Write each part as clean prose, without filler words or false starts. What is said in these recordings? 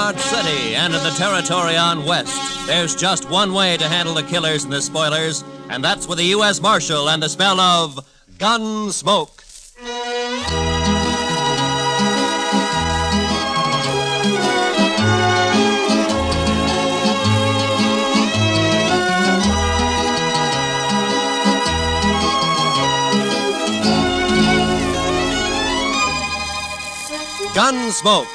Dodge City and in the territory on west, there's just one way to handle the killers and the spoilers, and that's with a U.S. Marshal and the smell of Gunsmoke. Gunsmoke,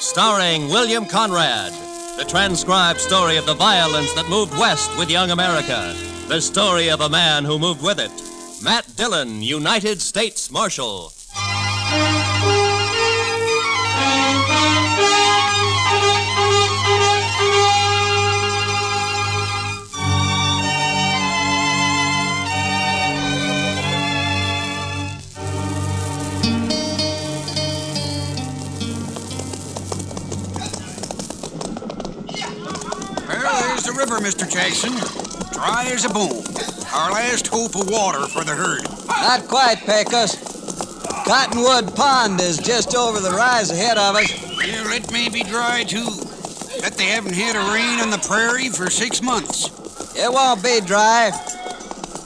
starring William Conrad. The transcribed story of the violence that moved west with young America. The story of a man who moved with it. Matt Dillon, United States Marshal. There's the river, Mr. Jackson. Dry as a bone. Our last hope of water for the herd. Not quite, Pecos. Cottonwood Pond is just over the rise ahead of us. Well, it may be dry, too. Bet they haven't had a rain on the prairie for 6 months. It won't be dry.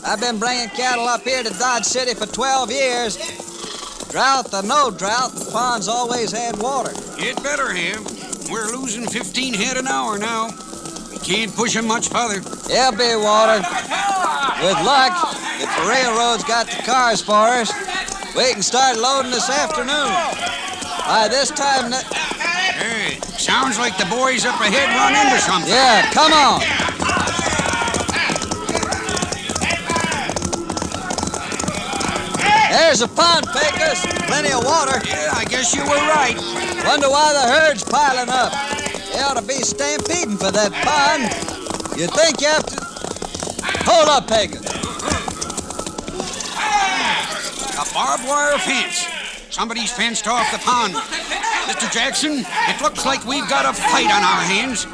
I've been bringing cattle up here to Dodge City for 12 years. Drought or no drought, the pond's always had water. It better have. We're losing 15 head an hour now. We can't push them much farther. There'll be water. With luck, if the railroad's got the cars for us, we can start loading this afternoon. By this time... Hey, sounds like the boys up ahead run into something. Yeah, come on. There's a pond, Pecos. Plenty of water. Yeah, I guess you were right. Wonder why the herd's piling up. They ought to be stampeding for that pond. You think you have to... Hold up, Pecos. A barbed wire fence. Somebody's fenced off the pond. Mr. Jackson, it looks like we've got a fight on our hands.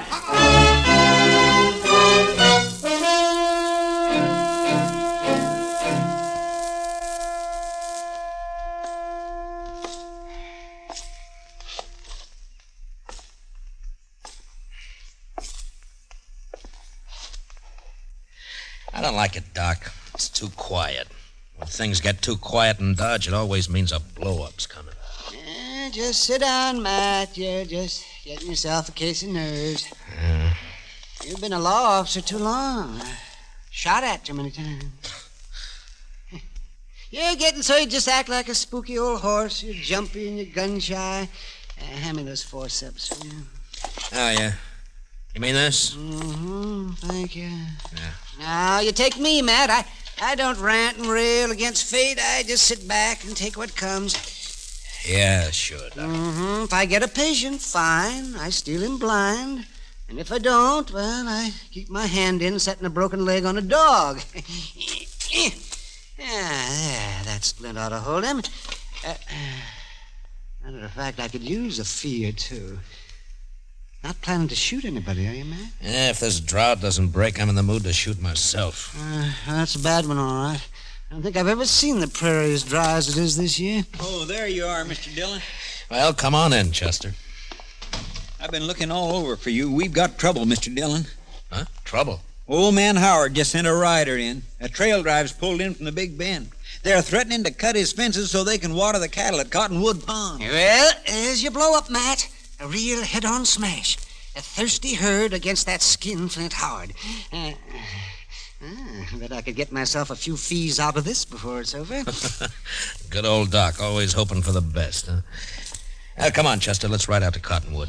I don't like it, Doc. It's too quiet. When things get too quiet in Dodge, it always means a blow-up's coming. Just sit down, Matt. You're just getting yourself a case of nerves. You've been a law officer too long. Shot at too many times. You're getting so you just act like a spooky old horse. You're jumpy and you're gun-shy. Hand me those forceps, will you? Oh, yeah. You mean this? Mm-hmm. Thank you. Yeah. Now, you take me, Matt. I don't rant and rail against fate. I just sit back and take what comes. Yeah, sure, Doc. Mm-hmm. If I get a patient, fine. I steal him blind. And if I don't, well, I keep my hand in setting a broken leg on a dog. There, that splint ought to hold him. Matter of fact, I could use a fee or two. Not planning to shoot anybody, are you, Matt? Yeah, if this drought doesn't break, I'm in the mood to shoot myself. That's a bad one, all right. I don't think I've ever seen the prairie as dry as it is this year. Oh, there you are, Mr. Dillon. Well, come on in, Chester. I've been looking all over for you. We've got trouble, Mr. Dillon. Huh? Trouble? Old man Howard just sent a rider in. A trail drive's pulled in from the Big Bend. They're threatening to cut his fences so they can water the cattle at Cottonwood Pond. Well, there's your blow-up, Matt. A real head-on smash. A thirsty herd against that skinflint Howard. Bet I could get myself a few fees out of this before it's over. Good old Doc, always hoping for the best, huh? Come on, Chester, let's ride out to Cottonwood.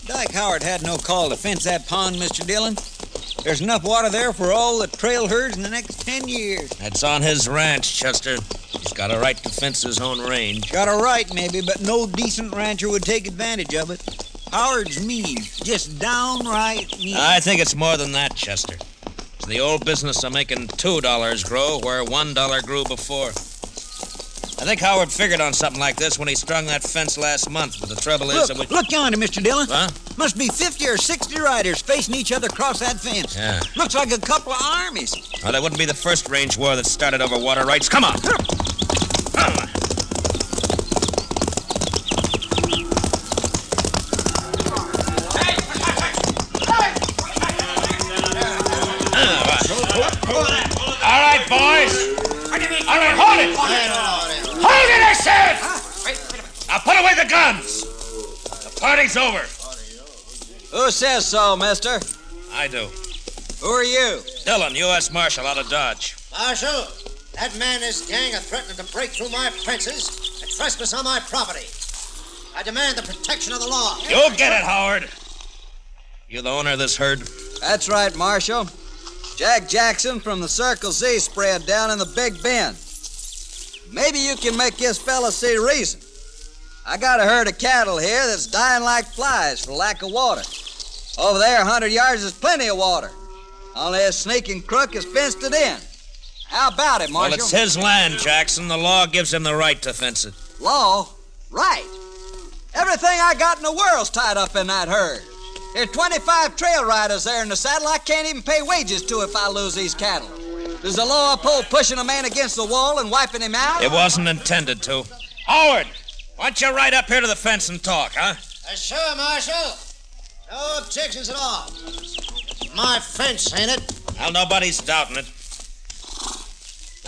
Dyke Howard had no call to fence that pond, Mr. Dillon. There's enough water there for all the trail herds in the next 10 years. That's on his ranch, Chester. He's got a right to fence his own range. Got a right, maybe, but no decent rancher would take advantage of it. Howard's mean. Just downright mean. I think it's more than that, Chester. It's the old business of making $2 grow where $1 grew before. I think Howard figured on something like this when he strung that fence last month, but the trouble is that we... Look yonder, Mr. Dillon. Huh? Must be 50 or 60 riders facing each other across that fence. Yeah. Looks like a couple of armies. Well, that wouldn't be the first range war that started over water rights. Come on! All right, boys. All right, hold it. Hold it, I said. Now put away the guns. The party's over. Who says so, mister? I do. Who are you? Dillon, U.S. Marshal out of Dodge. Marshal, that man and his gang are threatening to break through my fences and trespass on my property. I demand the protection of the law. You'll get it, Howard. You the owner of this herd? That's right, Marshal. Jack Jackson from the Circle Z spread down in the Big Bend. Maybe you can make this fella see reason. I got a herd of cattle here that's dying like flies for lack of water. Over there, 100 yards, is plenty of water. Only a sneaking crook has fenced it in. How about it, Marshal? Well, it's his land, Jackson. The law gives him the right to fence it. Law? Right. Everything I got in the world's tied up in that herd. There's 25 trail riders there in the saddle I can't even pay wages to if I lose these cattle. Does the law uphold pushing a man against the wall and wiping him out? It wasn't intended to. Howard, why don't you ride up here to the fence and talk, huh? Sure, Marshal. No objections at all. My fence, ain't it? Well, nobody's doubting it.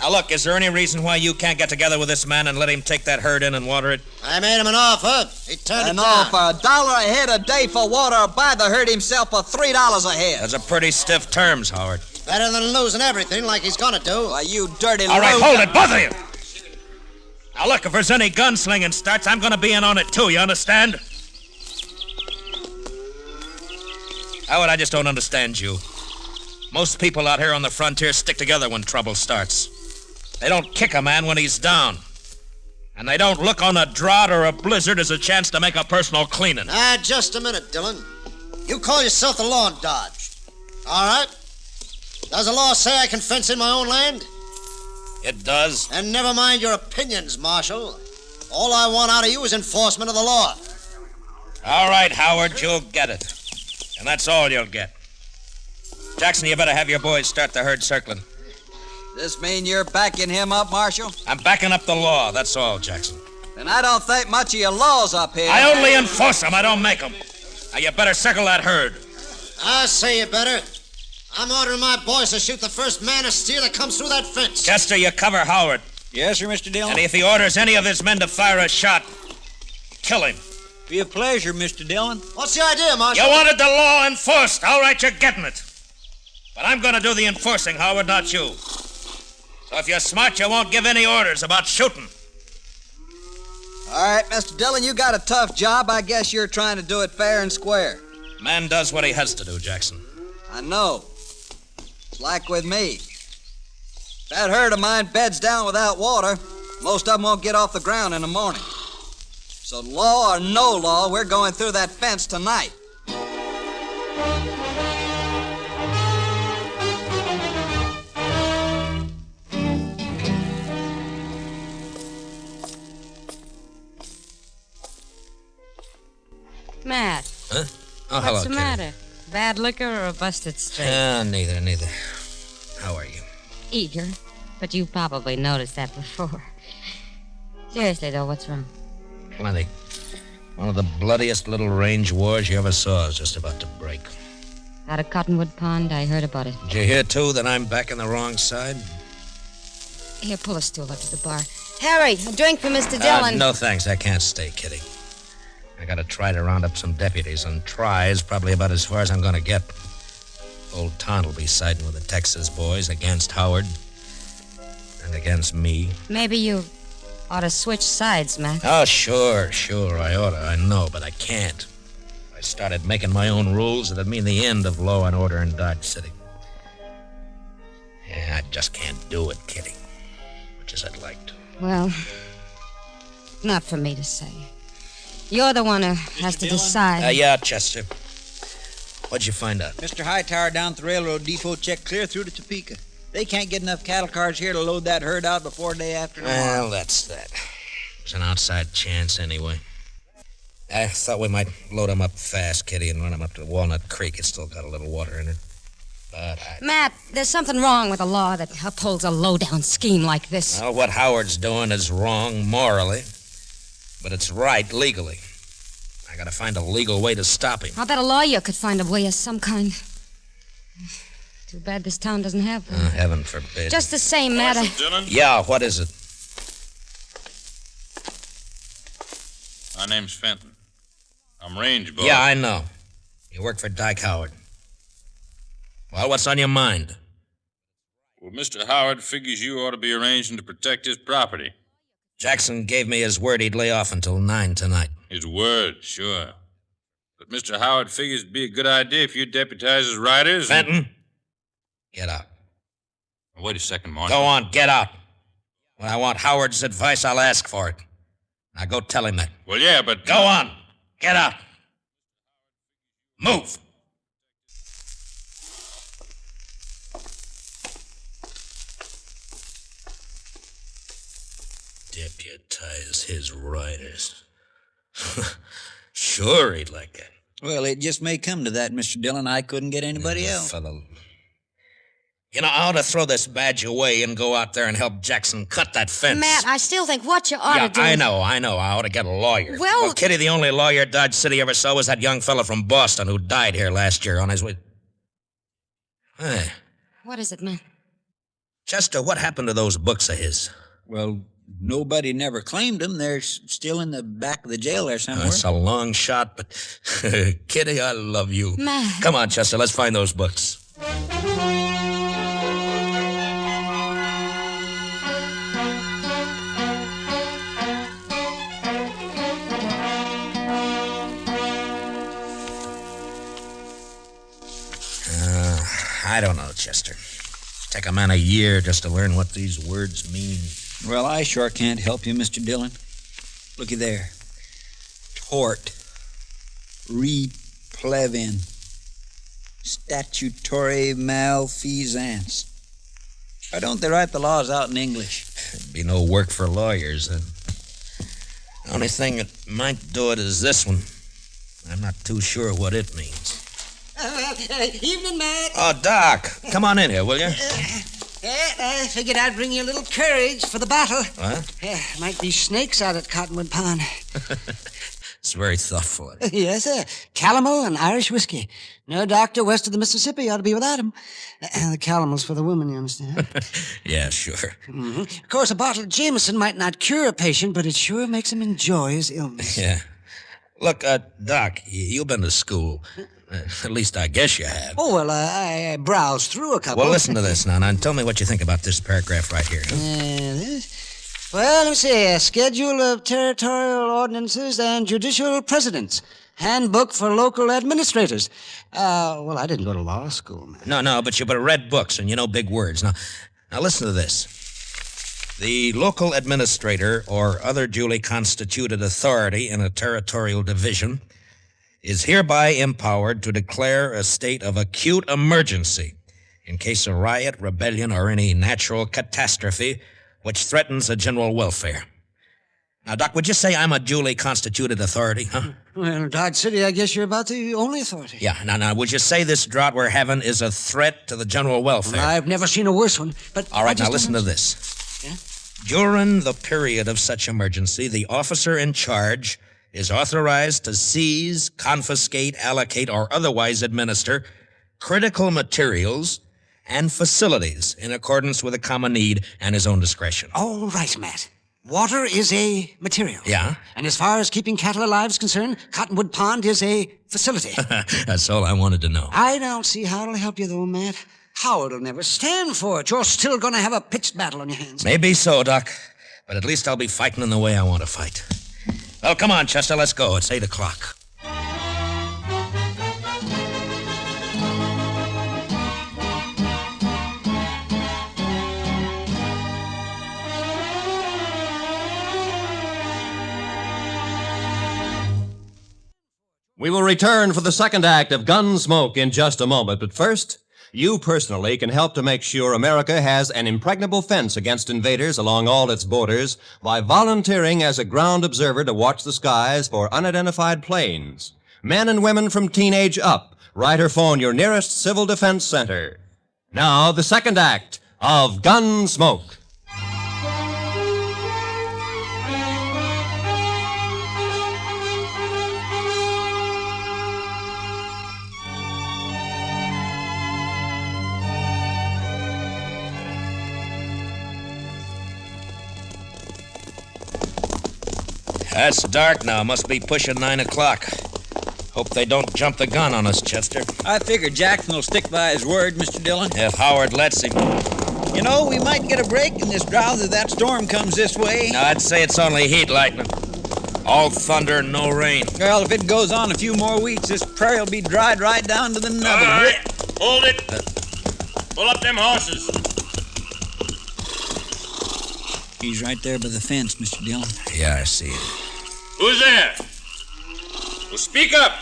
Now, look, is there any reason why you can't get together with this man and let him take that herd in and water it? I made him an offer. He turned it An down. offer, $1 a head a day for water, or buy the herd himself for $3 a head. That's a pretty stiff terms, Howard. Better than losing everything like he's gonna do. Why, you dirty All right, loser. hold it, both of you! Now, look, if there's any gunslinging starts, I'm gonna be in on it, too, you understand? Howard, I just don't understand you. Most people out here on the frontier stick together when trouble starts. They don't kick a man when he's down. And they don't look on a drought or a blizzard as a chance to make a personal cleaning. Just a minute, Dillon. You call yourself the law in Dodge. All right? Does the law say I can fence in my own land? It does. And never mind your opinions, Marshal. All I want out of you is enforcement of the law. All right, Howard, you'll get it. And that's all you'll get. Jackson, you better have your boys start the herd circling. This mean you're backing him up, Marshal? I'm backing up the law, that's all, Jackson. Then I don't think much of your laws up here. I only enforce them, I don't make them. Now, you better circle that herd. I say you better. I'm ordering my boys to shoot the first man or steer that comes through that fence. Chester, you cover Howard. Yes, sir, Mr. Dillon. And if he orders any of his men to fire a shot, kill him. Be a pleasure, Mr. Dillon. What's the idea, Marshal? You wanted the law enforced. All right, you're getting it. But I'm going to do the enforcing, Howard, not you. So if you're smart, you won't give any orders about shooting. All right, Mr. Dillon, you got a tough job. I guess you're trying to do it fair and square. Man does what he has to do, Jackson. I know. It's like with me. If that herd of mine beds down without water, most of them won't get off the ground in the morning. So law or no law, we're going through that fence tonight. Matt, Huh? Oh, hello, what's the Kitty. matter? Bad liquor or a busted straight? Neither. How are you? Eager, but you probably noticed that before. Seriously, though, what's wrong? Plenty. One of the bloodiest little range wars you ever saw is just about to break. Out of Cottonwood Pond, I heard about it. Did you hear, too, that I'm back on the wrong side? Here, pull a stool up to the bar. Harry, a drink for Mr. Dillon. No, thanks. I can't stay, Kitty. I gotta try to round up some deputies, and try is probably about as far as I'm gonna get. Old Ton will be siding with the Texas boys against Howard and against me. Maybe you ought to switch sides, Matt. Oh, sure, I oughta. I know, but I can't. If I started making my own rules, it'd mean the end of law and order in Dodge City. Yeah, I just can't do it, Kitty. Much as I'd like to. Well, not for me to say. You're the one who has to decide. Yeah, Chester. What'd you find out? Mr. Hightower down at the railroad depot checked clear through to Topeka. They can't get enough cattle cars here to load that herd out before day after tomorrow. Well, that's that. It's an outside chance, anyway. I thought we might load him up fast, Kitty, and run him up to Walnut Creek. It's still got a little water in it. But Matt, there's something wrong with a law that upholds a low-down scheme like this. Well, what Howard's doing is wrong morally, but it's right legally. I gotta find a legal way to stop him. I'll bet a lawyer could find a way of some kind. Too bad this town doesn't have one. Heaven forbid. Just the same, Matt, Yeah, what is it? My name's Fenton. I'm range boy. Yeah, I know. You work for Dyke Howard. Well, what's on your mind? Well, Mr. Howard figures you ought to be arranging to protect his property. Jackson gave me his word he'd lay off until 9 tonight. His word, sure. But Mr. Howard figures it'd be a good idea if you deputize his riders. Fenton, get out. Wait a second, Marshal. Go on, get out. When I want Howard's advice, I'll ask for it. Now go tell him that. Well, yeah, but... Go on. Get out. Move. Deputize his riders. Sure, he'd like that. Well, it just may come to that, Mr. Dillon. I couldn't get anybody else. You know, I ought to throw this badge away and go out there and help Jackson cut that fence. Matt, I still think what you ought to do... I know. I ought to get a lawyer. Well, Kitty, the only lawyer Dodge City ever saw was that young fella from Boston who died here last year on his way... Hey, what is it, Matt? Chester, what happened to those books of his? Well, nobody never claimed them. They're still in the back of the jail there somewhere. That's a long shot, but... Kitty, I love you. Matt. Come on, Chester, let's find those books. I don't know, Chester. Take a man a year just to learn what these words mean. Well, I sure can't help you, Mr. Dillon. Looky there. Tort. Replevin. Statutory malfeasance. Why don't they write the laws out in English? There'd be no work for lawyers, then. The only thing that might do it is this one. I'm not too sure what it means. Evening, Matt. Oh, Doc, come on in here, will you? I figured I'd bring you a little courage for the battle. What? Might be snakes out at Cottonwood Pond. It's very thoughtful. Yes, sir. Calomel and Irish whiskey. No doctor west of the Mississippi ought to be without 'em. The calomel's for the women, you understand? Yeah, sure. Mm-hmm. Of course, a bottle of Jameson might not cure a patient, but it sure makes him enjoy his illness. Yeah. Look, Doc, you've been to school. At least I guess you have. Oh, well, I browsed through a couple. Well, listen to this now, and tell me what you think about this paragraph right here. Well, let me see. A schedule of territorial ordinances and judicial precedents. Handbook for local administrators. Well, I didn't go to law school, man. No, but you've read books, and you know big words. Now listen to this. The local administrator or other duly constituted authority in a territorial division is hereby empowered to declare a state of acute emergency in case of riot, rebellion, or any natural catastrophe which threatens the general welfare. Now, Doc, would you say I'm a duly constituted authority, huh? Well, Dodge City, I guess you're about the only authority. Yeah, now, would you say this drought we're having is a threat to the general welfare? Well, I've never seen a worse one, but... All right, now listen to this. Yeah? During the period of such emergency, the officer in charge is authorized to seize, confiscate, allocate, or otherwise administer critical materials and facilities in accordance with the common need and his own discretion. All right, Matt. Water is a material. Yeah? And as far as keeping cattle alive is concerned, Cottonwood Pond is a facility. That's all I wanted to know. I don't see how it'll help you, though, Matt. Howard will never stand for it. You're still going to have a pitched battle on your hands. Maybe so, Doc. But at least I'll be fighting in the way I want to fight. Well, come on, Chester, let's go. It's 8 o'clock. We will return for the second act of Gunsmoke in just a moment, but first, You personally can help to make sure America has an impregnable fence against invaders along all its borders by volunteering as a ground observer to watch the skies for unidentified planes. Men and women from teenage up, write or phone your nearest Civil Defense Center. Now, the second act of Gunsmoke. It's dark now. Must be pushing 9 o'clock. Hope they don't jump the gun on us, Chester. I figure Jackson will stick by his word, Mr. Dillon. If Howard lets him. You know, we might get a break in this drought if that storm comes this way. No, I'd say it's only heat lightning. All thunder, no rain. Well, if it goes on a few more weeks, this prairie will be dried right down to the All nubbin. right, hold it. Pull up them horses. He's right there by the fence, Mr. Dillon. Yeah, I see it. Who's there? Well, speak up.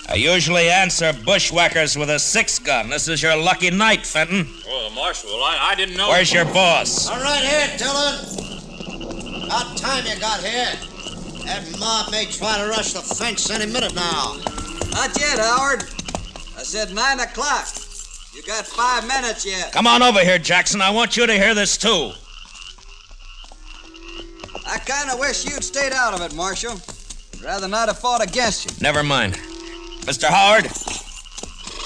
I usually answer bushwhackers with a 6-gun. This is your lucky night, Fenton. Oh, Marshal, I didn't know. Where's your boss? All right here, Dillon. About time you got here. That mob may try to rush the fence any minute now. Not yet, Howard. I said 9 o'clock. You got 5 minutes yet. Come on over here, Jackson. I want you to hear this, too. I kind of wish you'd stayed out of it, Marshal. I'd rather not have fought against you. Never mind. Mr. Howard,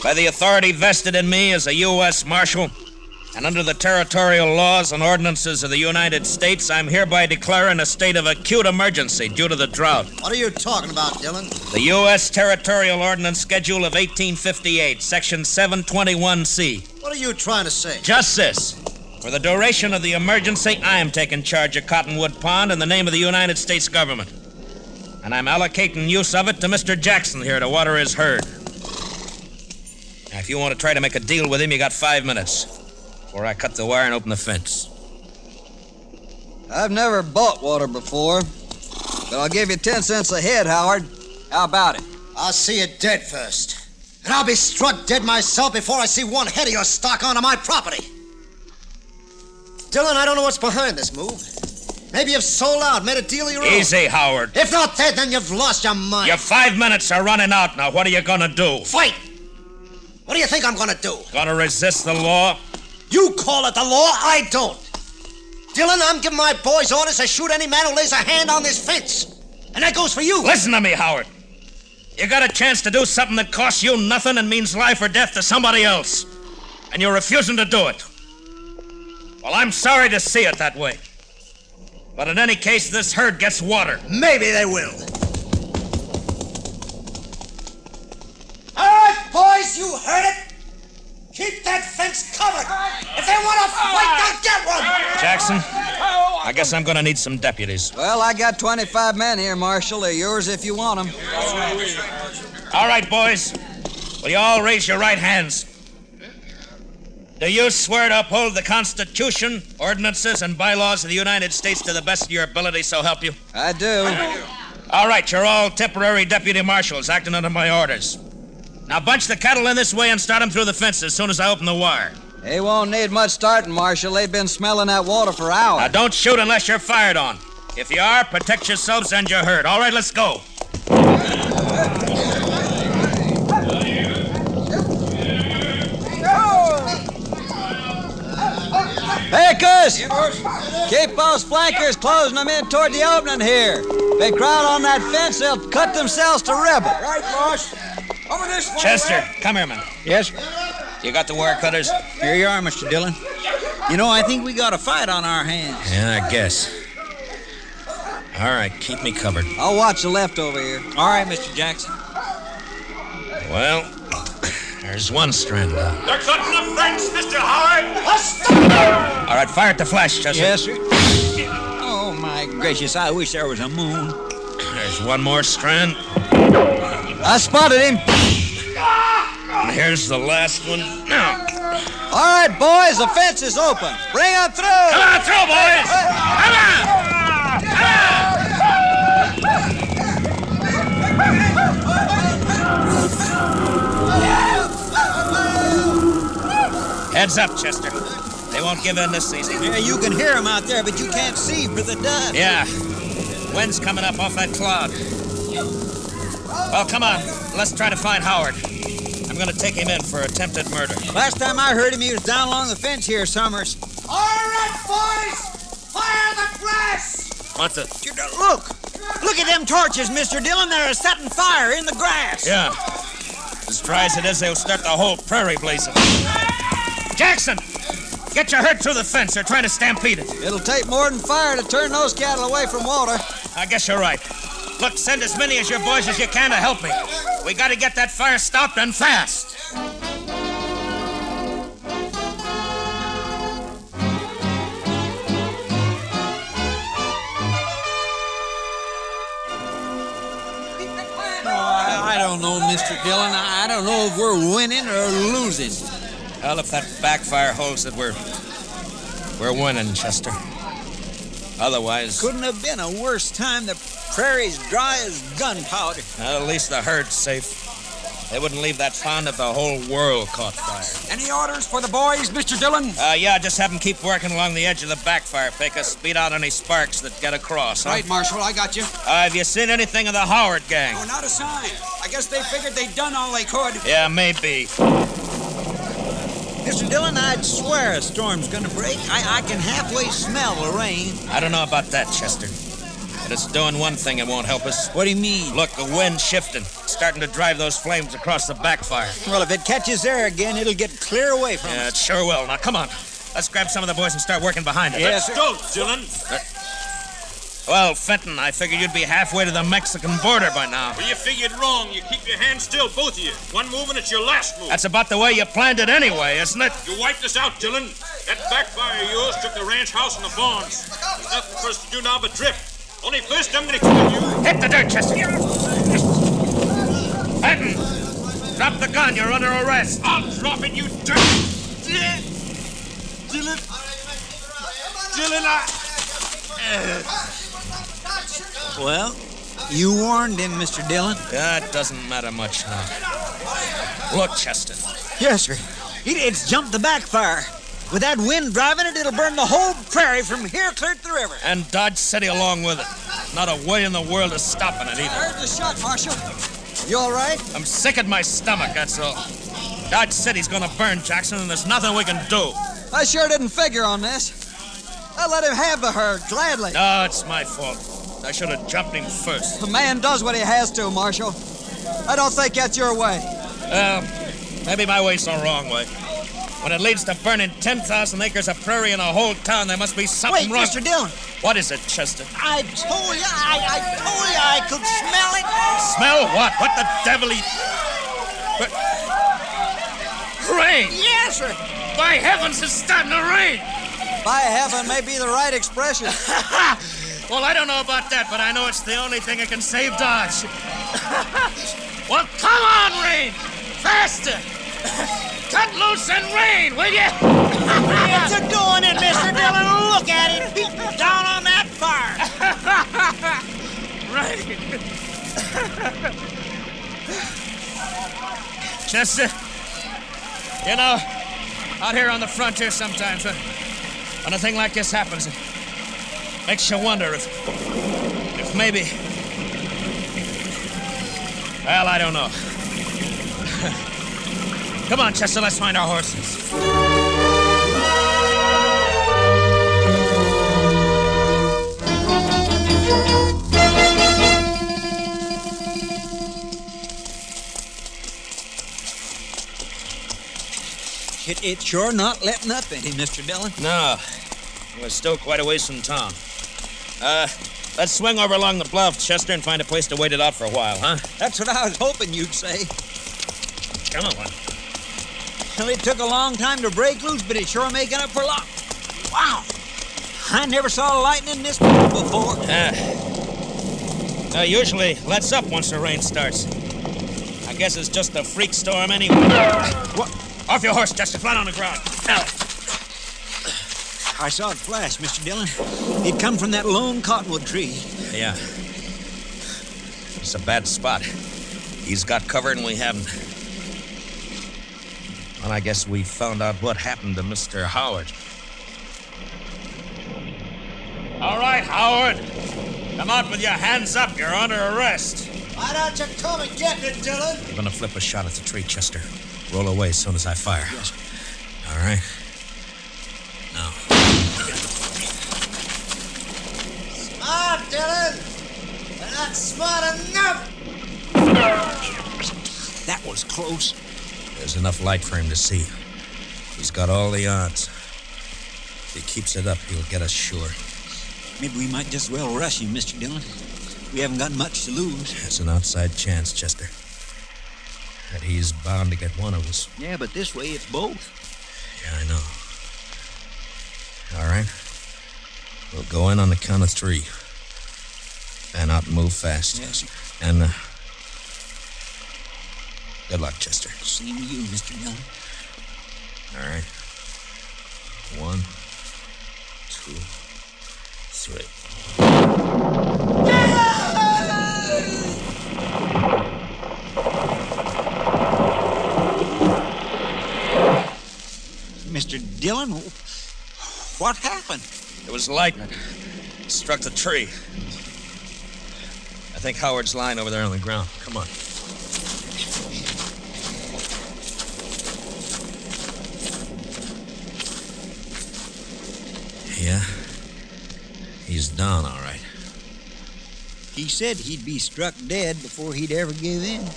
by the authority vested in me as a U.S. Marshal, and under the territorial laws and ordinances of the United States, I'm hereby declaring a state of acute emergency due to the drought. What are you talking about, Dillon? The U.S. Territorial Ordinance Schedule of 1858, Section 721C. What are you trying to say? Just this. For the duration of the emergency, I am taking charge of Cottonwood Pond in the name of the United States government. And I'm allocating use of it to Mr. Jackson here to water his herd. Now, if you want to try to make a deal with him, you got 5 minutes before I cut the wire and open the fence. I've never bought water before, but I'll give you 10 cents a head, Howard. How about it? I'll see you dead first. And I'll be struck dead myself before I see one head of your stock onto my property. Dillon, I don't know what's behind this move. Maybe you've sold out, made a deal of your own. Easy, Howard. If not that, then you've lost your mind. Your 5 minutes are running out now. What are you gonna do? Fight! What do you think I'm gonna do? Gonna resist the law? You call it the law, I don't. Dillon, I'm giving my boys orders to shoot any man who lays a hand on this fence. And that goes for you. Listen to me, Howard. You got a chance to do something that costs you nothing and means life or death to somebody else. And you're refusing to do it. Well, I'm sorry to see it that way. But in any case, this herd gets water. Maybe they will. All right, boys, you heard it. Keep that fence covered. If they want to fight, they'll get one. Jackson, I guess I'm gonna need some deputies. Well, I got 25 men here, Marshal. They're yours if you want them. All right, boys. Will you all raise your right hands? Do you swear to uphold the Constitution, ordinances, and bylaws of the United States to the best of your ability, so help you? I do. All right, you're all temporary deputy marshals acting under my orders. Now bunch the cattle in this way and start them through the fence as soon as I open the wire. They won't need much starting, Marshal. They've been smelling that water for hours. Now don't shoot unless you're fired on. If you are, protect yourselves and your herd. All right, let's go. Hey, Gus! Keep those flankers closing them in toward the opening here. If they crowd on that fence, they'll cut themselves to ribbon. Right, boss. Over this way. Chester, come here, man. Yes? You got the wire cutters? Here you are, Mr. Dillon. You know, I think we got a fight on our hands. Yeah, I guess. All right, keep me covered. I'll watch the left over here. All right, Mr. Jackson. Well, there's one strand left. They're cutting the fence, Mr. Howard. All right, fire at the flash, Chester. Yes, sir. Oh, my gracious, I wish there was a moon. There's one more strand. I spotted him. And here's the last one. Now, All right, boys, the fence is open. Bring them through. come on through, boys! Come on! Heads up, Chester. They won't give in this season. Yeah, you can hear them out there, but you can't see for the dust. Yeah. Wind's coming up off that cloud. Well, come on. Let's try to find Howard. I'm going to take him in for attempted murder. Last time I heard him, he was down along the fence here, Summers. All right, boys! Fire the grass! What's it? Look at them torches, Mr. Dillon. They're setting fire in the grass. Yeah. As dry as it is, they'll start the whole prairie blazing. Jackson! Get your herd through the fence. They're trying to stampede it. It'll take more than fire to turn those cattle away from water. I guess you're right. Look, send as many of your boys as you can to help me. We got to get that fire stopped and fast. I don't know, Mr. Dillon. I don't know if we're winning or losing. Well, if that backfire holds it, we're winning, Chester. Otherwise... Couldn't have been a worse time. The prairie's dry as gunpowder. Well, at least the herd's safe. They wouldn't leave that pond if the whole world caught fire. Any orders for the boys, Mr. Dillon? Yeah, just have them keep working along the edge of the backfire pick us, beat out any sparks that get across. Huh? Right, Marshal, I got you. Have you seen anything of the Howard gang? Oh, not a sign. I guess they figured they'd done all they could. Yeah, maybe. Mr. Dillon, I'd swear a storm's gonna break. I can halfway smell the rain. I don't know about that, Chester. But it's doing one thing it won't help us. What do you mean? Look, the wind's shifting. It's starting to drive those flames across the backfire. Well, if it catches there again, it'll get clear away from Yeah, us. it sure will. Now, come on. Let's grab some of the boys and start working behind it. Yes, sir. Don't, Dillon. Well, Fenton, I figured you'd be halfway to the Mexican border by now. Well, you figured wrong. You keep your hands still, both of you. One move and it's your last move. That's about the way you planned it anyway, isn't it? You wiped us out, Dillon. That backfire of yours took the ranch house and the barns. There's nothing for us to do now but drift. Only first I'm gonna kill you. Hit the dirt, Chester. Fenton, drop the gun. You're under arrest. I'll drop it, you dirt. Dillon, Well, you warned him, Mr. Dillon. That doesn't matter much now. Look, Chester. Yes, sir. It's jumped the backfire. With that wind driving it, it'll burn the whole prairie from here clear to the river. And Dodge City along with it. Not a way in the world is stopping it I either. heard the shot, Marshal. You all right? I'm sick at my stomach, that's all. Dodge City's gonna burn, Jackson, and there's nothing we can do. I sure didn't figure on this. I let him have the herd, gladly. No, it's my fault. I should have jumped him first. A man does what he has to, Marshal. I don't think that's your way. Maybe my way's the wrong way. When it leads to burning 10,000 acres of prairie in a whole town, there must be something Wait, wrong. Mr. Dillon. What is it, Chester? I told you I could smell it. Smell what? What the devil? Rain! Yes, sir. By heavens, it's starting to rain! By heaven may be the right expression. Well, I don't know about that, but I know it's the only thing that can save Dodge. Well, come on, rain! Faster! Cut loose and rain, will you? It's a doing it, Mr. Dillon. Look at it. Beating down on that fire. Rain! Chester, you know, out here on the frontier sometimes, when a thing like this happens, it makes you wonder if maybe... Well, I don't know. Come on, Chester, let's find our horses. It's sure not letting up any, Mr. Dillon. No, we're still quite a ways from town. Let's swing over along the bluff, Chester, and find a place to wait it out for a while, huh? That's what I was hoping you'd say. Come on. Well, it took a long time to break loose, but it's sure making up for lot. Wow! I never saw lightning this big before. Usually lets up once the rain starts. I guess it's just a freak storm anyway. What? Off your horse, Chester, flat on the ground. Now. I saw it flash, Mr. Dillon. It come from that lone cottonwood tree. Yeah. It's a bad spot. He's got cover and we haven't. And I guess we found out what happened to Mr. Howard. All right, Howard. Come out with your hands up. You're under arrest. Why don't you come and get it, Dillon? I'm gonna flip a shot at the tree, Chester. Roll away as soon as I fire. Yes, sir. All right. Now. Smart, Dillon. You're not smart enough. That was close. There's enough light for him to see. He's got all the odds. If he keeps it up, he'll get us sure. Maybe we might just well rush him, Mr. Dillon. We haven't got much to lose. It's an outside chance, Chester. That he's bound to get one of us. Yeah, but this way it's both. Yeah, I know. All right. We'll go in on the count of 3. Fan out and move fast. Yes, sir. And, good luck, Chester. Same to you, Mr. Dillon. All right. 1, 2, 3. Mr. Dillon, what happened? It was lightning. It struck the tree. I think Howard's lying over there on the ground. Come on. Yeah. He's down, all right. He said he'd be struck dead before he'd ever give in.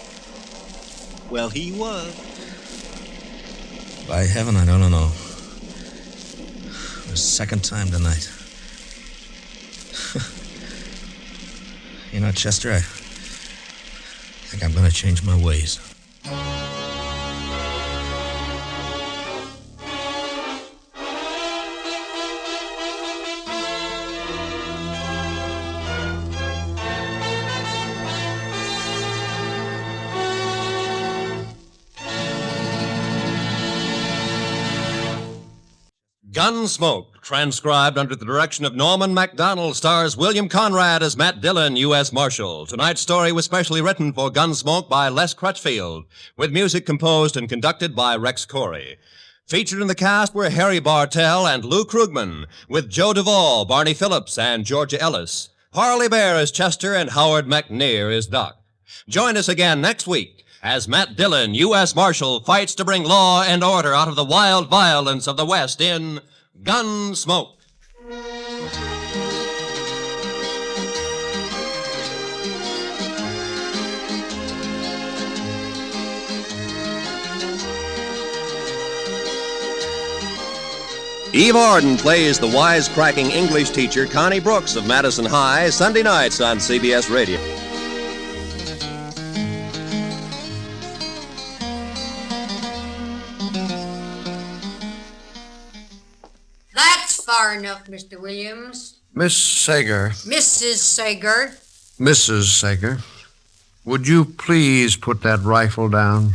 Well, he was. By heaven, I don't know. The second time tonight. You know, Chester, I think I'm going to change my ways. Gunsmoke, transcribed under the direction of Norman MacDonald, stars William Conrad as Matt Dillon, U.S. Marshal. Tonight's story was specially written for Gunsmoke by Les Crutchfield, with music composed and conducted by Rex Corey. Featured in the cast were Harry Bartell and Lou Krugman, with Joe Duvall, Barney Phillips, and Georgia Ellis. Harley Bear as Chester and Howard McNear as Doc. Join us again next week as Matt Dillon, U.S. Marshal, fights to bring law and order out of the wild violence of the West in Gunsmoke. Eve Arden plays the wisecracking English teacher Connie Brooks of Madison High, Sunday nights on CBS Radio. That's far enough, Mr. Williams. Miss Sager. Mrs. Sager. Mrs. Sager. Would you please put that rifle down?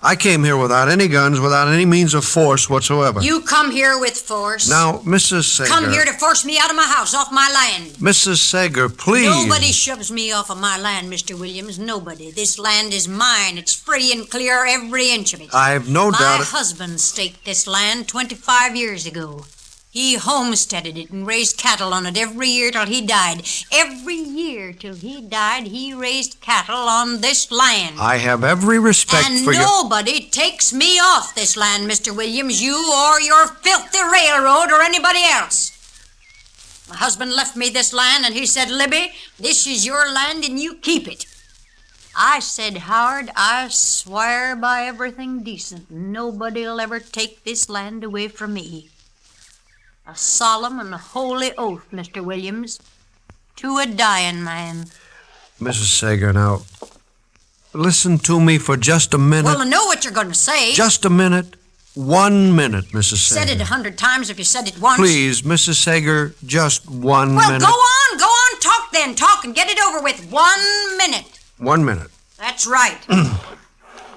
I came here without any guns, without any means of force whatsoever. You come here with force. Now, Mrs. Sager. Come here to force me out of my house, off my land. Mrs. Sager, please. Nobody shoves me off of my land, Mr. Williams. Nobody. This land is mine. It's free and clear, every inch of it. I've no doubt. My husband staked this land 25 years ago. He homesteaded it and raised cattle on it every year till he died. Every year till he died, he raised cattle on this land. I have every respect for you. And nobody takes me off this land, Mr. Williams, you or your filthy railroad or anybody else. My husband left me this land and he said, Libby, this is your land and you keep it. I said, Howard, I swear by everything decent, nobody'll ever take this land away from me. A solemn and holy oath, Mr. Williams, to a dying man. Mrs. Sager, now, listen to me for just a minute. Well, I know what you're going to say. Just a minute. 1 minute, Mrs. Sager. Said it 100 times if you said it once. Please, Mrs. Sager, just 1 minute. Well, go on, talk then, talk and get it over with. 1 minute. 1 minute. That's right.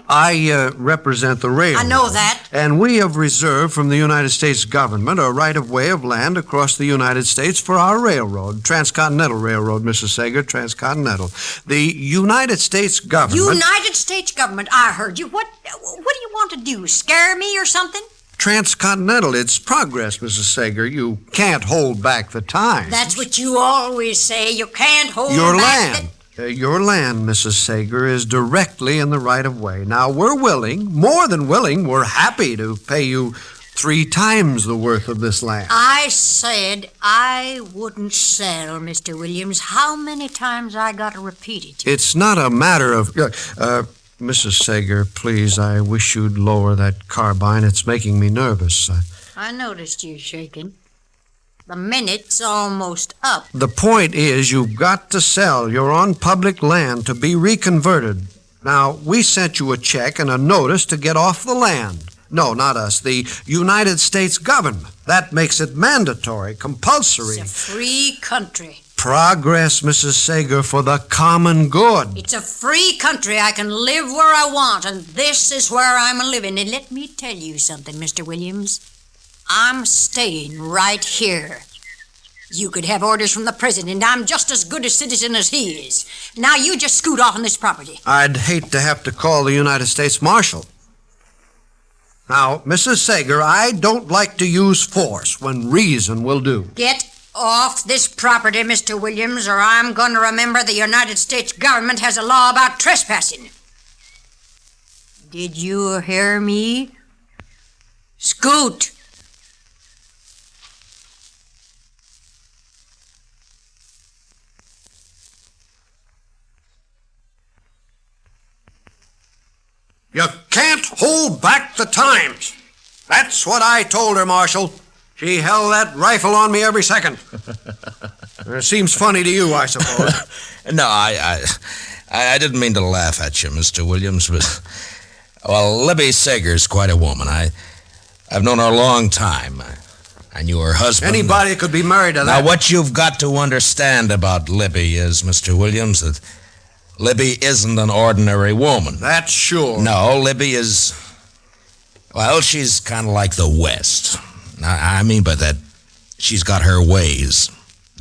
I represent the railroad. I know that. And we have reserved from the United States government a right-of-way of land across the United States for our railroad, Transcontinental Railroad, Mrs. Sager, Transcontinental. The United States government... United States government, I heard you. What do you want to do, scare me or something? Transcontinental, it's progress, Mrs. Sager. You can't hold back the time. That's what you always say. You can't hold Your back land. Your land, Mrs. Sager, is directly in the right-of-way. Now, we're willing, more than willing, we're happy to pay you 3 times the worth of this land. I said I wouldn't sell, Mr. Williams. How many times I got to repeat it? It's not a matter of... Mrs. Sager, please, I wish you'd lower that carbine. It's making me nervous. I noticed you shaking. The minute's almost up. The point is, you've got to sell. You're on public land to be reconverted. Now, we sent you a check and a notice to get off the land. No, not us. The United States government. That makes it mandatory, compulsory. It's a free country. Progress, Mrs. Sager, for the common good. It's a free country. I can live where I want, and this is where I'm living. And let me tell you something, Mr. Williams. I'm staying right here. You could have orders from the president. I'm just as good a citizen as he is. Now you just scoot off on this property. I'd hate to have to call the United States Marshal. Now, Mrs. Sager, I don't like to use force when reason will do. Get off this property, Mr. Williams, or I'm going to remember the United States government has a law about trespassing. Did you hear me? Scoot! You can't hold back the times. That's what I told her, Marshal. She held that rifle on me every second. It seems funny to you, I suppose. No, I didn't mean to laugh at you, Mr. Williams, but... Well, Libby Sager's quite a woman. I've known her a long time. I knew her husband. Anybody could be married to that. Now, what you've got to understand about Libby is, Mr. Williams, that Libby isn't an ordinary woman. That's sure. No, Libby is... Well, she's kind of like the West. I mean by that, she's got her ways,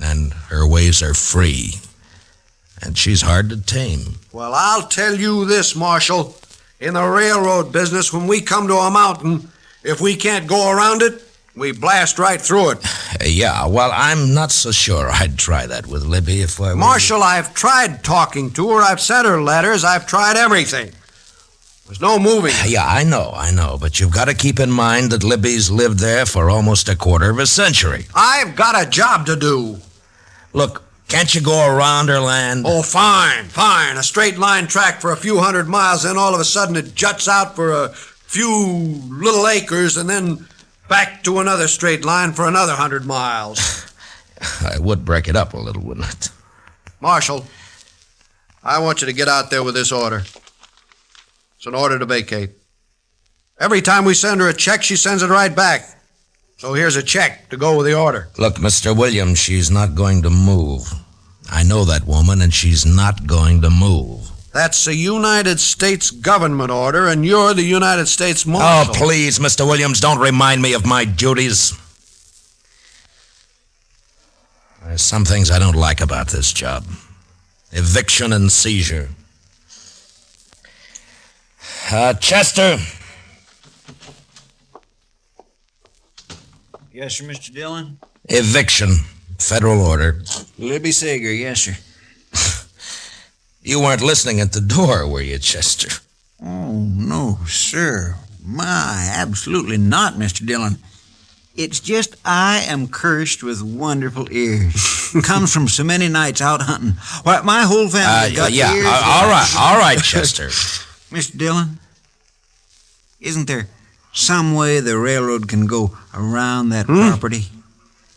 and her ways are free. And she's hard to tame. Well, I'll tell you this, Marshal. In the railroad business, when we come to a mountain, if we can't go around it, we blast right through it. Yeah, well, I'm not so sure I'd try that with Libby if I were... Marshal, I've tried talking to her. I've sent her letters. I've tried everything. There's no moving. Yeah, I know. But you've got to keep in mind that Libby's lived there for almost a quarter of a century. I've got a job to do. Look, can't you go around her land? Oh, fine. A straight line track for a few 100 miles, then all of a sudden it juts out for a few little acres, and then back to another straight line for another 100 miles. I would break it up a little, wouldn't it? Marshal, I want you to get out there with this order. It's an order to vacate. Every time we send her a check, she sends it right back. So here's a check to go with the order. Look, Mr. Williams, she's not going to move. I know that woman, and she's not going to move. That's a United States government order, and you're the United States Marshal. Oh, please, Mr. Williams, don't remind me of my duties. There's some things I don't like about this job. Eviction and seizure. Chester. Yes, sir, Mr. Dillon? Eviction. Federal order. Libby Sager, yes, sir. You weren't listening at the door, were you, Chester? Oh, no, sir. My, absolutely not, Mr. Dillon. It's just I am cursed with wonderful ears. Comes from so many nights out hunting. Why, my whole family got ears. All right, Chester. Mr. Dillon, isn't there some way the railroad can go around that property?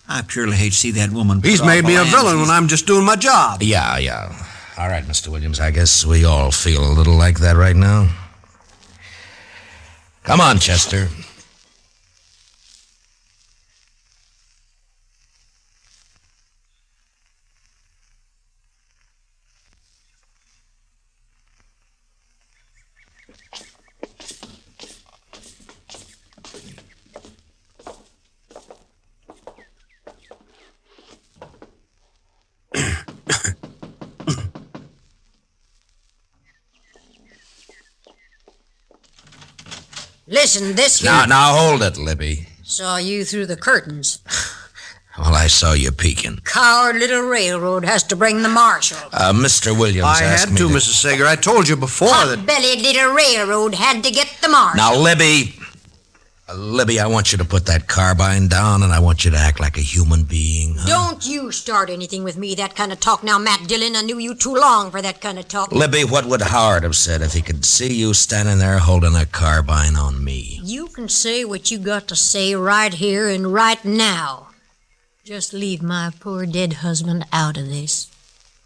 I purely hate to see that woman. He's made me a villain when I'm just doing my job. Yeah. All right, Mr. Williams, I guess we all feel a little like that right now. Come on, Chester. Listen, this here... Now hold it, Libby. Saw you through the curtains. Well, I saw you peeking. Coward little railroad has to bring the marshal. Mr. Williams I asked had me to, Mrs. Sager. I told you before that... Hot-bellied little railroad had to get the marshal. Now, Libby, I want you to put that carbine down, and I want you to act like a human being. Huh? Don't you start anything with me, that kind of talk. Now, Matt Dillon, I knew you too long for that kind of talk. Libby, what would Howard have said if he could see you standing there holding a carbine on me? You can say what you got to say right here and right now. Just leave my poor dead husband out of this.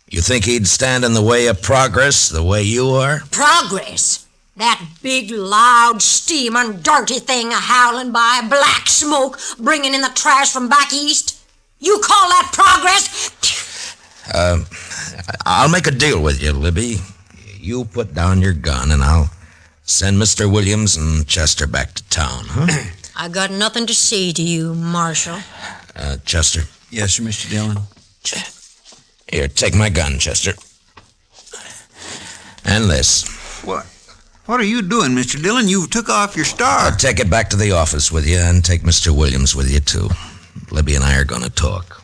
You think he'd stand in the way of progress the way you are? Progress? That big, loud, steaming, dirty thing a-howling by, black smoke, bringing in the trash from back east? You call that progress? I'll make a deal with you, Libby. You put down your gun, and I'll send Mr. Williams and Chester back to town, huh? I got nothing to say to you, Marshal. Chester. Yes, sir, Mr. Dillon. Here, take my gun, Chester. And this. What are you doing, Mr. Dillon? You took off your star. Take it back to the office with you, and take Mr. Williams with you, too. Libby and I are going to talk.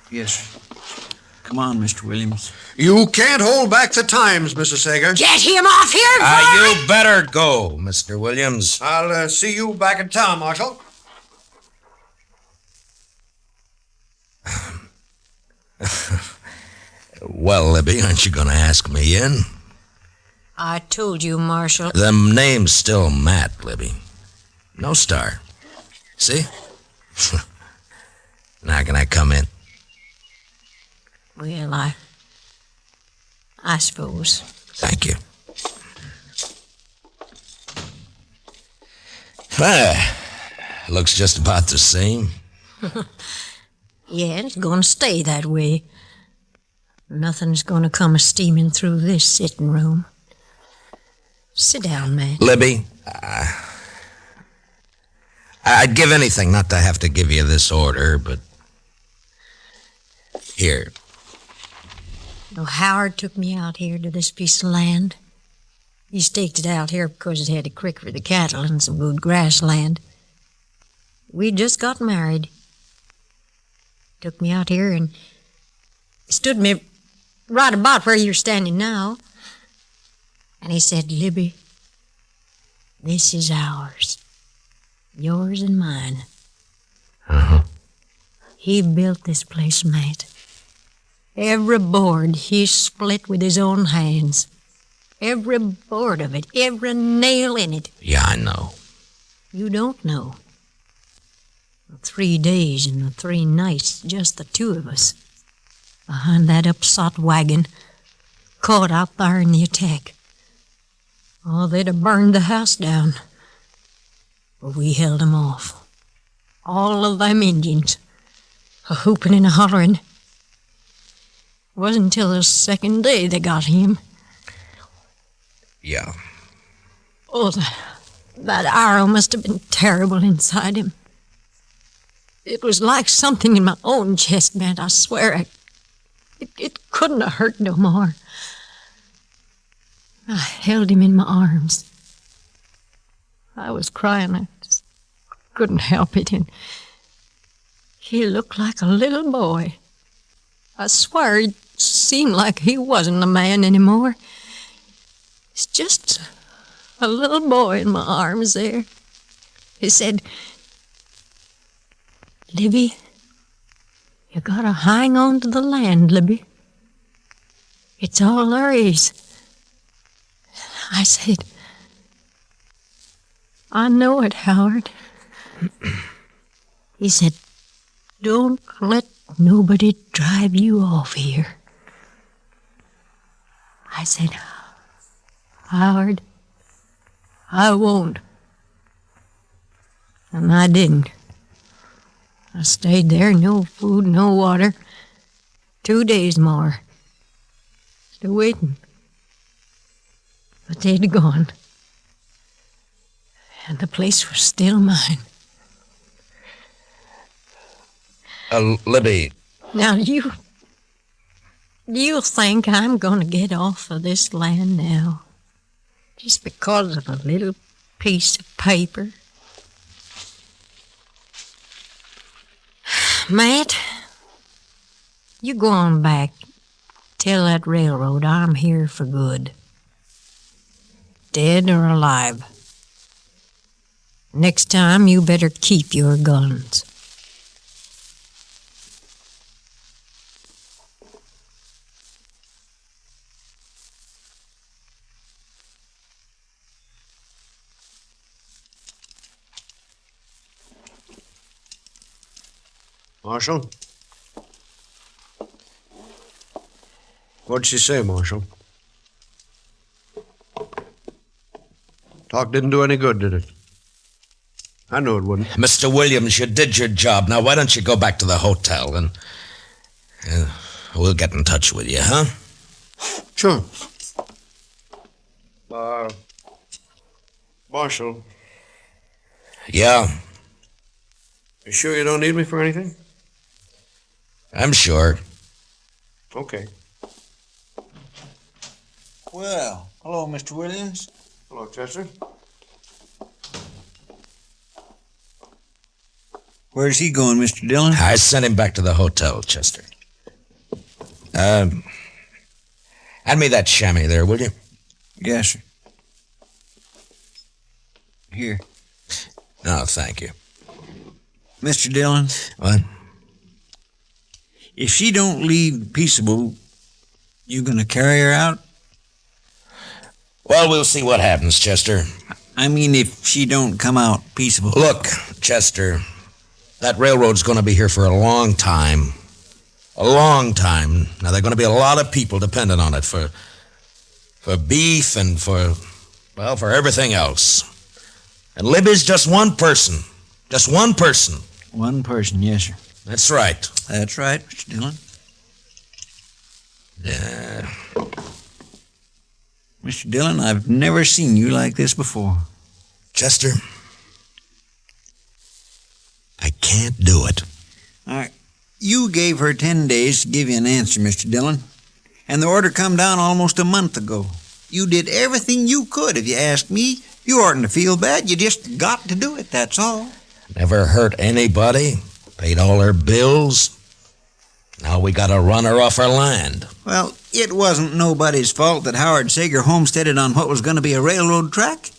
Yes, sir. Come on, Mr. Williams. You can't hold back the times, Mrs. Sager. Get him off here, boy! You better go, Mr. Williams. I'll see you back in town, Marshal. Well, Libby, aren't you going to ask me in? I told you, Marshal. The name's still Matt, Libby. No star. See? Now can I come in? Well, I suppose. Thank you. Looks just about the same. Yeah, it's going to stay that way. Nothing's going to come steaming through this sitting room. Sit down, man. Libby, I'd give anything not to have to give you this order, but... Here. Well, Howard took me out here to this piece of land. He staked it out here because it had a creek for the cattle and some good grassland. We just got married. Took me out here and stood me right about where you're standing now. And he said, Libby, this is ours. Yours and mine. Uh-huh. He built this place, Matt. Every board he split with his own hands. Every board of it, every nail in it. Yeah, I know. You don't know. 3 days and the 3 nights, just the two of us. Behind that upsot wagon, caught out there in the attack. Oh, they'd have burned the house down. But we held 'em off. All of them Indians, a-hooping and a-hollering. It wasn't until the second day they got him. Yeah. Oh, that arrow must have been terrible inside him. It was like something in my own chest, man. I swear. It couldn't have hurt no more. I held him in my arms. I was crying. I just couldn't help it. And he looked like a little boy. I swear it seemed like he wasn't a man anymore. He's just a little boy in my arms there. He said, Libby, you gotta hang on to the land, Libby. It's all there is. I said, I know it, Howard. He said, don't let nobody drive you off here. I said, Howard, I won't. And I didn't. I stayed there, no food, no water. 2 days more. Still waiting. But they'd gone. And the place was still mine. Libby. Now, do you think I'm going to get off of this land now? Just because of a little piece of paper. Matt, you go on back. Tell that railroad I'm here for good. Dead or alive. Next time, you better keep your guns. Marshal? What'd she say, Marshal? Talk didn't do any good, did it? I knew it wouldn't. Mr. Williams, you did your job. Now, why don't you go back to the hotel and we'll get in touch with you, huh? Sure. Marshal, Yeah, you sure you don't need me for anything? I'm sure. Okay. Well, hello, Mr. Williams. Hello, Chester. Where's he going, Mr. Dillon? I sent him back to the hotel, Chester. Hand me that chamois there, will you? Yes, sir. Here. No, thank you. Mr. Dillon, What? if she don't leave peaceable, you gonna carry her out? Well, we'll see what happens, Chester. I mean, if she don't come out peaceable. Look, Chester, that railroad's going to be here for a long time. A long time. Now, there are going to be a lot of people dependent on it for beef and for everything else. And Libby's just one person. Just one person. One person, yes, sir. That's right. That's right, Mr. Dillon. Yeah. Mr. Dillon, I've never seen you like this before. Chester, I can't do it. All right. You gave her 10 days to give you an answer, Mr. Dillon. And the order come down almost a month ago. You did everything you could. If you ask me, you oughtn't to feel bad. You just got to do it, that's all. Never hurt anybody. Paid all her bills. Now we gotta run her off our land. Well, it wasn't nobody's fault that Howard Sager homesteaded on what was going to be a railroad track.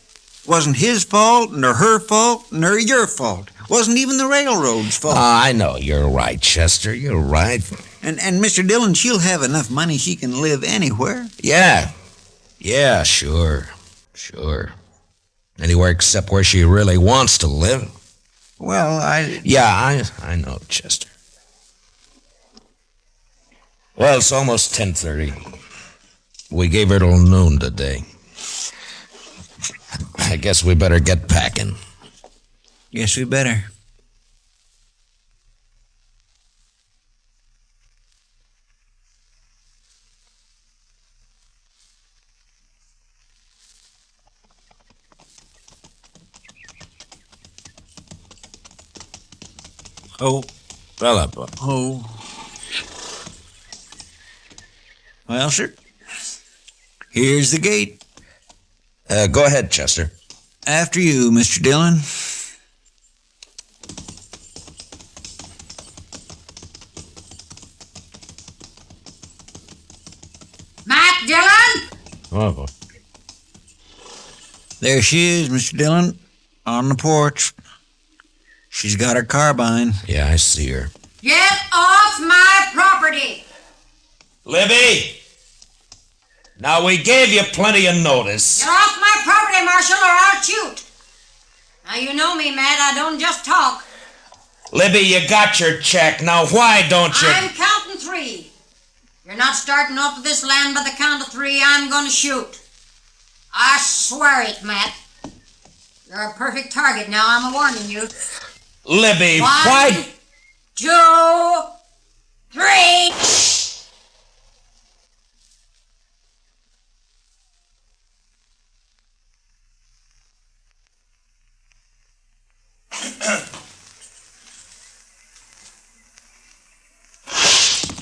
Wasn't his fault, nor her fault, nor your fault. Wasn't even the railroad's fault. I know you're right, Chester. You're right. And Mr. Dillon, she'll have enough money she can live anywhere. Yeah. Yeah, sure. Sure. Anywhere except where she really wants to live. Well, Yeah, I know, Chester. Well, it's almost 10:30. We gave her till noon today. I guess we better get packing. Guess we better. Oh. Philip. Oh. Well, sir. Here's the gate. Go ahead, Chester. After you, Mr. Dillon. Matt Dillon? Oh, boy. There she is, Mr. Dillon, on the porch. She's got her carbine. Yeah, I see her. Get off my property! Libby! Now, we gave you plenty of notice. Get off my property, Marshal, or I'll shoot. Now, you know me, Matt. I don't just talk. Libby, you got your check. Now, why don't you... I'm counting 3. You're not starting off with this land by the count of 3. I'm going to shoot. I swear it, Matt. You're a perfect target now. I'm warning you. Libby, 1, why... 2, 3...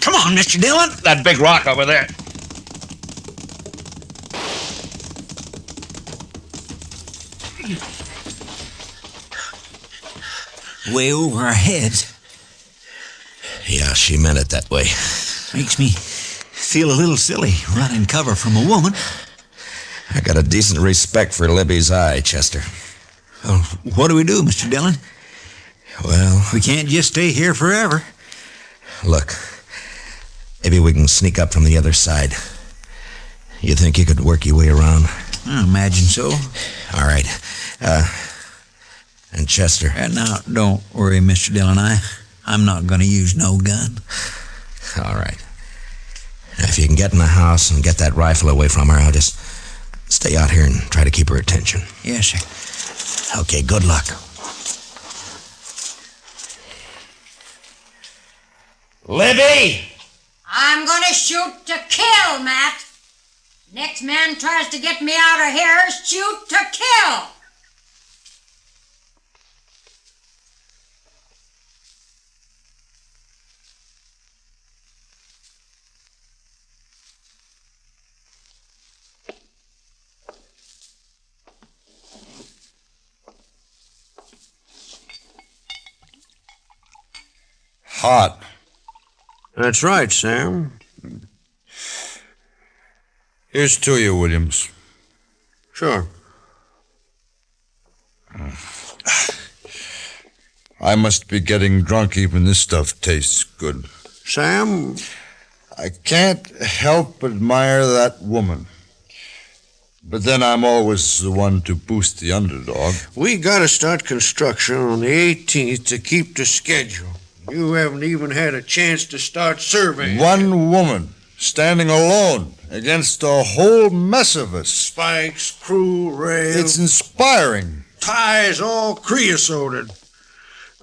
Come on, Mr. Dillon. That big rock over there. way over our heads. Yeah, she meant it that way. Makes me feel a little silly running cover from a woman. I got a decent respect for Libby's eye, Chester. Well, what do we do, Mr. Dillon? Well, We can't just stay here forever. look, maybe we can sneak up from the other side. You think you could work your way around? I imagine so. All right. And Chester. Now, don't worry, Mr. Dillon. I'm not going to use no gun. All right. If you can get in the house and get that rifle away from her, I'll just stay out here and try to keep her attention. Yes, sir. Okay, good luck. Libby! I'm gonna shoot to kill, Matt. Next man tries to get me out of here, shoot to kill. Hot. That's right, Sam. Here's to you, Williams. Sure. I must be getting drunk. Even this stuff tastes good. Sam, I can't help but admire that woman. But then I'm always the one to boost the underdog. we got to start construction on the 18th to keep the schedule. You haven't even had a chance to start surveying. One woman standing alone against a whole mess of us. Spikes, crew, rails, It's inspiring. ties all creosoted.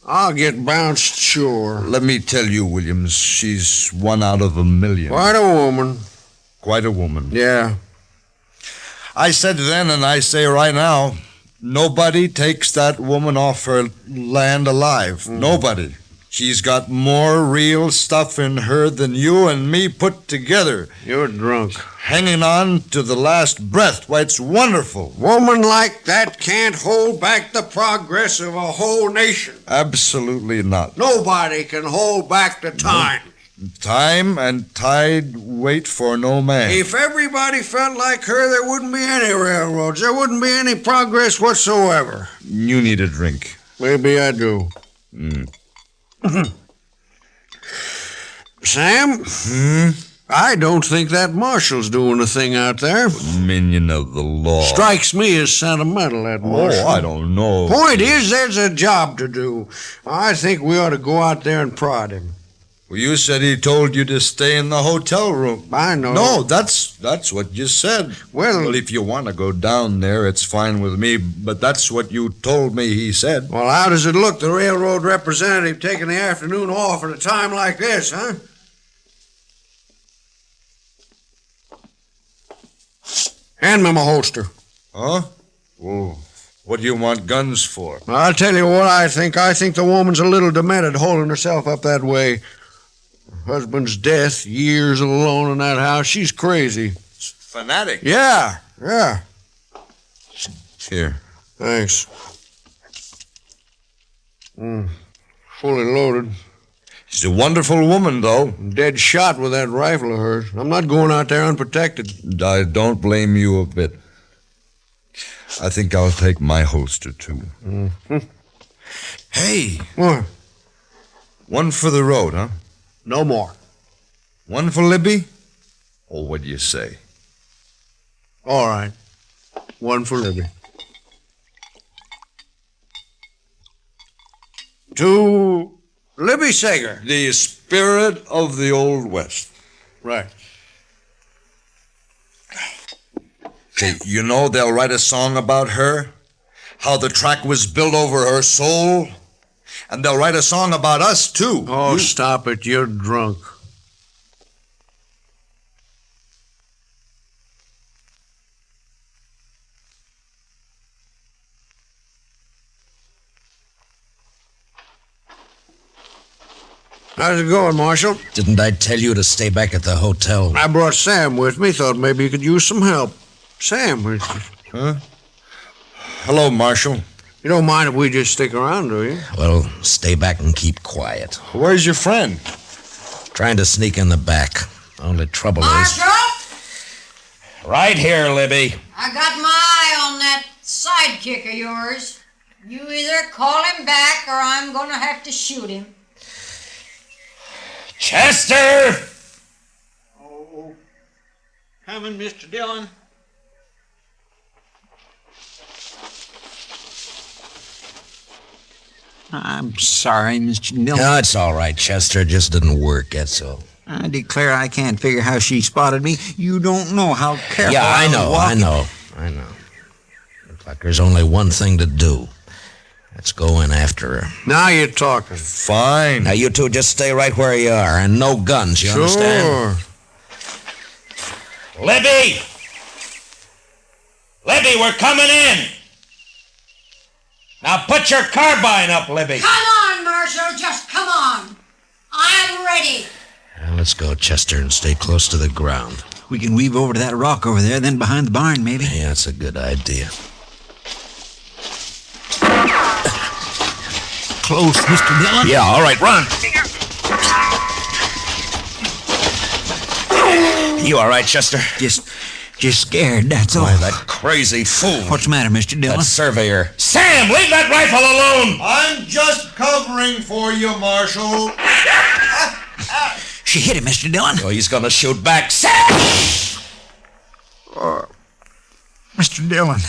I'll get bounced sure. Let me tell you, Williams, she's 1 out of 1,000,000. Quite a woman. Quite a woman. Yeah. I said then and I say right now, nobody takes that woman off her land alive. Nobody. She's got more real stuff in her than you and me put together. You're drunk. Hanging on to the last breath. Why, it's wonderful. Woman like that can't hold back the progress of a whole nation. Absolutely not. Nobody can hold back the time. Time and tide wait for no man. If everybody felt like her, there wouldn't be any railroads. There wouldn't be any progress whatsoever. You need a drink. Maybe I do. Sam? I don't think that marshal's doing a thing out there. Minion of the law. Strikes me as sentimental, that marshal. Oh, I don't know. Point is, there's a job to do. I think we ought to go out there and prod him. Well, you said he told you to stay in the hotel room. I know. No, that's what you said. Well, if you want to go down there, it's fine with me, but that's what you told me he said. Well, how does it look, the railroad representative taking the afternoon off at a time like this, huh? Hand me my holster. Huh? Well, what do you want guns for? I'll tell you what I think. I think the woman's a little demented holding herself up that way. Her husband's death, years alone in that house. She's crazy. Fanatic. Yeah. Here. Thanks. Fully loaded. She's a wonderful woman, though. Dead shot with that rifle of hers. I'm not going out there unprotected. I don't blame you a bit. I think I'll take my holster, too. Hey, What? one for the road, huh? No more. One for Libby? Oh, what do you say? All right. One for Libby. To Libby Sager. The spirit of the Old West. Right. Say, you know they'll write a song about her? How the track was built over her soul? And they'll write a song about us, too. Oh, stop it. You're drunk. How's it going, Marshal? Didn't I tell you to stay back at the hotel? I brought Sam with me. Thought maybe you could use some help. Sam, Huh? Hello, Marshal. You don't mind if we just stick around, do you? Well, stay back and keep quiet. Where's your friend? Trying to sneak in the back. Only trouble is... Marshal, Right here, Libby. I got my eye on that sidekick of yours. You either call him back or I'm going to have to shoot him. Chester! Oh, coming, Mr. Dillon. I'm sorry, Mr. Dillon. No, it's all right, Chester. It just didn't work, that's all. I declare I can't figure how she spotted me. You don't know how careful Yeah, I was know. walking. Looks like there's only one thing to do. Let's go in after her. Now you're talking. Fine. Now, you two just stay right where you are, and no guns, you understand? Libby! Libby, we're coming in! Now put your carbine up, Libby. Come on, Marshal, just come on. I'm ready. Now, let's go, Chester, and stay close to the ground. We can weave over to that rock over there, then behind the barn, maybe. Yeah, that's a good idea. Close, Mr. Dillon. Yeah, all right, run. You all right, Chester? Just scared, that's all. Why, that crazy fool. What's the matter, Mr. Dillon? That surveyor. Sam, leave that rifle alone! I'm just covering for you, Marshal. She hit him, Mr. Dillon. Oh, he's gonna shoot back. Sam! Mr. Dillon.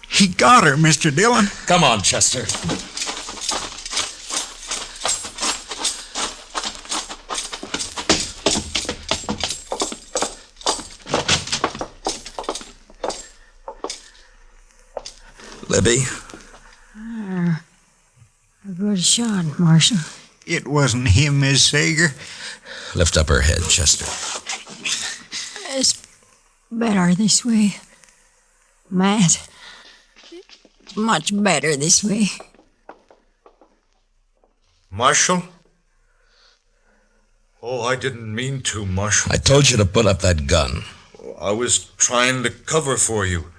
He got her, Mr. Dillon. Come on, Chester. Libby? A good shot, Marshal. It wasn't him, Miss Sager. Lift up her head, Chester. It's better this way. Matt, it's much better this way. Marshal? Oh, I didn't mean to, Marshal. I told you to put up that gun. I was trying to cover for you.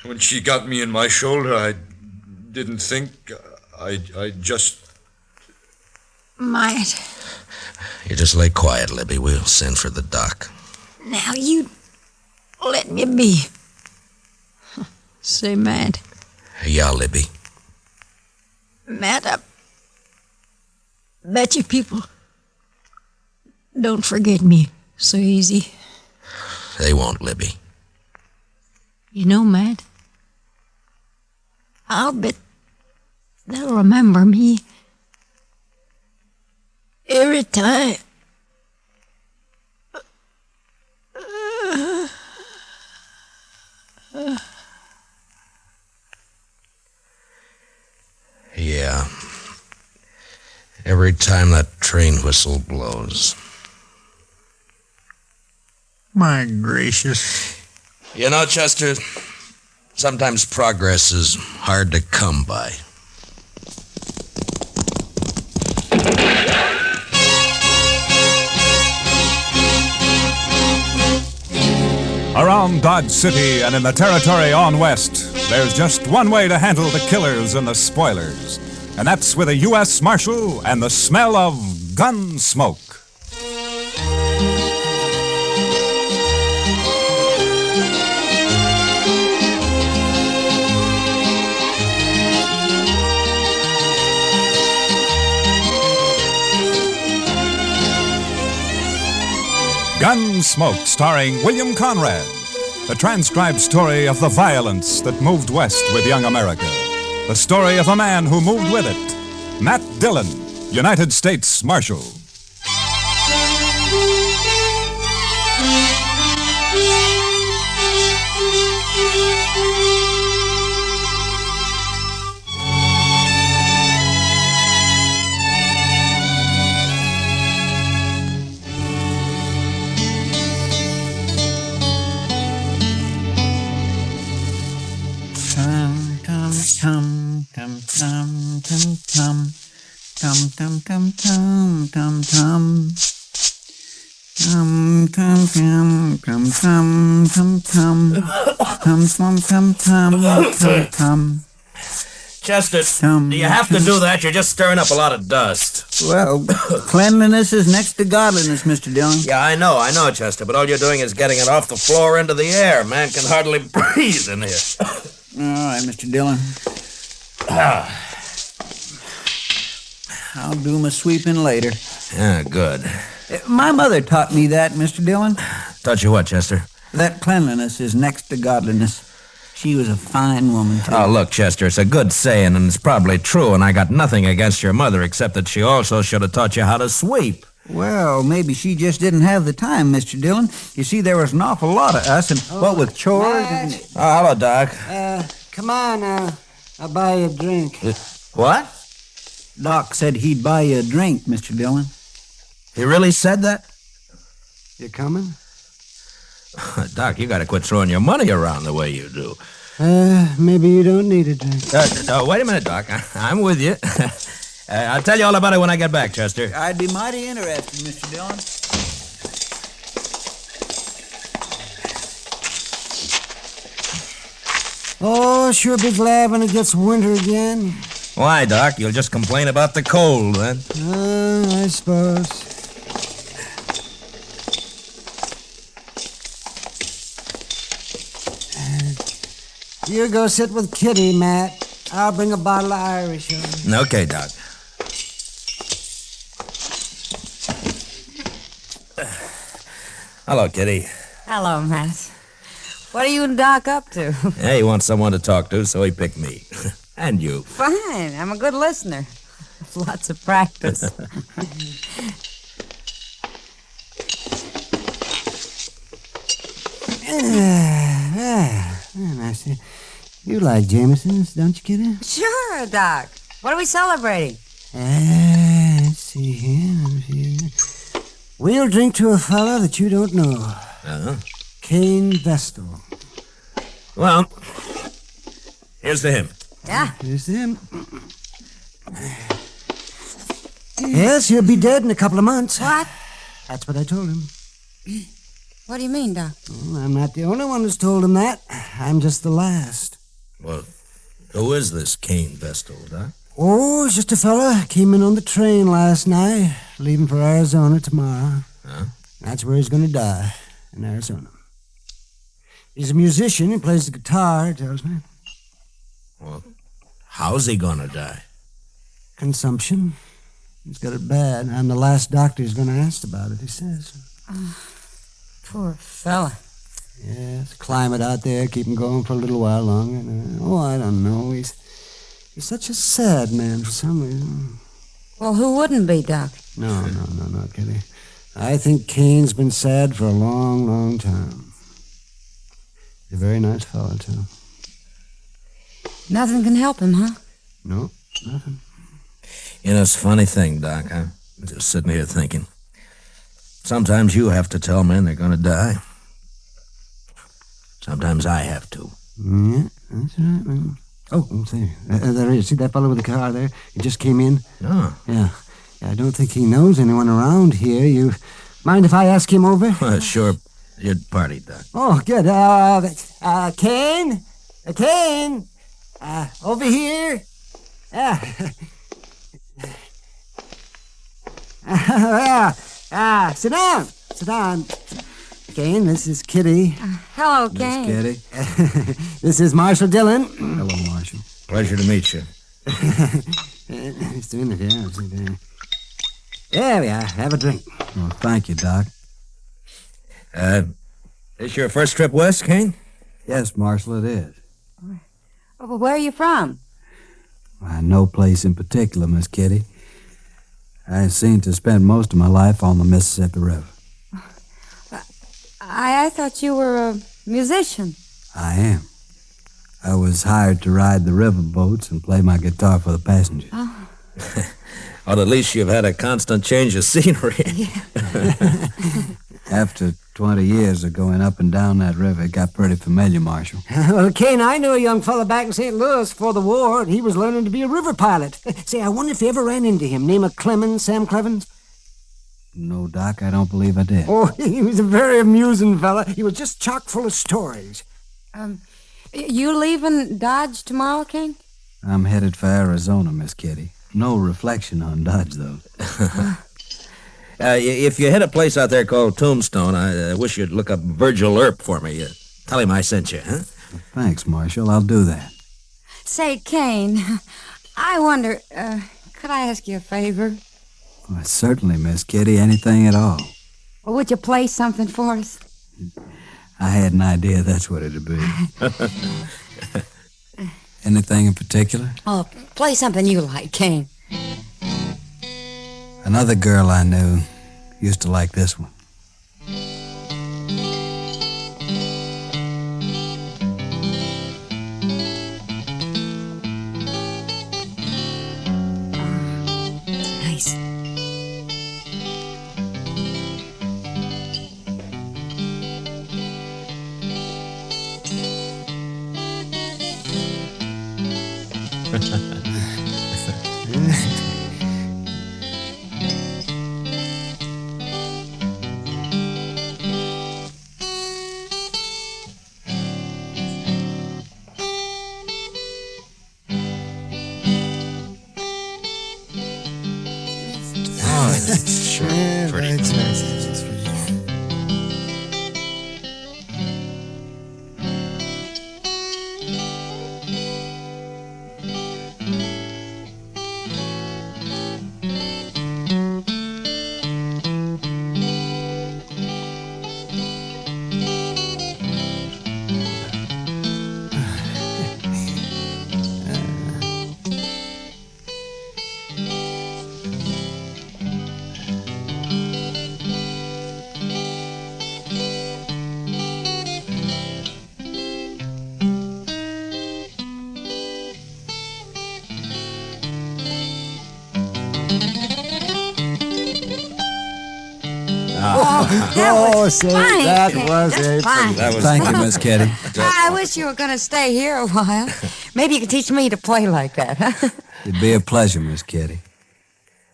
When she got me in my shoulder, I didn't think. I just... Matt. You just lay quiet, Libby. We'll send for the doc. Now you let me be. Say, Matt. Yeah, Libby. Matt, I bet you people don't forget me so easy. They won't, Libby. You know, Matt, I'll bet they'll remember me every time. Yeah. Every time that train whistle blows. My gracious. You know, Chester, sometimes progress is hard to come by. Around Dodge City and in the territory on west, there's just one way to handle the killers and the spoilers, and that's with a U.S. Marshal and the smell of Gunsmoke. Gunsmoke, starring William Conrad. The transcribed story of the violence that moved west with young America. The story of a man who moved with it. Matt Dillon, United States Marshal. Chester, do you have to do that? You're just stirring up a lot of dust. Well, cleanliness is next to godliness, Mr. Dillon. Yeah, I know, Chester, but all you're doing is getting it off the floor into the air. Man can hardly breathe in here. All right, Mr. Dillon. I'll do my sweeping later. Yeah, good. My mother taught me that, Mr. Dillon. Taught you what, Chester? That cleanliness is next to godliness. She was a fine woman, too. Oh, look, Chester, it's a good saying, and it's probably true, and I got nothing against your mother, except that she also should have taught you how to sweep. Well, maybe she just didn't have the time, Mr. Dillon. You see, there was an awful lot of us, and what with chores and... Oh, hello, Doc. Come on, I'll buy you a drink. What? Doc said he'd buy you a drink, Mr. Dillon. He really said that? You coming? Doc, you gotta quit throwing your money around the way you do. Maybe you don't need a drink. Wait a minute, Doc. I'm with you. I'll tell you all about it when I get back, Chester. I'd be mighty interested, Mr. Dillon. Oh, sure be glad when it gets winter again. Why, Doc? You'll just complain about the cold, then. I suppose. You go sit with Kitty, Matt. I'll bring a bottle of Irish over. Okay, Doc. Hello, Kitty. Hello, Matt. What are you and Doc up to? Yeah, he wants someone to talk to, so he picked me. And you. Fine. I'm a good listener. Lots of practice. I see. You like Jameson's, don't you, Kitty? Sure, Doc. What are we celebrating? Let's see here. We'll drink to a fella that you don't know. Uh-huh. Cain Vestal. Well, here's to him. Yeah. Here's to him. Yes, he'll be dead in a couple of months. What? That's what I told him. What do you mean, Doc? Well, I'm not the only one who's told him that. I'm just the last. Well, who is this Cain Vestal, Doc? Oh, it's just a fella. Came in on the train last night, leaving for Arizona tomorrow. Huh? That's where he's going to die, in Arizona. He's a musician. He plays the guitar, he tells me. Well, how's he gonna die? Consumption. He's got it bad. I'm the last doctor he's going to ask about it, he says. Poor fella. Yes, climate out there, keep him going for a little while longer. Oh, I don't know. He's such a sad man for some reason. Well, who wouldn't be, Doc? No, Kitty. I think Cain's been sad for a long, long time. He's a very nice fellow, too. Nothing can help him, huh? No, nothing. You know, it's a funny thing, Doc. I'm just sitting here thinking. Sometimes you have to tell men they're gonna die. Sometimes I have to. Yeah, that's right, man. Oh, see, there he is. See that fellow with the car there? He just came in. Oh. Yeah, I don't think he knows anyone around here. You mind if I ask him over? Sure. Your party, Doc. Oh, good. Cain? Cain? Over here? Sit down. Sit down. Cain, this is Kitty. Hello, Miss Cain. Kitty. This is Marshal Dillon. Hello, Marshal. Pleasure to meet you. He's doing it, yeah. There we are. Have a drink. Oh, thank you, Doc. This your first trip west, Cain? Yes, Marshal, it is. Well, where are you from? No place in particular, Miss Kitty. I seem to spend most of my life on the Mississippi River. I thought you were a musician. I am. I was hired to ride the river boats and play my guitar for the passengers. Oh. Well, at least you've had a constant change of scenery. After 20 years of going up and down that river, it got pretty familiar, Marshal. Well, Cain, I knew a young fella back in St. Louis before the war, and he was learning to be a river pilot. Say, I wonder if you ever ran into him. Name of Clemens, Sam Clevens? No, Doc, I don't believe I did. Oh, he was a very amusing fella. He was just chock full of stories. You leaving Dodge tomorrow, Cain? I'm headed for Arizona, Miss Kitty. No reflection on Dodge, though. If you hit a place out there called Tombstone, I wish you'd look up Virgil Earp for me. Tell him I sent you, huh? Thanks, Marshal. I'll do that. Say, Cain, I wonder, could I ask you a favor? Well, certainly, Miss Kitty. Anything at all. Or would you play something for us? I had an idea that's what it'd be. Anything in particular? Oh, play something you like, Cain. Another girl I knew used to like this one. Nice. Sure. Pretty. That was fine. that was That's fine. Thank you, Miss Kitty. I wish you were going to stay here a while. Maybe you could teach me to play like that, huh? It'd be a pleasure, Miss Kitty.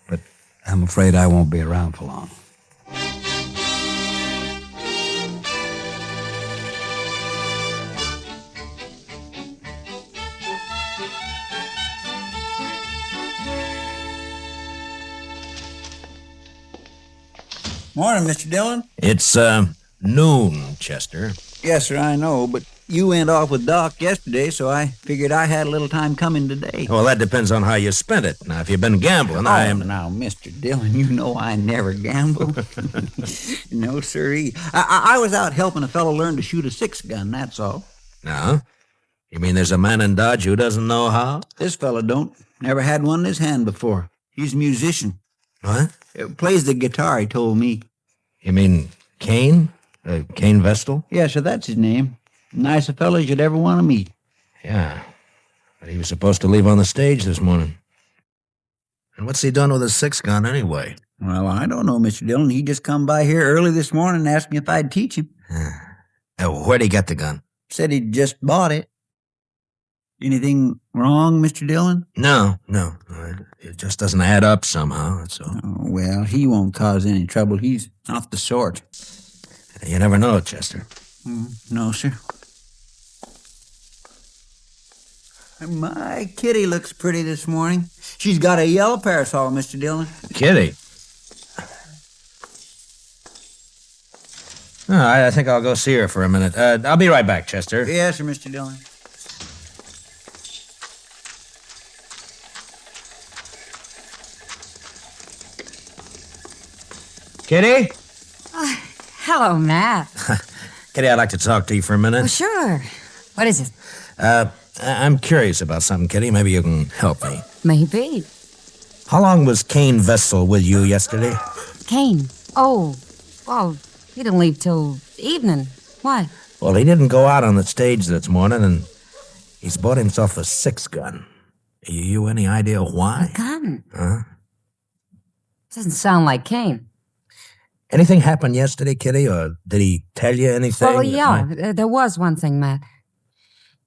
But I'm afraid I won't be around for long. Morning, Mr. Dillon. It's, noon, Chester. Yes, sir, I know, but you went off with Doc yesterday, so I figured I had a little time coming today. Well, that depends on how you spent it. Now, if you've been gambling, I am... Now, Mr. Dillon, you know I never gamble. No, sirree. I was out helping a fellow learn to shoot a 6-gun, that's all. No? You mean there's a man in Dodge who doesn't know how? This fellow don't. Never had one in his hand before. He's a musician. What? Plays the guitar, he told me. You mean Cain? Cain Vestal? Yeah, so that's his name. Nice a fellow you'd ever want to meet. Yeah. But he was supposed to leave on the stage this morning. And what's he done with his 6-gun anyway? Well, I don't know, Mr. Dillon. He just come by here early this morning and asked me if I'd teach him. Where'd he get the gun? Said he'd just bought it. Anything wrong, Mr. Dillon? No. It just doesn't add up somehow, that's all. Oh, well, he won't cause any trouble. He's not the sort. You never know, Chester. No, sir. My Kitty looks pretty this morning. She's got a yellow parasol, Mr. Dillon. Kitty? Oh, I think I'll go see her for a minute. I'll be right back, Chester. Yes, sir, Mr. Dillon. Kitty? Hello, Matt. Kitty, I'd like to talk to you for a minute. Oh, sure. What is it? I'm curious about something, Kitty. Maybe you can help me. Maybe. How long was Cain Vestal with you yesterday? Cain. Oh, well, he didn't leave till evening. Why? Well, he didn't go out on the stage this morning, and he's bought himself a 6-gun. You any idea why? A gun? Huh? Doesn't sound like Cain. Anything happened yesterday, Kitty, or did he tell you anything? Well, yeah, there was one thing, Matt.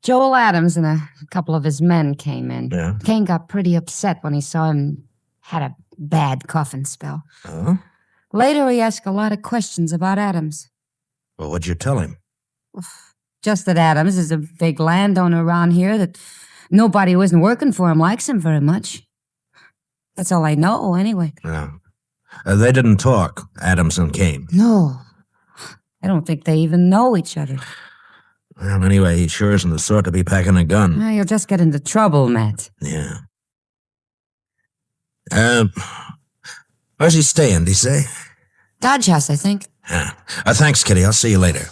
Joel Adams and a couple of his men came in. Yeah. Cain got pretty upset when he saw him had a bad coughing spell. Oh? Later, he asked a lot of questions about Adams. Well, what'd you tell him? Just that Adams is a big landowner around here that Nobody who isn't working for him likes him very much. That's all I know, anyway. Yeah. They didn't talk, Adams and Cain. No. I don't think they even know each other. Well, anyway, he sure isn't the sort to be packing a gun. Well, you'll just get into trouble, Matt. Yeah. Where's he staying, did he say? Dodge House, I think. Yeah. Thanks, Kitty. I'll see you later.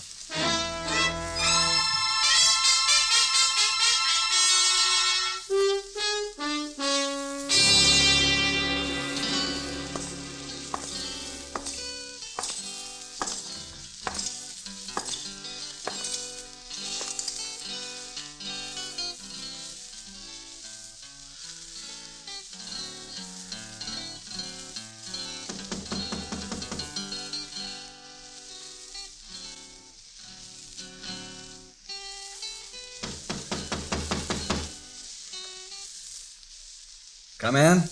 Come in.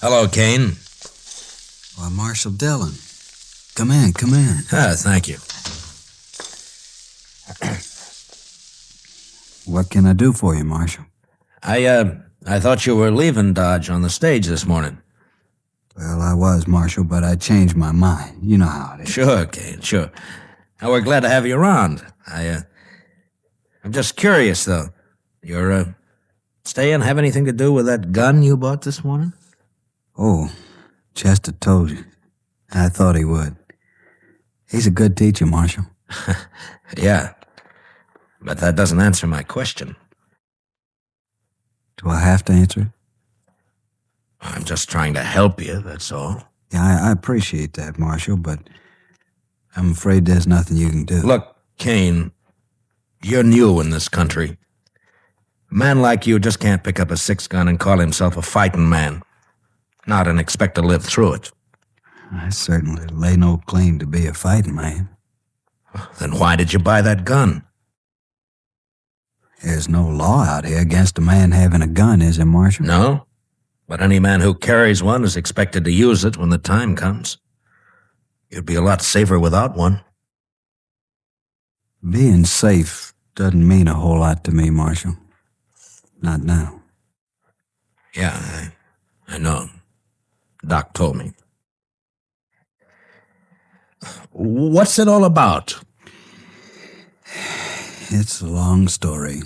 Hello, Cain. Why, Marshal Dillon. Come in, come in. Thank you. What can I do for you, Marshal? I thought you were leaving Dodge on the stage this morning. Well, I was, Marshal, but I changed my mind. You know how it is. Sure, Cain, sure. Now, we're glad to have you around. I'm just curious, though. Your, staying have anything to do with that gun you bought this morning? Oh, Chester told you. I thought he would. He's a good teacher, Marshal. Yeah, but that doesn't answer my question. Do I have to answer it? I'm just trying to help you, that's all. Yeah, I appreciate that, Marshal, but I'm afraid there's nothing you can do. Look, Cain, you're new in this country. A man like you just can't pick up a six-gun and call himself a fighting man. Not and expect to live through it. I certainly lay no claim to be a fighting man. Then why did you buy that gun? There's no law out here against a man having a gun, is there, Marshal? No, but any man who carries one is expected to use it when the time comes. You'd be a lot safer without one. Being safe doesn't mean a whole lot to me, Marshal. Not now. Yeah, I know. Doc told me. What's it all about? It's a long story,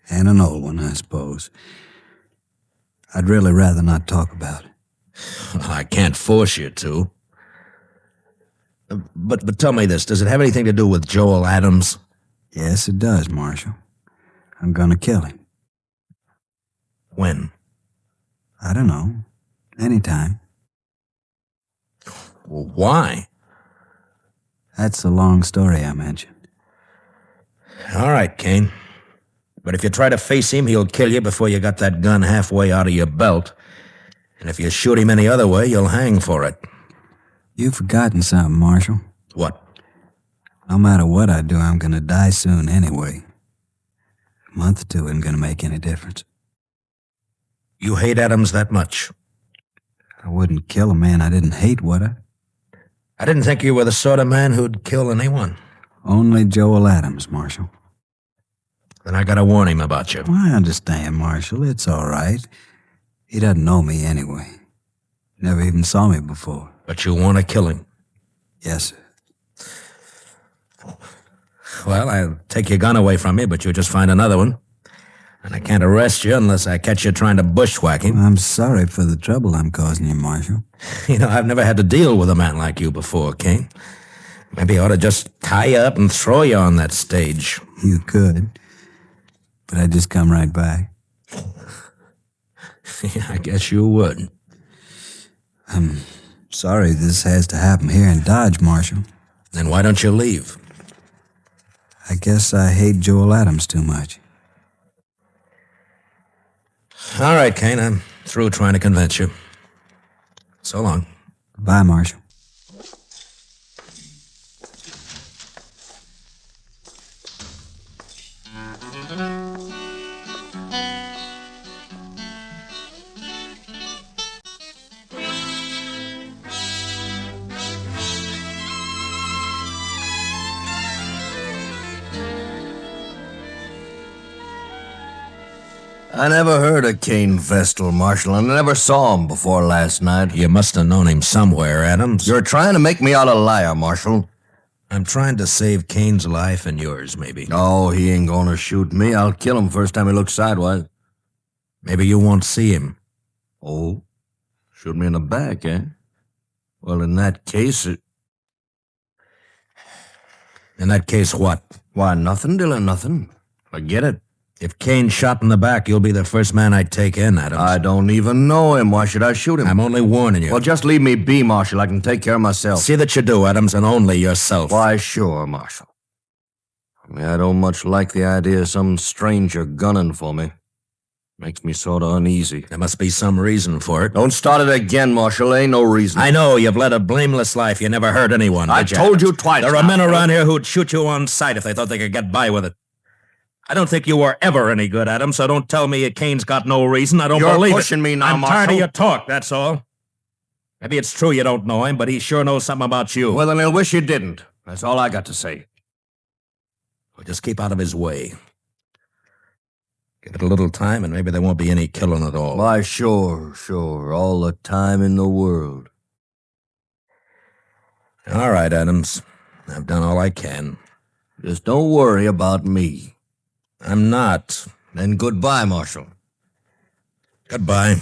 and an old one, I suppose. I'd really rather not talk about it. Well, I can't force you to. But tell me this, does it have anything to do with Joel Adams? Yes, it does, Marshal. I'm gonna kill him. When? I don't know. Anytime. Well, why? That's a long story I mentioned. All right, Cain. But if you try to face him, he'll kill you before you got that gun halfway out of your belt. And if you shoot him any other way, you'll hang for it. You've forgotten something, Marshal. What? No matter what I do, I'm gonna die soon anyway. A month or two isn't gonna make any difference. You hate Adams that much? I wouldn't kill a man I didn't hate, would I? I didn't think you were the sort of man who'd kill anyone. Only Joel Adams, Marshal. Then I gotta warn him about you. Well, I understand, Marshal. It's all right. He doesn't know me anyway. Never even saw me before. But you want to kill him? Yes, sir. Well, I'll take your gun away from you, but you'll just find another one. And I can't arrest you unless I catch you trying to bushwhack him. I'm sorry for the trouble I'm causing you, Marshal. You know, I've never had to deal with a man like you before, Cain. Maybe I ought to just tie you up and throw you on that stage. You could. But I'd just come right back. Yeah, I guess you would. I'm sorry this has to happen here in Dodge, Marshal. Then why don't you leave? I guess I hate Joel Adams too much. All right, Cain, I'm through trying to convince you. So long. Bye, Marshal. I never heard of Cain Vestal, Marshal, and I never saw him before last night. You must have known him somewhere, Adams. You're trying to make me out a liar, Marshal. I'm trying to save Cain's life and yours, maybe. Oh, he ain't gonna shoot me. I'll kill him first time he looks sidewise. Maybe you won't see him. Oh? Shoot me in the back, eh? Well, in that case, In that case, what? Why, nothing, Dillon, nothing. Forget it. If Cain's shot in the back, you'll be the first man I'd take in, Adams. I don't even know him. Why should I shoot him? I'm only warning you. Well, just leave me be, Marshal. I can take care of myself. See that you do, Adams, and only yourself. Why, sure, Marshal. I don't much like the idea of some stranger gunning for me. Makes me sort of uneasy. There must be some reason for it. Don't start it again, Marshal. Ain't no reason. I know. You've led a blameless life. You never hurt anyone. I told you twice. There are men around here who'd shoot you on sight if they thought they could get by with it. I don't think you were ever any good, Adams, so don't tell me Cain's got no reason. I don't believe it. You're pushing me now, Marshal. I'm tired of your talk, that's all. Maybe it's true you don't know him, but he sure knows something about you. Well, then he'll wish you didn't. That's all I got to say. Well, just keep out of his way. Give it a little time, and maybe there won't be any killing at all. Why, sure. All the time in the world. All right, Adams. I've done all I can. Just don't worry about me. I'm not. Then goodbye, Marshal. Goodbye.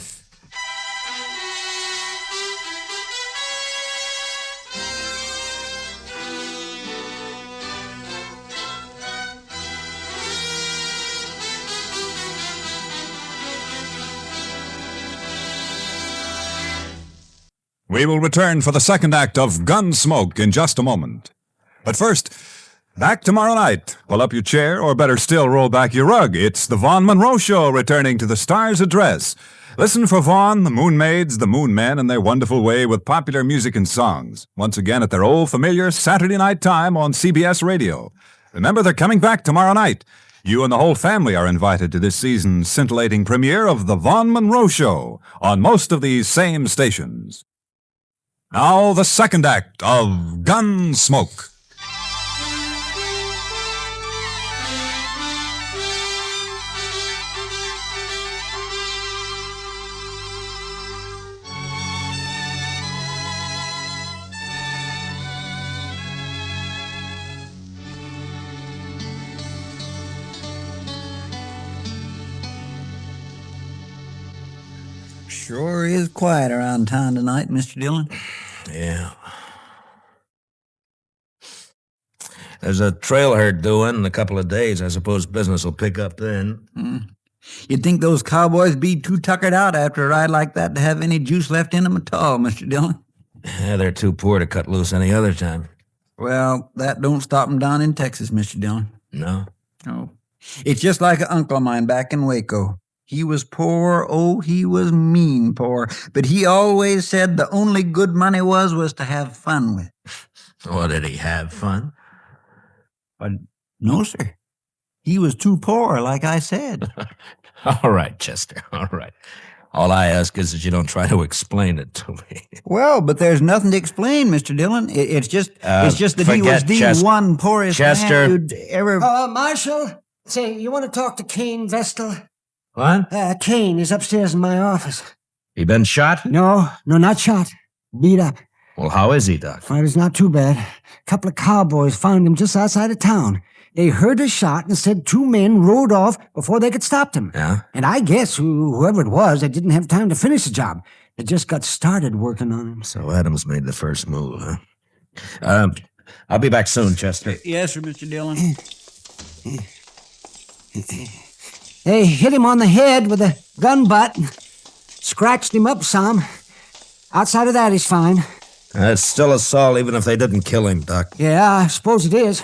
We will return for the second act of Gunsmoke in just a moment. But first, back tomorrow night. Pull up your chair, or better still, roll back your rug. It's the Vaughn Monroe Show returning to the Star's Address. Listen for Vaughn, the Moon Maids, the Moon Men, and their wonderful way with popular music and songs. Once again at their old familiar Saturday night time on CBS Radio. Remember, they're coming back tomorrow night. You and the whole family are invited to this season's scintillating premiere of the Vaughn Monroe Show on most of these same stations. Now, the second act of Gunsmoke. Sure is quiet around town tonight, Mr. Dillon. Yeah. There's a trail herd due in a couple of days. I suppose business will pick up then. You'd think those cowboys be too tuckered out after a ride like that to have any juice left in them at all, Mr. Dillon. Yeah, they're too poor to cut loose any other time. Well, that don't stop them down in Texas, Mr. Dillon. No? No. It's just like an uncle of mine back in Waco. He was poor, he was mean poor, but he always said the only good money was to have fun with. Oh, did he have fun? But no, sir. He was too poor, like I said. All right, Chester, all right. All I ask is that you don't try to explain it to me. Well, but there's nothing to explain, Mr. Dillon. It's just that he was the one poorest man you'd ever... Marshal, say, you want to talk to Cain Vestal? What? Cain is upstairs in my office. He been shot? No, not shot. Beat up. Well, how is he, Doc? Well, it's not too bad. A couple of cowboys found him just outside of town. They heard a shot and said two men rode off before they could stop them. Yeah? And I guess whoever it was, they didn't have time to finish the job. They just got started working on him. So Adams made the first move, huh? I'll be back soon, Chester. Yes, sir, Mr. Dillon. They hit him on the head with a gun butt and scratched him up some. Outside of that, he's fine. That's still assault, even if they didn't kill him, Doc. Yeah, I suppose it is.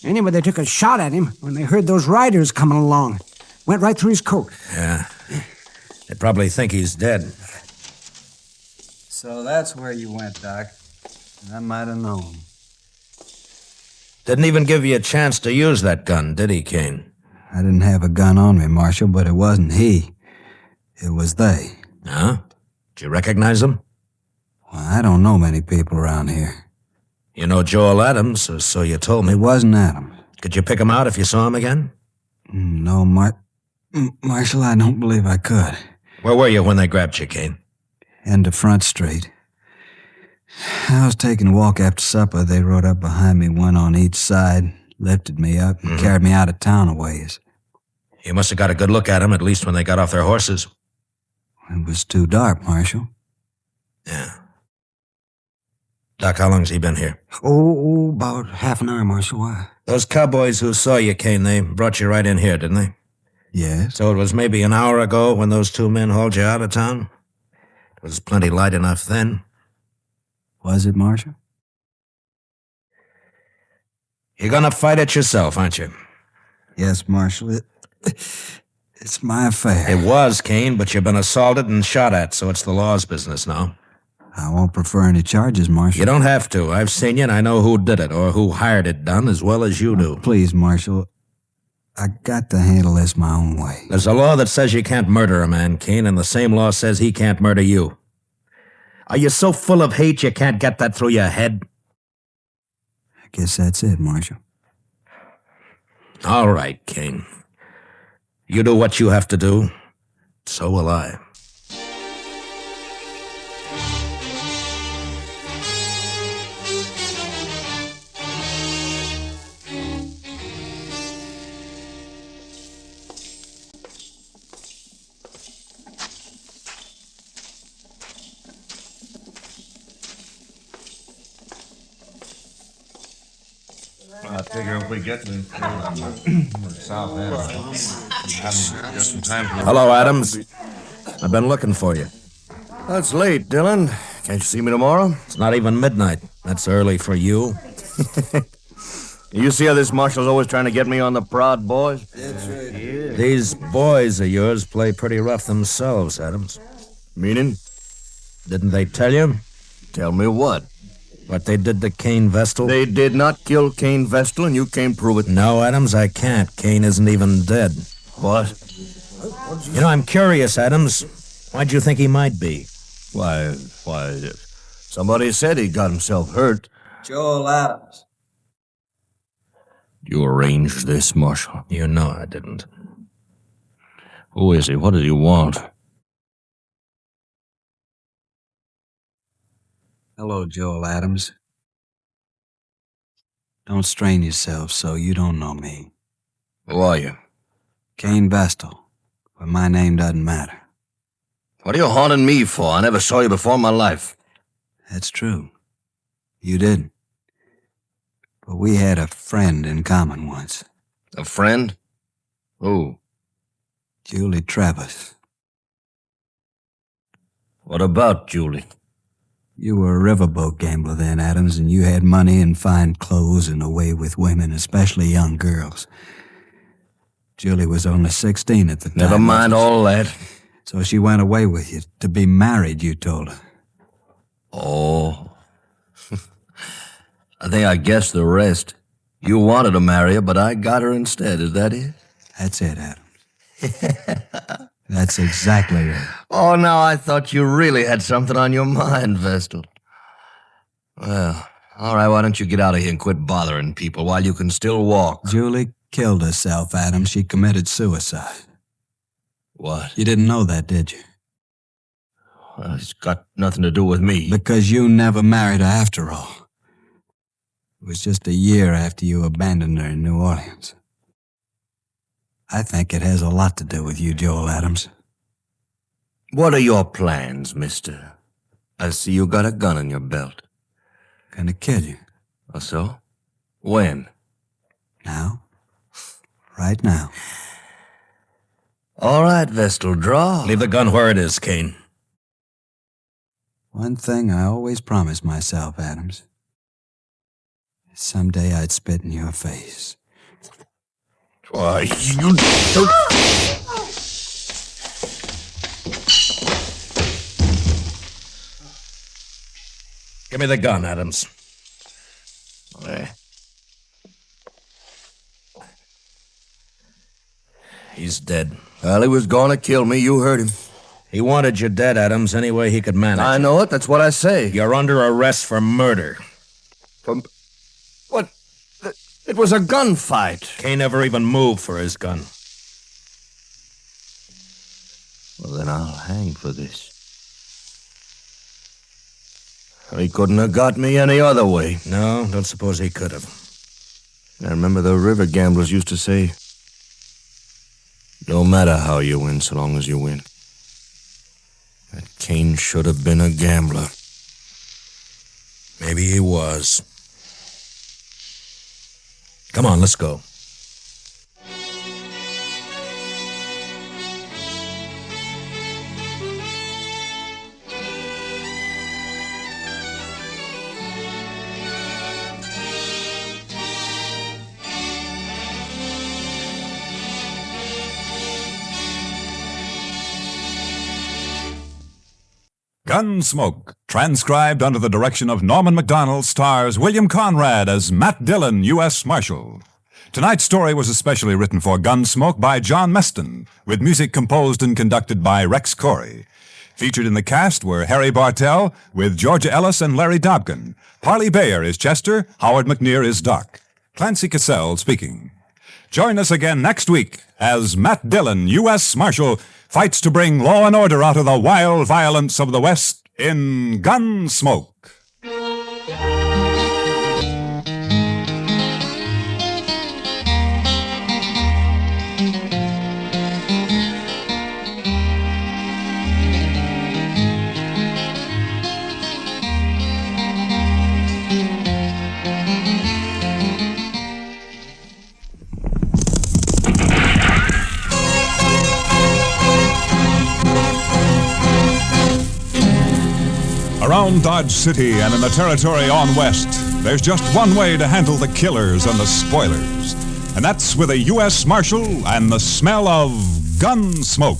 Anyway, they took a shot at him when they heard those riders coming along. Went right through his coat. Yeah. They probably think he's dead. So that's where you went, Doc. I might have known. Didn't even give you a chance to use that gun, did he, Cain? I didn't have a gun on me, Marshal, but it wasn't he. It was they. Huh? Did you recognize them? Well, I don't know many people around here. You know Joel Adams, so you told me. It wasn't Adams. Could you pick him out if you saw him again? No, Marshal, I don't believe I could. Where were you when they grabbed you, Cain? End of Front Street. I was taking a walk after supper. They rode up behind me, one on each side, lifted me up, and carried me out of town a ways. You must have got a good look at them, at least when they got off their horses. It was too dark, Marshal. Yeah. Doc, how long's he been here? Oh, about half an hour, Marshal. Why? Those cowboys who saw you, Cain, they brought you right in here, didn't they? Yes. So it was maybe an hour ago when those two men hauled you out of town? It was plenty light enough then. Was it, Marshal? You're gonna fight it yourself, aren't you? Yes, Marshal. It's my affair. It was, Cain, but you've been assaulted and shot at, so it's the law's business now. I won't prefer any charges, Marshal. You don't have to. I've seen you, and I know who did it, or who hired it done, as well as you do. Please, Marshal. I got to handle this my own way. There's a law that says you can't murder a man, Cain, and the same law says he can't murder you. Are you so full of hate you can't get that through your head? I guess that's it, Marshal. All right, Cain. You do what you have to do. So will I. I figure if we get to south end, haven't got some time for... Hello, Adams. I've been looking for you. That's late, Dillon. Can't you see me tomorrow? It's not even midnight. That's early for you. You see how this marshal's always trying to get me on the prod, boys? That's right. Yeah. These boys of yours play pretty rough themselves, Adams. Meaning? Didn't they tell you? Tell me what? What they did to Cain Vestal? They did not kill Cain Vestal, and you can't prove it. No, Adams, I can't. Cain isn't even dead. What? You know, I'm curious, Adams. Why'd you think he might be? Why, somebody said he got himself hurt. Joel Adams. You arranged this, Marshal? You know I didn't. Who is he? What does he want? Hello, Joel Adams. Don't strain yourself so you don't know me. Who are you? Cain Vestal, but my name doesn't matter. What are you haunting me for? I never saw you before in my life. That's true. You didn't. But we had a friend in common once. A friend? Who? Julie Travis. What about Julie? You were a riverboat gambler then, Adams, and you had money and fine clothes and a way with women, especially young girls. Julie was only 16 at the time. Never mind all that. So she went away with you to be married, you told her. Oh. I think I guessed the rest. You wanted to marry her, but I got her instead. Is that it? That's it, Adams. That's exactly it. Oh, now I thought you really had something on your mind, Vestal. Well, all right, why don't you get out of here and quit bothering people while you can still walk? Julie killed herself, Adams. She committed suicide. What? You didn't know that, did you? Well, it's got nothing to do with me. Because you never married her after all. It was just a year after you abandoned her in New Orleans. I think it has a lot to do with you, Joel Adams. What are your plans, mister? I see you got a gun in your belt. Gonna kill you. Oh, so? When? Now. Right now. All right, Vestal, draw. Leave the gun where it is, Cain. One thing I always promised myself, Adams. Someday I'd spit in your face. Why, you don't... Give me the gun, Adams. He's dead. Well, he was gonna kill me. You heard him. He wanted you dead, Adams, any way he could manage. I know it. That's what I say. You're under arrest for murder. What? It was a gunfight. Cain never even moved for his gun. Well, then I'll hang for this. He couldn't have got me any other way. No, don't suppose he could have. I remember the river gamblers used to say, no matter how you win, so long as you win. That Cain should have been a gambler. Maybe he was. Come on, let's go. Gunsmoke, transcribed under the direction of Norman MacDonald, stars William Conrad as Matt Dillon, U.S. Marshal. Tonight's story was especially written for Gunsmoke by John Meston, with music composed and conducted by Rex Corey. Featured in the cast were Harry Bartell, with Georgia Ellis and Larry Dobkin. Parley Bayer is Chester, Howard McNear is Doc. Clancy Cassell speaking. Join us again next week as Matt Dillon, U.S. Marshal, fights to bring law and order out of the wild violence of the West in Gunsmoke. Around Dodge City and in the territory on west, there's just one way to handle the killers and the spoilers, and that's with a U.S. Marshal and the smell of gun smoke.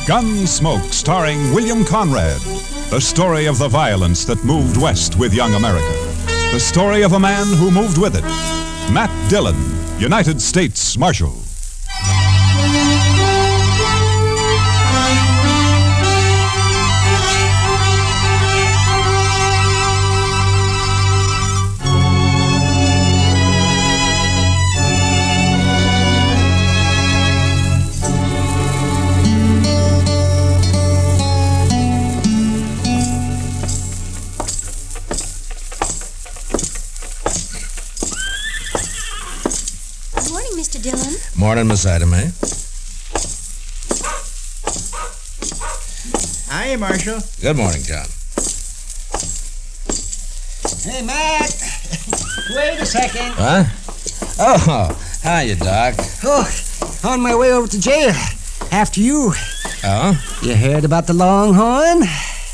Gunsmoke, starring William Conrad. The story of the violence that moved west with young America. The story of a man who moved with it. Matt Dillon, United States Marshal. Morning, Miss Ida Mae. Hiya, Marshal. Good morning, John. Hey, Matt. Wait a second. What? Oh, hiya, Doc. Oh, on my way over to jail. After you. Oh? You heard about the Longhorn?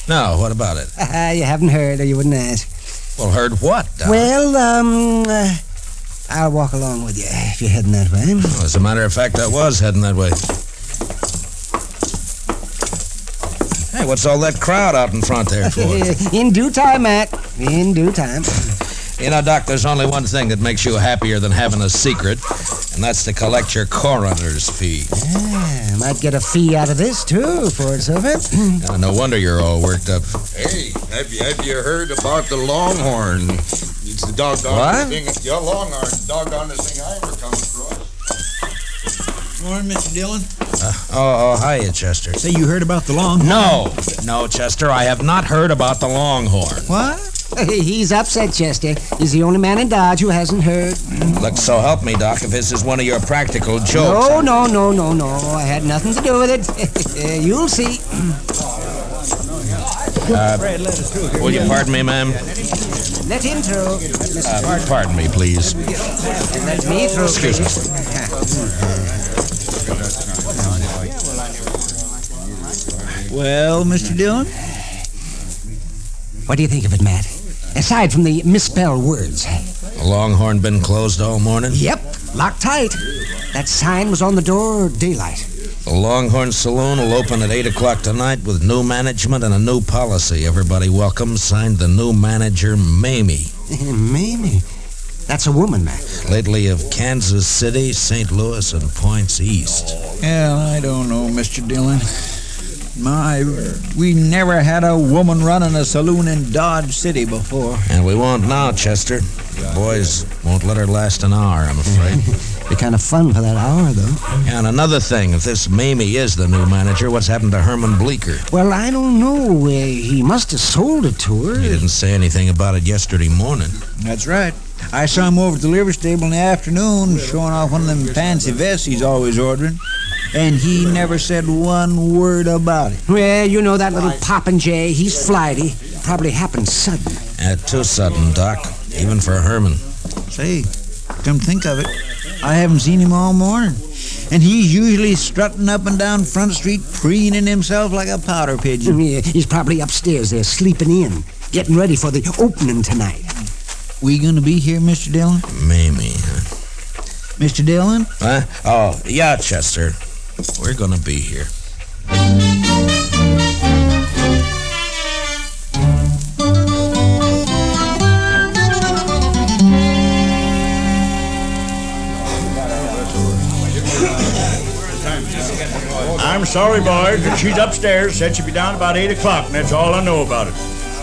No, what about it? You haven't heard, or you wouldn't ask. Well, heard what, Doc? Well, I'll walk along with you if you're heading that way. Well, as a matter of fact, I was heading that way. Hey, what's all that crowd out in front there for? In due time, Matt. In due time. You know, Doc, there's only one thing that makes you happier than having a secret, and that's to collect your coroner's fee. Yeah, might get a fee out of this, too, before it's over. No wonder you're all worked up. Hey, have you heard about the Longhorn? It's the doggone thing. Your Longhorn, doggone thing I ever come across. Morning, Mr. Dillon. Hiya, Chester. Say you heard about the Longhorn? No, Chester, I have not heard about the Longhorn. What? He's upset, Chester. He's the only man in Dodge who hasn't heard. Look, so help me, Doc, if this is one of your practical jokes. No. I had nothing to do with it. You'll see. Will you pardon me, ma'am? Let him through. Pardon me, please. Let me through. Excuse me. Well, Mr. Dillon? What do you think of it, Matt? Aside from the misspelled words. The Longhorn been closed all morning? Yep, locked tight. That sign was on the door daylight. The Longhorn Saloon will open at 8 o'clock tonight with new management and a new policy. Everybody welcome. Signed, the new manager, Mamie. Mamie? That's a woman, Mac. Lately of Kansas City, St. Louis, and points east. Well, I don't know, Mr. Dillon. We never had a woman running a saloon in Dodge City before. And we won't now, Chester. The boys won't let her last an hour, I'm afraid. Be kind of fun for that hour, though. And another thing, if this Mamie is the new manager, what's happened to Herman Bleeker? Well, I don't know. He must have sold it to her. He didn't say anything about it yesterday morning. That's right. I saw him over at the livery stable in the afternoon showing off one of them fancy vests he's always ordering. And he never said one word about it. Well, you know that little popinjay. He's flighty. Probably happened sudden. Too sudden, Doc. Even for Herman. Say, come think of it, I haven't seen him all morning. And he's usually strutting up and down Front Street, preening himself like a powder pigeon. Yeah, he's probably upstairs there, sleeping in, getting ready for the opening tonight. We gonna be here, Mr. Dillon? Mamie, huh? Mr. Dillon? Huh? Oh, yeah, Chester. We're gonna be here. I'm sorry, boys, but she's upstairs. Said she'd be down about 8 o'clock, and that's all I know about it.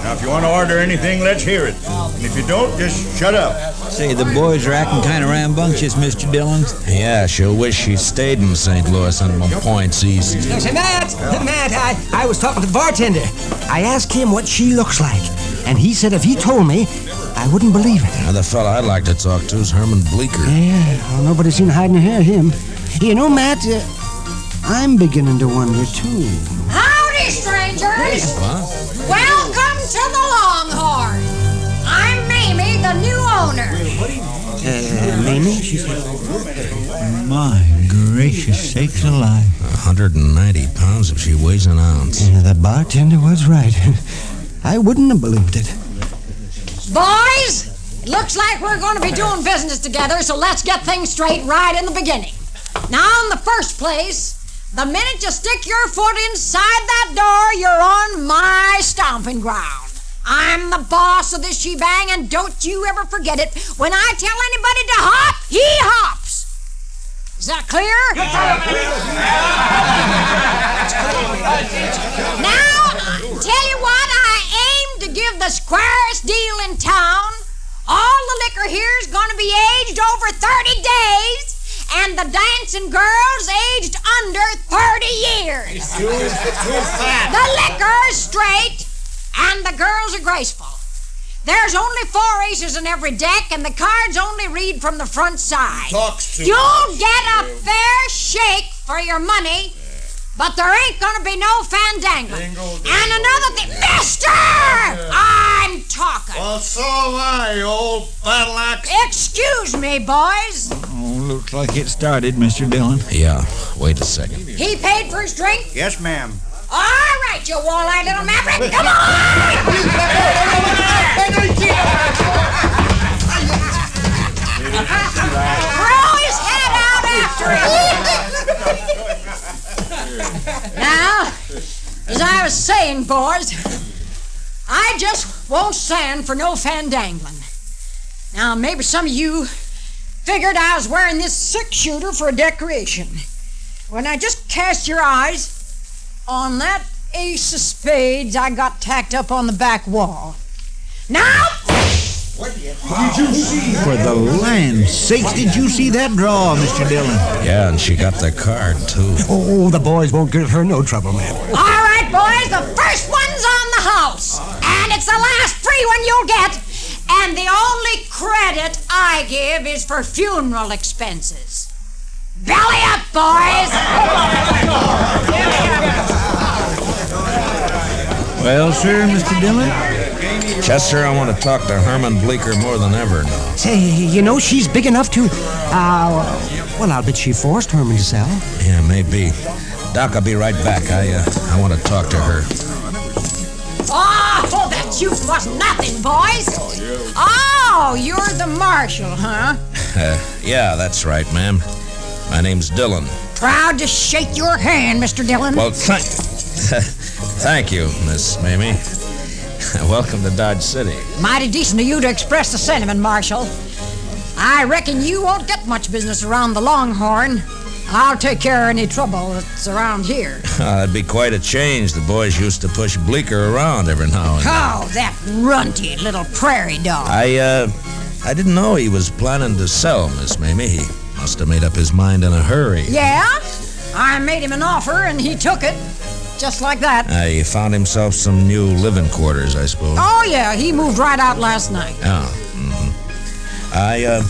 Now, if you want to order anything, let's hear it. And if you don't, just shut up. Say, the boys are acting kind of rambunctious, Mr. Dillon. Yeah, she'll wish she stayed in St. Louis and points east. Say, Matt, I was talking to the bartender. I asked him what she looks like, and he said if he told me, I wouldn't believe it. Now, the fella I'd like to talk to is Herman Bleeker. Yeah, well, nobody's seen hiding here him. You know, Matt, I'm beginning to wonder, too. Howdy, strangers. What? Welcome to the Longhorn. I'm Mamie, the new owner. Mamie? She said. My gracious sakes alive. 190 pounds if she weighs an ounce. Yeah, the bartender was right. I wouldn't have believed it. Boys, it looks like we're going to be doing business together, so let's get things straight right in the beginning. Now, in the first place, the minute you stick your foot inside that door, you're on my stomping ground. I'm the boss of this shebang, and don't you ever forget it. When I tell anybody to hop, he hops. Is that clear? Now, tell you what, I aim to give the squarest deal in town. All the liquor here is going to be aged over 30 days. And the dancing girls aged under 30 years. Too fat. The liquor is straight, and the girls are graceful. There's only 4 aces in every deck, and the cards only read from the front side. Talks too You'll much. get a fair shake for your money, but there ain't gonna be no fandangling. And another thing, Mister! I'm talking. Well, so am I, old battle axe. Excuse me, boys. Oh, looks like it started, Mr. Dillon. Yeah, wait a second. He paid for his drink? Yes, ma'am. All right, you wall-eyed little maverick, come on! Throw his head out after him! Now, as I was saying, boys, I just won't stand for no fandangling. Now, maybe some of you figured I was wearing this 6-shooter for a decoration. When I just cast your eyes on that ace of spades I got tacked up on the back wall. Now! What did you see? For the land's sakes, did you see that draw, Mr. Dillon? Yeah, and she got the card, too. Oh, the boys won't give her no trouble, man. All right, boys, the first one's on the house. And it's the last free one you'll get. And the only credit I give is for funeral expenses. Belly up, boys! Well, sir, Mr. Dillon? Chester, I want to talk to Herman Bleeker more than ever now. Say, you know, she's big enough to... well, I'll bet she forced Herman to sell. Yeah, maybe. Doc, I'll be right back. I want to talk to her. Oh, that youth was nothing, boys. Oh, you're the marshal, huh? Yeah, that's right, ma'am. My name's Dillon. Proud to shake your hand, Mr. Dillon. Well, thank you, Miss Mamie. Welcome to Dodge City. Mighty decent of you to express the sentiment, Marshal. I reckon you won't get much business around the Longhorn. I'll take care of any trouble that's around here. It'd be quite a change. The boys used to push Bleecker around every now and then. Oh, that runty little prairie dog. I didn't know he was planning to sell, Miss Mamie. He must have made up his mind in a hurry. Yeah? I made him an offer, and he took it. Just like that. He found himself some new living quarters, I suppose. Oh, yeah, he moved right out last night. Oh, I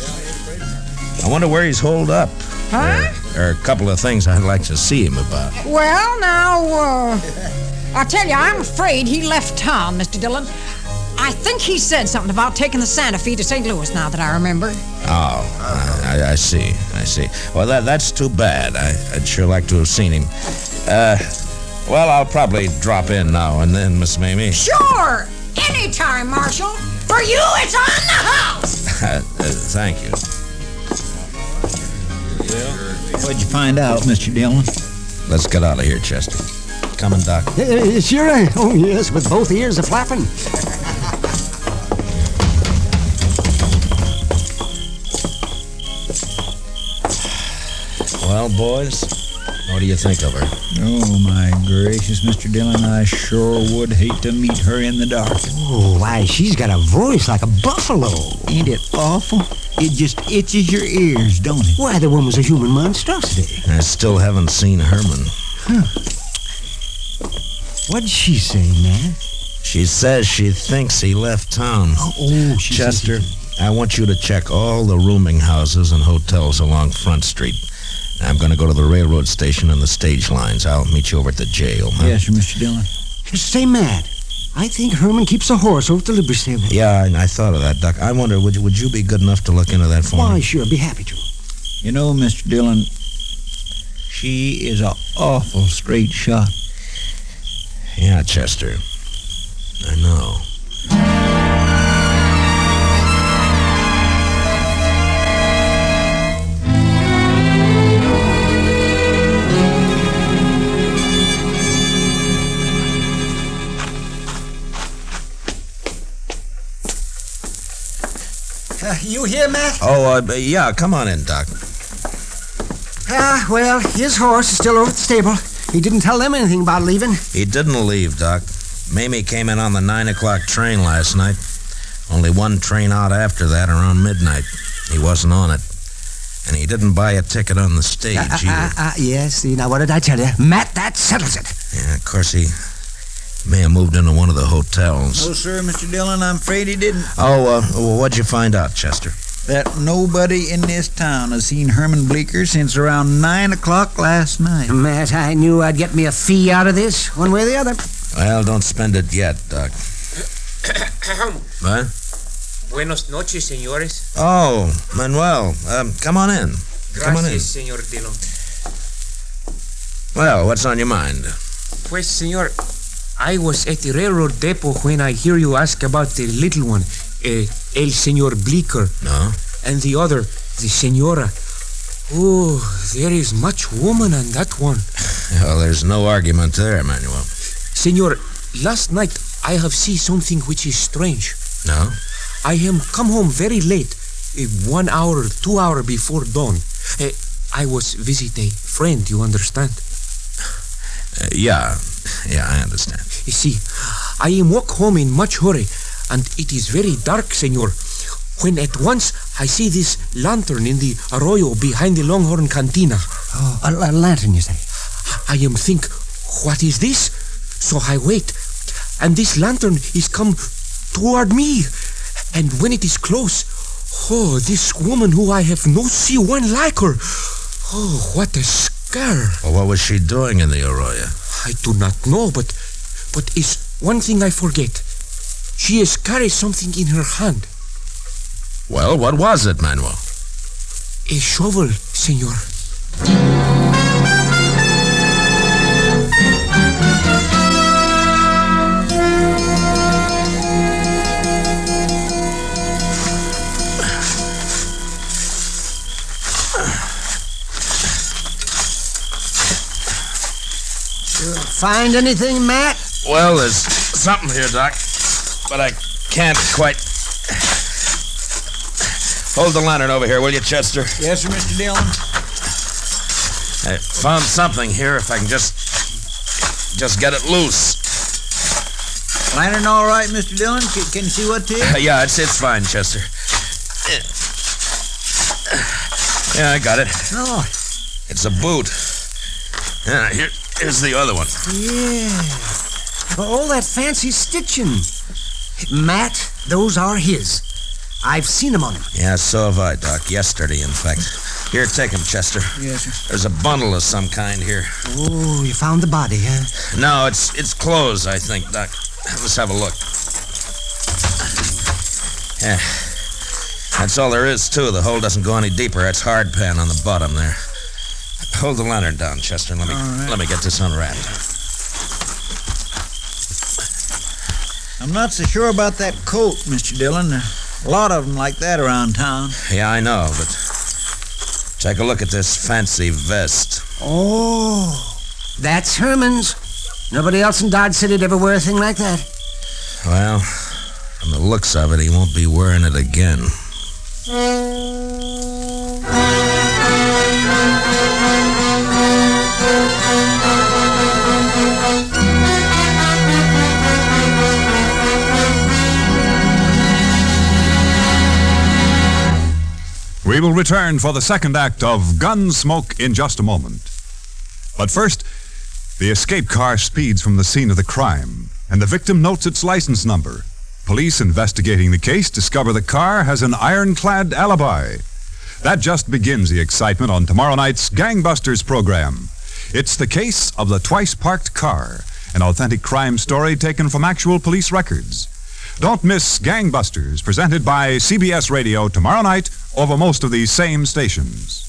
wonder where he's holed up. Huh? There are a couple of things I'd like to see him about. Well, now, I tell you, I'm afraid he left town, Mr. Dillon. I think he said something about taking the Santa Fe to St. Louis, now that I remember. Oh, I see. Well, that's too bad. I'd sure like to have seen him. Well, I'll probably drop in now and then, Miss Mamie. Sure! Anytime, Marshal. For you, it's on the house! Thank you. What'd you find out, Mr. Dillon? Let's get out of here, Chester. Coming, Doc. Sure. Oh, yes, with both ears a-flapping. Well, boys, what do you think of her? Oh, my gracious, Mr. Dillon, I sure would hate to meet her in the dark. Oh, why, she's got a voice like a buffalo. Ain't it awful? It just itches your ears, don't it? Why, the woman's a human monstrosity. I still haven't seen Herman. What'd she say, Matt? She says she thinks he left town. Chester, I want you to check all the rooming houses and hotels along Front Street. I'm going to go to the railroad station and the stage lines. I'll meet you over at the jail. Huh? Yes, sir, Mr. Dillon. Say, Matt, I think Herman keeps a horse over at the livery stable. Yeah, I thought of that, Doc. I wonder, would you be good enough to look into that for me? Why, sure, be happy to. You know, Mr. Dillon, she is an awful straight shot. Yeah, Chester. I know. You here, Matt? Oh, yeah, come on in, Doc. Well, his horse is still over at the stable. He didn't tell them anything about leaving. He didn't leave, Doc. Mamie came in on the 9 o'clock train last night. Only one train out after that, around midnight. He wasn't on it. And he didn't buy a ticket on the stage either. Yes, see, now what did I tell you? Matt, that settles it. Yeah, of course, he may have moved into one of the hotels. No, sir, Mr. Dillon, I'm afraid he didn't. Oh, what'd you find out, Chester? That nobody in this town has seen Herman Bleecker since around 9 o'clock last night. Matt, I knew I'd get me a fee out of this, one way or the other. Well, don't spend it yet, Doc. What? Buenos noches, señores. Oh, Manuel, come on in. Come on in. Gracias, señor Dillon. Well, what's on your mind? Pues, señor, I was at the railroad depot when I hear you ask about the little one, El Señor Bleecker. No? And the other, the Señora. Oh, there is much woman on that one. Well, there's no argument there, Manuel. Señor, last night I have seen something which is strange. No? I am come home very late, 1 hour, 2 hours before dawn. I was visit a friend, you understand? Yeah, I understand. You see, I am walk home in much hurry, and it is very dark, senor, when at once I see this lantern in the arroyo behind the Longhorn Cantina. Oh, a lantern, you say? I am think, what is this? So I wait, and this lantern is come toward me, and when it is close, oh, this woman who I have no see one like her. Oh, what a scare. Well, what was she doing in the arroyo? I do not know, but is one thing I forget. She is carrying something in her hand. Well, what was it, Manuel? A shovel, senor. Find anything, Matt? Well, there's something here, Doc, but I can't quite Hold the lantern over here, will you, Chester? Yes, sir, Mr. Dillon. I found something here, if I can just get it loose. Lantern all right, Mr. Dillon? Can you see what it is? Yeah, it's fine, Chester. Yeah, I got it. Oh. It's a boot. Yeah, here's the other one. Yeah. All that fancy stitching. Matt, those are his. I've seen them on him. Yeah, so have I, Doc. Yesterday, in fact. Here, take him, Chester. Yes, sir. There's a bundle of some kind here. Oh, you found the body, huh? No, it's clothes, I think, Doc. Let's have a look. Yeah. That's all there is, too. The hole doesn't go any deeper. It's hard pan on the bottom there. Hold the lantern down, Chester, and let me get this unwrapped. I'm not so sure about that coat, Mr. Dillon. A lot of them like that around town. Yeah, I know, but take a look at this fancy vest. Oh, that's Herman's. Nobody else in Dodge City'd ever wear a thing like that. Well, from the looks of it, he won't be wearing it again. We will return for the second act of Gunsmoke in just a moment. But first, the escape car speeds from the scene of the crime, and the victim notes its license number. Police investigating the case discover the car has an ironclad alibi. That just begins the excitement on tomorrow night's Gangbusters program. It's the case of the twice-parked car, an authentic crime story taken from actual police records. Don't miss Gangbusters, presented by CBS Radio tomorrow night over most of these same stations.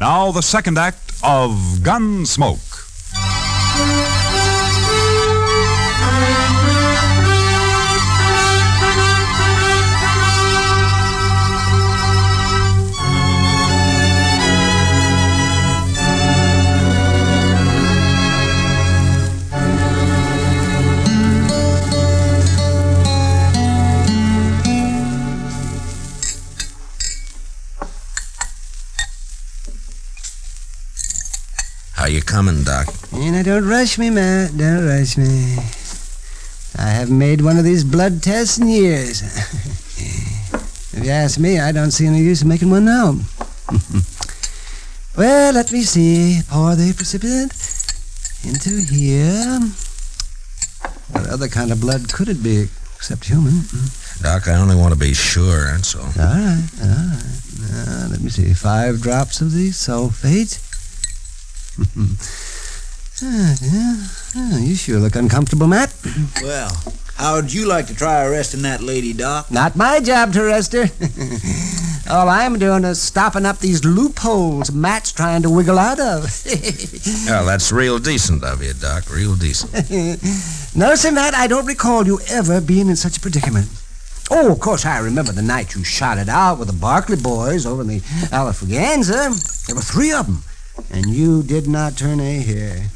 Now, the second act of Gunsmoke. How you coming, Doc? Now, don't rush me, Matt. Don't rush me. I haven't made one of these blood tests in years. If you ask me, I don't see any use in making one now. Well, let me see. Pour the precipitant into here. What other kind of blood could it be except human? Doc, I only want to be sure, that's all. All right. Now, let me see. 5 drops of the sulfate. You sure look uncomfortable, Matt. Well, how'd you like to try arresting that lady, Doc? Not my job to arrest her. All I'm doing is stopping up these loopholes Matt's trying to wiggle out of. Well, that's real decent of you, Doc. Real decent. No, sir, Matt, I don't recall you ever being in such a predicament. Oh, of course, I remember the night you shot it out with the Barkley boys over in the Alafraganza. There were 3 of them. And you did not turn a hair.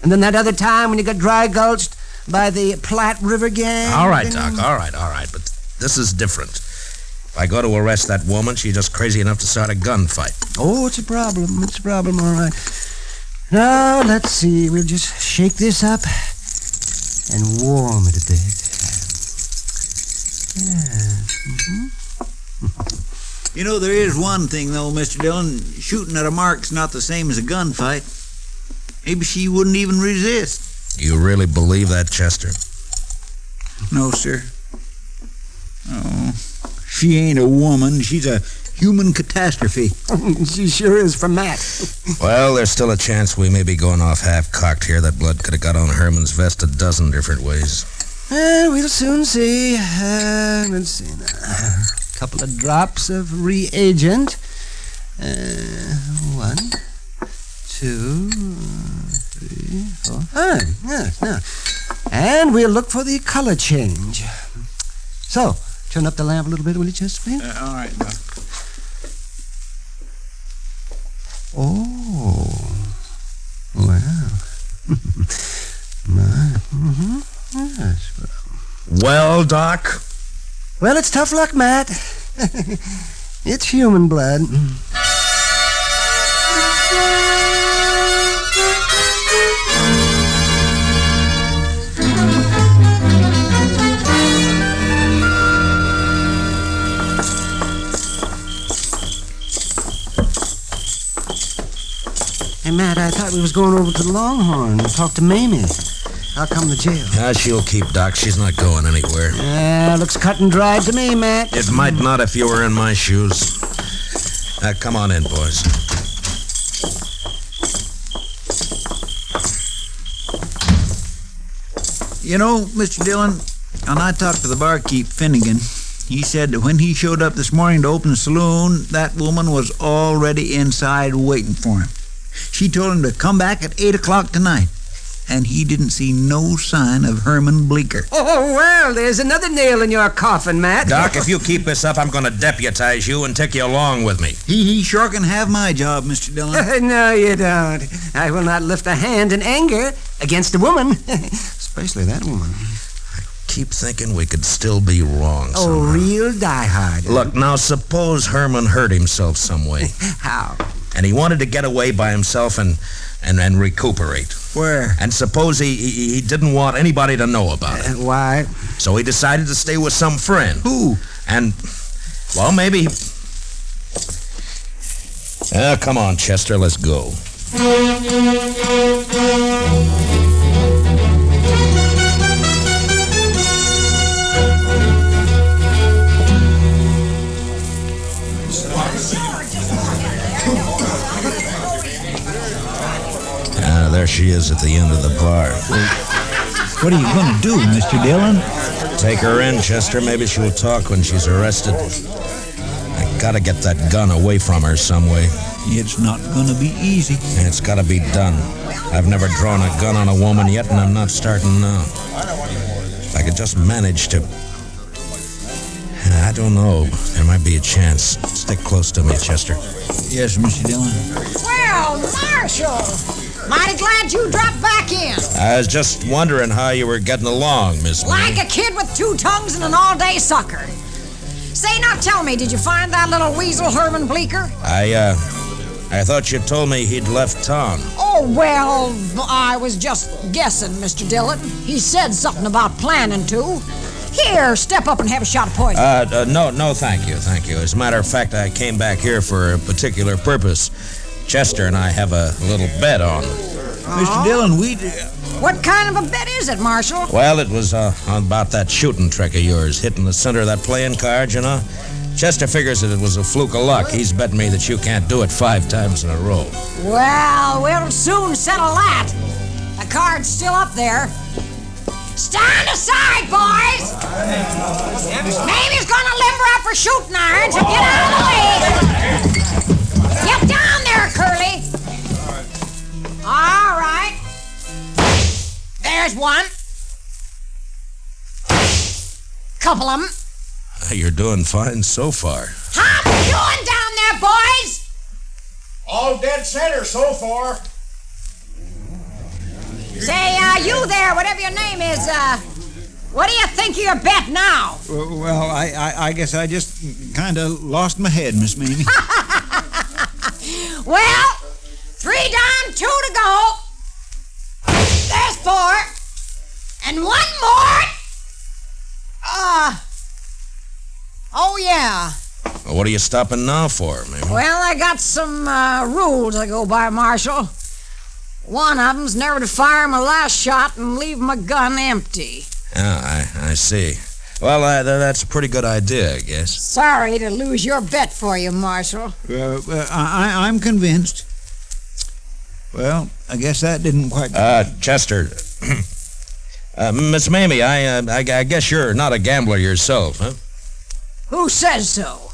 And then that other time when you got dry gulched by the Platte River gang. All right, Doc, all right. But this is different. If I go to arrest that woman, she's just crazy enough to start a gunfight. Oh, it's a problem, all right. Now, let's see. We'll just shake this up and warm it a bit. Yeah. You know, there is one thing, though, Mr. Dillon. Shooting at a mark's not the same as a gunfight. Maybe she wouldn't even resist. You really believe that, Chester? No, sir. Oh, she ain't a woman. She's a human catastrophe. She sure is from Matt. Well, there's still a chance we may be going off half-cocked here. That blood could have got on Herman's vest a dozen different ways. We'll soon see. Let's see now. Couple of drops of reagent. 1, 2, 3, 4, 5. Yes, now. And we'll look for the color change. So, turn up the lamp a little bit, will you, Chester, please? All right, Doc. Oh. Well. Yes, well, Doc? Well, it's tough luck, Matt. It's human blood. Hey, Matt, I thought we was going over to the Longhorn to talk to Mamie. How come the jail? She'll keep, Doc. She's not going anywhere. Looks cut and dried to me, Matt. It might not if you were in my shoes. Come on in, boys. You know, Mr. Dillon, when I talked to the barkeep, Finnegan, he said that when he showed up this morning to open the saloon, that woman was already inside waiting for him. She told him to come back at 8 o'clock tonight, and he didn't see no sign of Herman Bleecker. Oh, well, there's another nail in your coffin, Matt. Doc, if you keep this up, I'm going to deputize you and take you along with me. He sure can have my job, Mr. Dillon. No, you don't. I will not lift a hand in anger against a woman, especially that woman. Keep thinking we could still be wrong somehow. Oh, real diehard. Look, now suppose Herman hurt himself some way. How? And he wanted to get away by himself and recuperate. Where? And suppose he didn't want anybody to know about it. Why? So he decided to stay with some friend. Who? And, well, maybe... come on, Chester, let's go. There she is at the end of the bar. What are you going to do, Mr. Dillon? Take her in, Chester. Maybe she'll talk when she's arrested. I gotta get that gun away from her some way. It's not going to be easy. It's gotta be done. I've never drawn a gun on a woman yet, and I'm not starting now. If I could just manage to... I don't know. There might be a chance. Stick close to me, Chester. Yes, Mr. Dillon. Well, Marshal! Mighty glad you dropped back in. I was just wondering how you were getting along, Miss Lee. Like a kid with two tongues and an all-day sucker. Say, now tell me, did you find that little weasel Herman Bleecker? I thought you told me he'd left town. Oh, well, I was just guessing, Mr. Dillon. He said something about planning to. Here, step up and have a shot of poison. No, thank you. As a matter of fact, I came back here for a particular purpose. Chester and I have a little bet on. Mr. Dillon, What kind of a bet is it, Marshal? Well, it was about that shooting trick of yours, hitting the center of that playing card, you know. Chester figures that it was a fluke of luck. He's betting me that you can't do it 5 times in a row. Well, we'll soon settle that. The card's still up there. Stand aside, boys! Mamie's gonna limber up her shooting iron, so get out of the way! Get down there, Curly! All right. There's one. Couple of them. You're doing fine so far. How you doing down there, boys? All dead center so far. Say, you there, whatever your name is, what do you think of your bet now? Well, I guess I just kind of lost my head, Miss Mamie. Well, 3 down, 2 to go. There's 4. And 1 more. Oh, yeah. Well, what are you stopping now for, Mamie? Well, I got some rules I go by, Marshal. One of them's never to fire my last shot and leave my gun empty. I see. Well, that's a pretty good idea, I guess. Sorry to lose your bet for you, Marshal. I'm convinced. Well, I guess that didn't quite... Chester. Miss Mamie, I guess you're not a gambler yourself, huh? Who says so?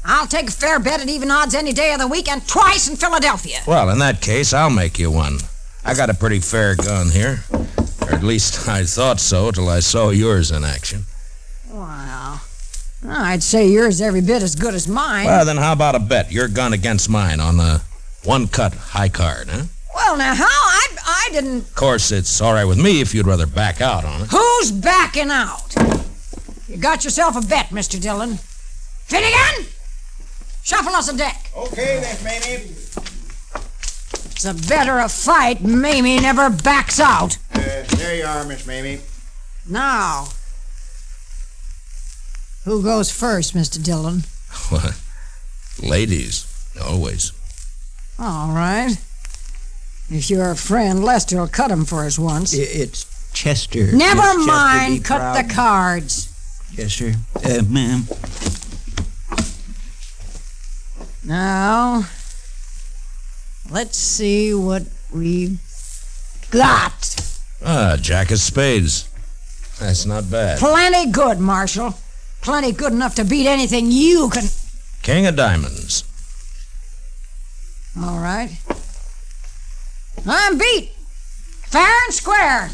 I'll take a fair bet at even odds any day of the week and twice in Philadelphia. Well, in that case, I'll make you one. I got a pretty fair gun here. Or at least I thought so till I saw yours in action. Well, I'd say yours every bit as good as mine. Well, then how about a bet? Your gun against mine on the 1-cut high card, huh? Well, now, how? I didn't... Of course, it's all right with me if you'd rather back out on it. Who's backing out? You got yourself a bet, Mr. Dillon. Finnegan! Shuffle us a deck. Okay, Miss Mamie. It's a better a fight. Mamie never backs out. There you are, Miss Mamie. Now, who goes first, Mr. Dillon? What? Ladies, always. All right. If you're a friend, Lester will cut him for us once. It's Chester. Never Miss Chester, mind. be Cut proud. the cards. Yes, sir. Ma'am. Now, let's see what we've got. Jack of spades. That's not bad. Plenty good, Marshal. Plenty good enough to beat anything you can... King of diamonds. All right. I'm beat. Fair and square.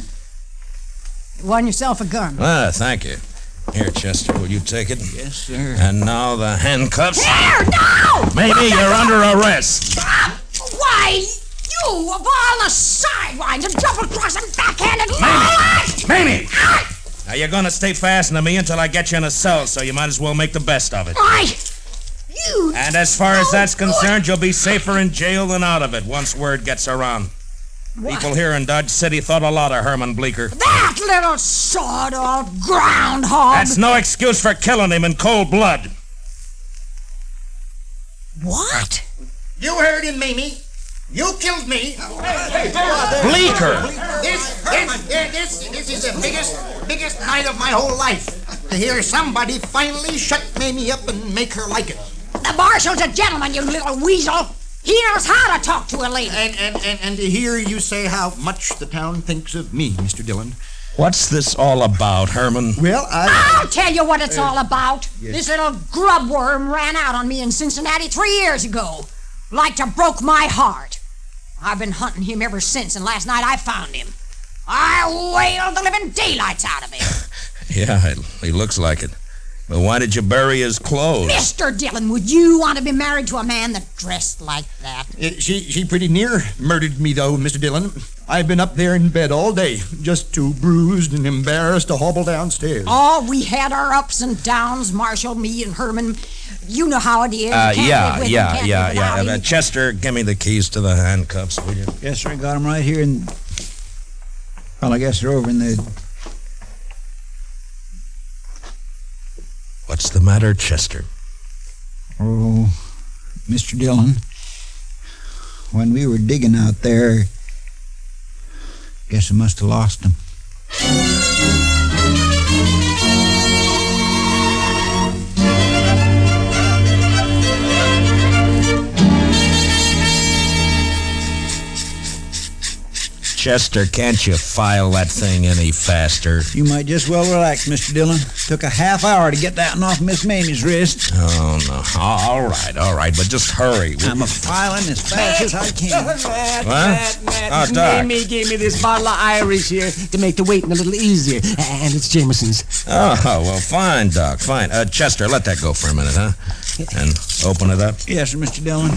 You won yourself a gun. Thank you. Here, Chester, will you take it? Yes, sir. And now the handcuffs. Here, no! Maybe you're under arrest. Why, you of all the sidelines and double-crossing backhanded... Mamie! Now, you're gonna stay fastened to me until I get you in a cell, so you might as well make the best of it. You... And as far as that's concerned, you'll be safer in jail than out of it once word gets around. What? People here in Dodge City thought a lot of Herman Bleecker. That little sawed-off groundhog... That's no excuse for killing him in cold blood. What? You heard him, Mamie. You killed me. Bleecker! This is the biggest night of my whole life. To hear somebody finally shut Mamie up and make her like it. The marshal's a gentleman, you little weasel. He knows how to talk to a lady. And to hear you say how much the town thinks of me, Mr. Dillon. What's this all about, Herman? Well, I'll tell you what it's all about. yes. This little grub worm ran out on me in Cincinnati 3 years ago. Like to broke my heart. I've been hunting him ever since, and last night I found him. I wailed the living daylights out of him. Yeah, he looks like it. But why did you bury his clothes? Mr. Dillon, would you want to be married to a man that dressed like that? She pretty near murdered me, though, Mr. Dillon. I've been up there in bed all day, just too bruised and embarrassed to hobble downstairs. Oh, we had our ups and downs, Marshal, me and Herman. You know how it is. Can't live with him, can't live without him. Chester, give me the keys to the handcuffs, will you? Yes, sir. I got them right here in... Well, I guess they're over in the... What's the matter, Chester? Oh, Mr. Dillon, when we were digging out there, guess I must have lost them. Chester, can't you file that thing any faster? You might just well relax, Mr. Dillon. Took a half hour to get that one off Miss Mamie's wrist. Oh, no. All right, but just hurry. I'm a-filing as fast as I can. Matt, Oh, Doc. Mamie gave me this bottle of Irish here to make the waiting a little easier. And it's Jameson's. Oh, well, fine, Doc, fine. Chester, let that go for a minute, huh? And open it up. Yes, sir, Mr. Dillon.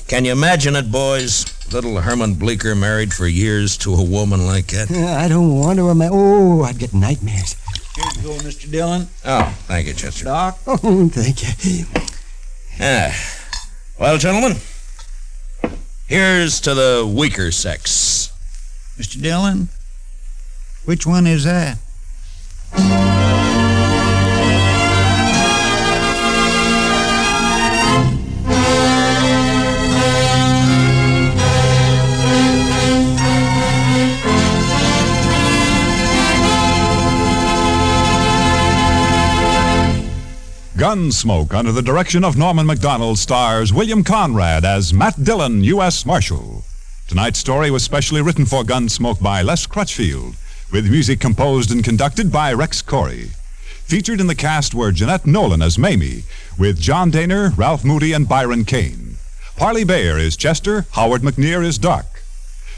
Can you imagine it, boys? Little Herman Bleecker married for years to a woman like that. I don't want to imagine. Oh, I'd get nightmares. Here you go, Mr. Dillon. Oh, thank you, Chester. Doc. Oh, thank you. Well, gentlemen, here's to the weaker sex. Mr. Dillon, which one is that? Gunsmoke, under the direction of Norman MacDonald, stars William Conrad as Matt Dillon, U.S. Marshal. Tonight's story was specially written for Gunsmoke by Les Crutchfield, with music composed and conducted by Rex Corey. Featured in the cast were Jeanette Nolan as Mamie, with John Daner, Ralph Moody, and Byron Cain. Parley Bayer is Chester, Howard McNear is Doc.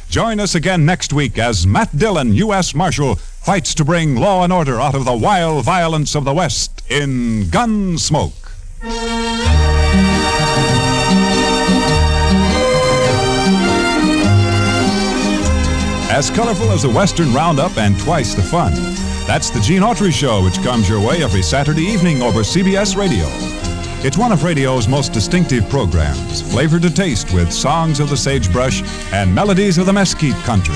Join us again next week as Matt Dillon, U.S. Marshal, fights to bring law and order out of the wild violence of the West in Gunsmoke. as colorful as a Western roundup and twice the fun. That's the Gene Autry Show, which comes your way every Saturday evening over CBS Radio. It's one of radio's most distinctive programs, flavored to taste with songs of the sagebrush and melodies of the mesquite country.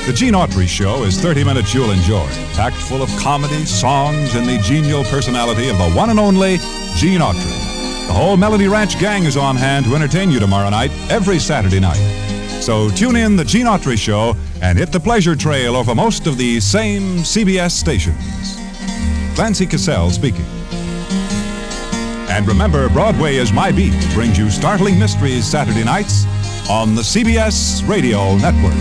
The Gene Autry Show is 30 minutes you'll enjoy, packed full of comedy, songs, and the genial personality of the one and only Gene Autry. The whole Melody Ranch gang is on hand to entertain you tomorrow night, every Saturday night. So tune in the Gene Autry Show and hit the pleasure trail over most of these same CBS stations. Clancy Cassell speaking. And remember, Broadway is My Beat brings you startling mysteries Saturday nights on the CBS Radio Network.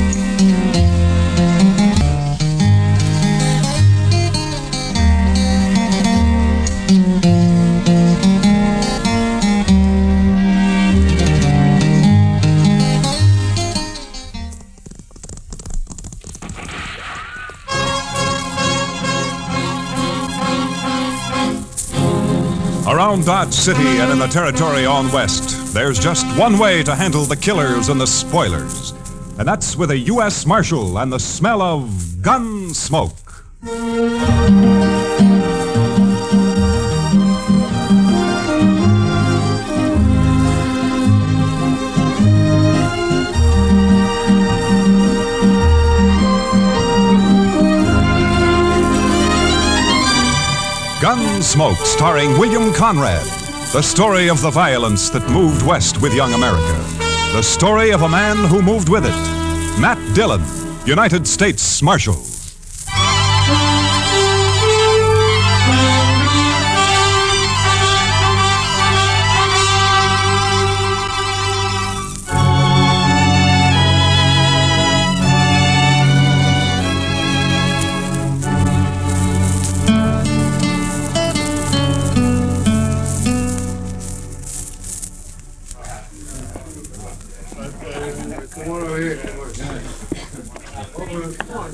Around Dodge City and in the territory on West, there's just one way to handle the killers and the spoilers. And that's with a U.S. Marshal and the smell of Gunsmoke. Gunsmoke, starring William Conrad. The story of the violence that moved west with young America. The story of a man who moved with it. Matt Dillon, United States Marshal.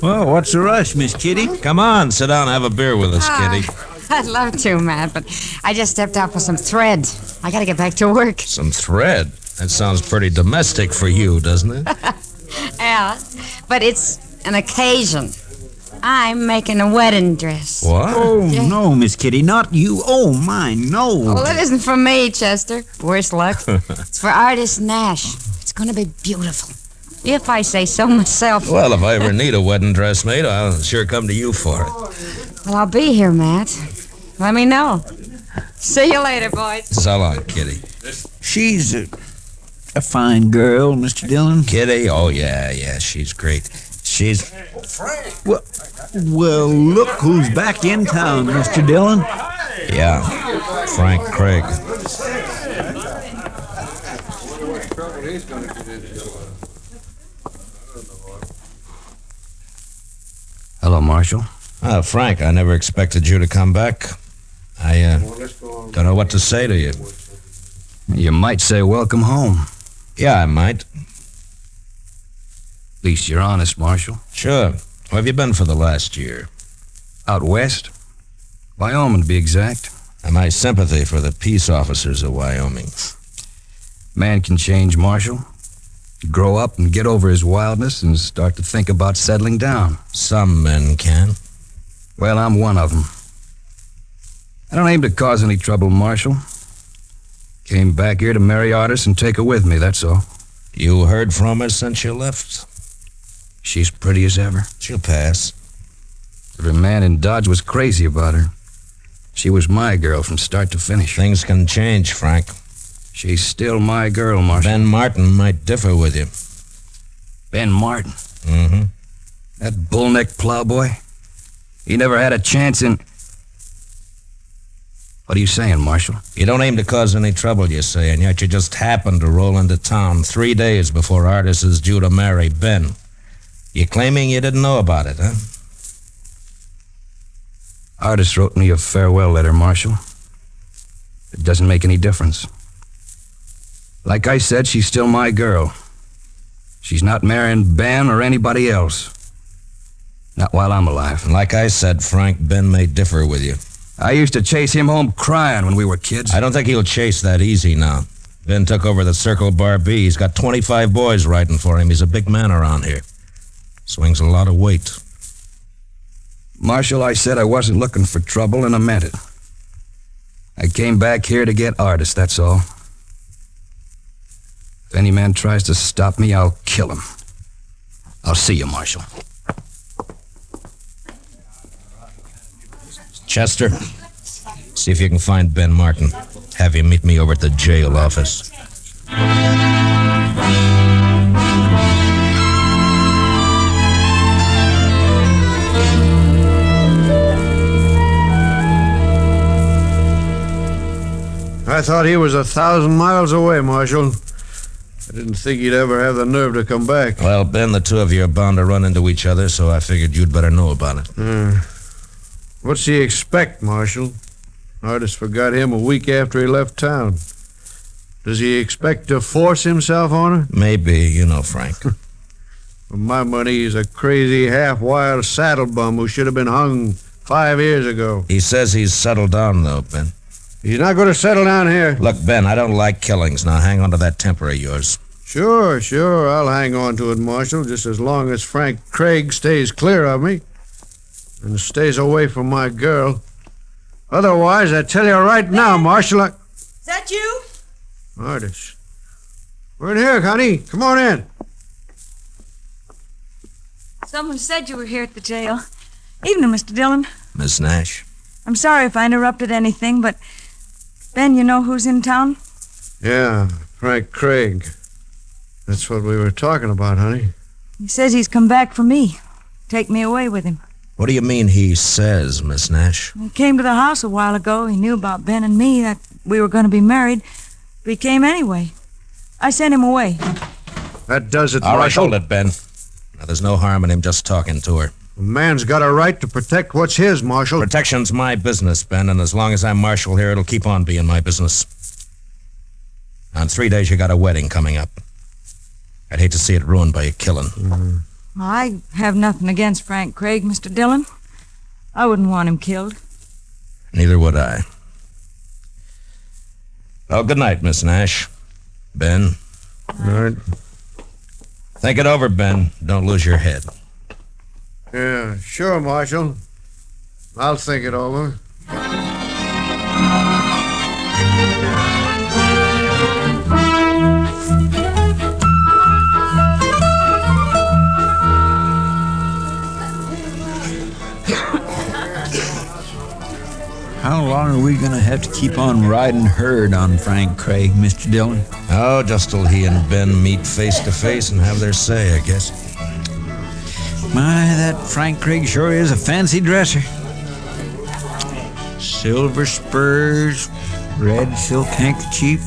Well, what's the rush, Miss Kitty? Come on, sit down and have a beer with us, Kitty. I'd love to, Matt, but I just stepped out for some thread. I gotta get back to work. Some thread? That sounds pretty domestic for you, doesn't it? Yeah, but it's an occasion. I'm making a wedding dress. What? Oh, no, Miss Kitty, not you. Oh, my, no. Well, it isn't for me, Chester. Worse luck. It's for artist Nash. It's gonna be beautiful. If I say so myself. Well, if I ever need a wedding dress made, I'll sure come to you for it. Well, I'll be here, Matt. Let me know. See you later, boys. So long, Kitty. She's a fine girl, Mr. Dillon. Kitty? Oh, yeah, she's great. She's... Well, look who's back in town, Mr. Dillon. Yeah, Frank Craig. Hello, Marshal. Frank, I never expected you to come back. I don't know what to say to you. You might say welcome home. Yeah, I might. At least you're honest, Marshal. Sure. Where have you been for the last year? Out west. Wyoming, to be exact. And my sympathy for the peace officers of Wyoming. Man can change, Marshal. Grow up and get over his wildness and start to think about settling down. Some men can. Well, I'm one of them. I don't aim to cause any trouble, Marshal. Came back here to marry Artis and take her with me, that's all. You heard from her since you left? She's pretty as ever. She'll pass. Every man in Dodge was crazy about her. She was my girl from start to finish. Things can change, Frank. She's still my girl, Marshal. Ben Martin might differ with you. Ben Martin? Mm-hmm. That bullneck plowboy? He never had a chance in... What are you saying, Marshal? You don't aim to cause any trouble, you say, and yet you just happened to roll into town 3 days before Artis is due to marry Ben. You claiming you didn't know about it, huh? Artis wrote me a farewell letter, Marshal. It doesn't make any difference. Like I said, she's still my girl. She's not marrying Ben or anybody else. Not while I'm alive. And like I said, Frank, Ben may differ with you. I used to chase him home crying when we were kids. I don't think he'll chase that easy now. Ben took over the Circle Bar B. He's got 25 boys writing for him. He's a big man around here. Swings a lot of weight. Marshal, I said I wasn't looking for trouble, and I meant it. I came back here to get Artis, that's all. If any man tries to stop me, I'll kill him. I'll see you, Marshal. Chester, see if you can find Ben Martin. Have him meet me over at the jail office. I thought he was 1,000 miles away, Marshal. I didn't think he'd ever have the nerve to come back. Well, Ben, the two of you are bound to run into each other, so I figured you'd better know about it. What's he expect, Marshal? Artis forgot him a week after he left town. Does he expect to force himself on her? Maybe, you know, Frank. For my money, he's a crazy, half-wild saddle bum who should have been hung 5 years ago. He says he's settled down, though, Ben. He's not going to settle down here. Look, Ben, I don't like killings. Now hang on to that temper of yours. Sure. I'll hang on to it, Marshal, just as long as Frank Craig stays clear of me and stays away from my girl. Otherwise, I tell you right now, Marshal, Is that you? Artis. We're in here, honey. Come on in. Someone said you were here at the jail. Evening, Mr. Dillon. Miss Nash? I'm sorry if I interrupted anything, but... Ben, you know who's in town? Yeah, Frank Craig. That's what we were talking about, honey. He says he's come back for me. Take me away with him. What do you mean he says, Miss Nash? He came to the house a while ago. He knew about Ben and me, that we were going to be married. But he came anyway. I sent him away. That does it, All right, Marshal. hold it, Ben. Now, there's no harm in him just talking to her. A man's got a right to protect what's his, Marshal. Protection's my business, Ben, and as long as I'm Marshal here, it'll keep on being my business. Now, in 3 days, you got a wedding coming up. I'd hate to see it ruined by a killing. I have nothing against Frank Craig, Mr. Dillon. I wouldn't want him killed. Neither would I. Well, good night, Miss Nash. Ben. All right. Think it over, Ben. Don't lose your head. Yeah, sure, Marshal. I'll think it over. How long are we going to have to keep on riding herd on Frank Craig, Mr. Dillon? Oh, just till he and Ben meet face to face and have their say, I guess. My, that Frank Craig sure is a fancy dresser. Silver spurs, red silk handkerchief,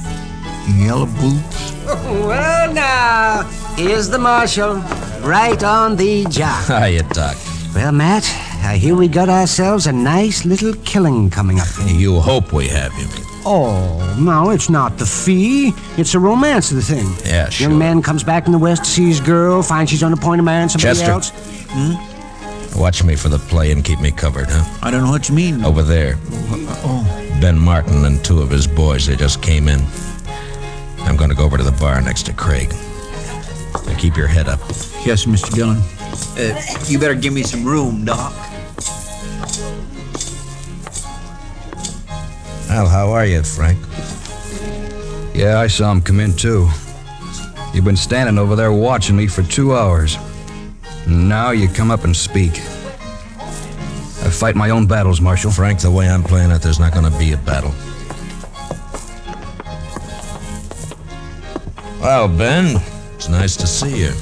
yellow boots. Well, now, here's the Marshal, right on the job. Hiya, Doc. Well, Matt, I hear we got ourselves a nice little killing coming up. You hope we have, you mean? Oh, no, it's not the fee. It's the romance of the thing. Yeah, sure. Young man comes back in the West to see his girl, finds she's on the point of marrying somebody Chester. else. Watch me for the play and keep me covered, huh? I don't know what you mean. Over there. Ben Martin and two of his boys, they just came in. I'm going to go over to the bar next to Craig. Now keep your head up. Yes, Mr. Dillon. You better give me some room, Doc. Well, how are you, Frank? Yeah, I saw him come in, too. You've been standing over there watching me for 2 hours. Now you come up and speak. I fight my own battles, Marshal. Frank, the way I'm playing it, there's not going to be a battle. Well, Ben, it's nice to see you.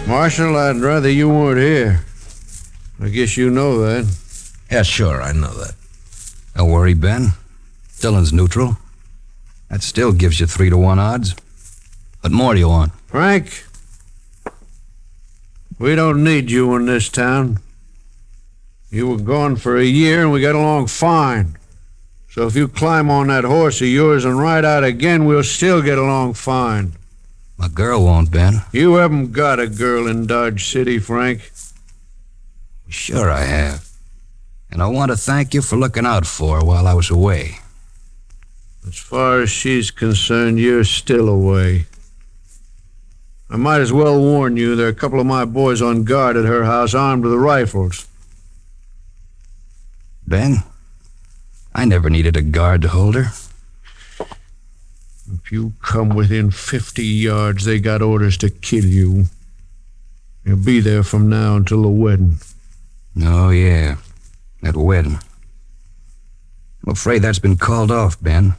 Marshal, I'd rather you weren't here. I guess you know that. Yeah, sure, I know that. Don't worry, Ben. Dillon's neutral. That still gives you 3-to-1 odds. What more do you want? Frank, we don't need you in this town. You were gone for a year and we got along fine. So if you climb on that horse of yours and ride out again, we'll still get along fine. My girl won't, Ben. You haven't got a girl in Dodge City, Frank. Sure I have. And I want to thank you for looking out for her while I was away. As far as she's concerned, you're still away. I might as well warn you, there are a couple of my boys on guard at her house armed with rifles. Ben, I never needed a guard to hold her. If you come within 50 yards, they got orders to kill you. You'll be there from now until the wedding. Oh, yeah. That wedding. I'm afraid that's been called off, Ben.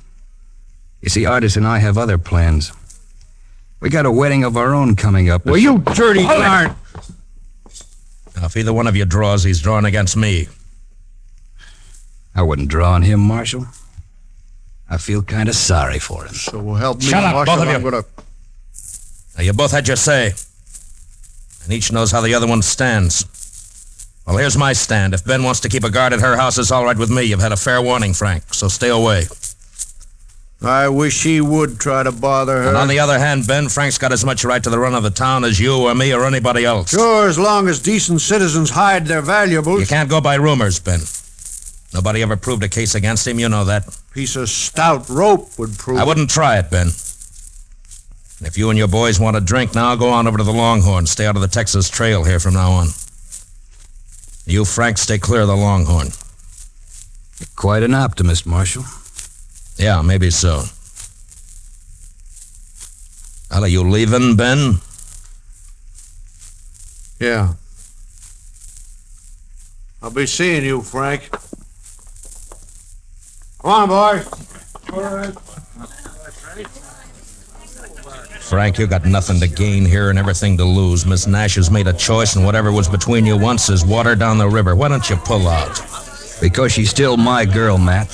You see, Artis and I have other plans. We got a wedding of our own coming up. Well, you dirty darn! Now, if either one of you draws, he's drawing against me. I wouldn't draw on him, Marshal. I feel kind of sorry for him. So help me, Shut up, Marshal, both of you. I'm gonna... Now, you both had your say. And each knows how the other one stands. Well, here's my stand. If Ben wants to keep a guard at her house, it's all right with me. You've had a fair warning, Frank, so stay away. I wish he would try to bother her. And on the other hand, Ben, Frank's got as much right to the run of the town as you or me or anybody else. Sure, as long as decent citizens hide their valuables. You can't go by rumors, Ben. Nobody ever proved a case against him, you know that. Piece of stout rope would prove I wouldn't try it, Ben. And if you and your boys want a drink now, go on over to the Longhorn. Stay out of the Texas Trail here from now on. You, Frank, stay clear of the Longhorn. You're quite an optimist, Marshal. Yeah, maybe so. Well, are you leaving, Ben? Yeah. I'll be seeing you, Frank. Come on, boys. Frank, you got nothing to gain here and everything to lose. Miss Nash has made a choice, and whatever was between you once is water down the river. Why don't you pull out? Because she's still my girl, Matt.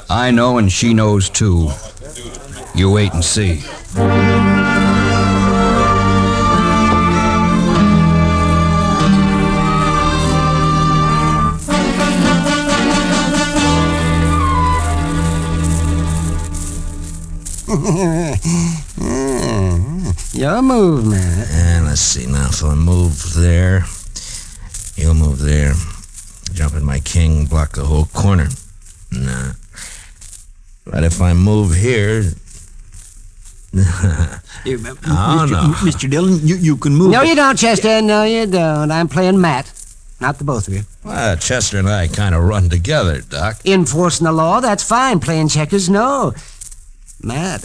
I know and she knows, too. You wait and see. Your move, man. And let's see now. If I move there, you'll move there. Jump in my king, block the whole corner. Nah. But if I move here... Mr. Dillon, you can move. No, you don't, Chester. No, you don't. I'm playing Matt. Not the both of you. Well, Chester and I kind of run together, Doc. Enforcing the law, that's fine. Playing checkers, no. Matt,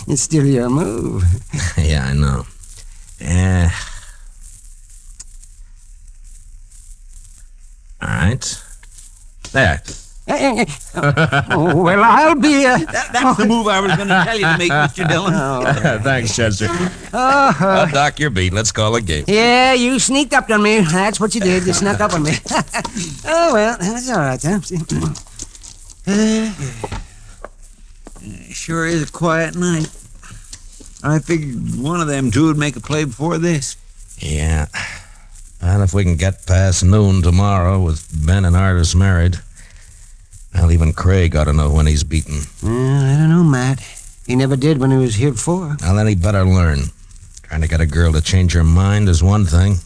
it's still your move. Yeah, I know. All right. There. Oh, well, I'll be... That's the move I was going to tell you to make, Mr. Dillon. Thanks, Chester. Doc, you're beat. Let's call a game. Yeah, you sneaked up on me. That's what you did. You snuck up on me. Oh, well, that's all right, huh? Sure is a quiet night. I figured one of them two would make a play before this. Yeah. Well, if we can get past noon tomorrow with Ben and Artis married, well, even Craig ought to know when he's beaten. I don't know, Matt. He never did when he was here before. Well, then he better learn. Trying to get a girl to change her mind is one thing.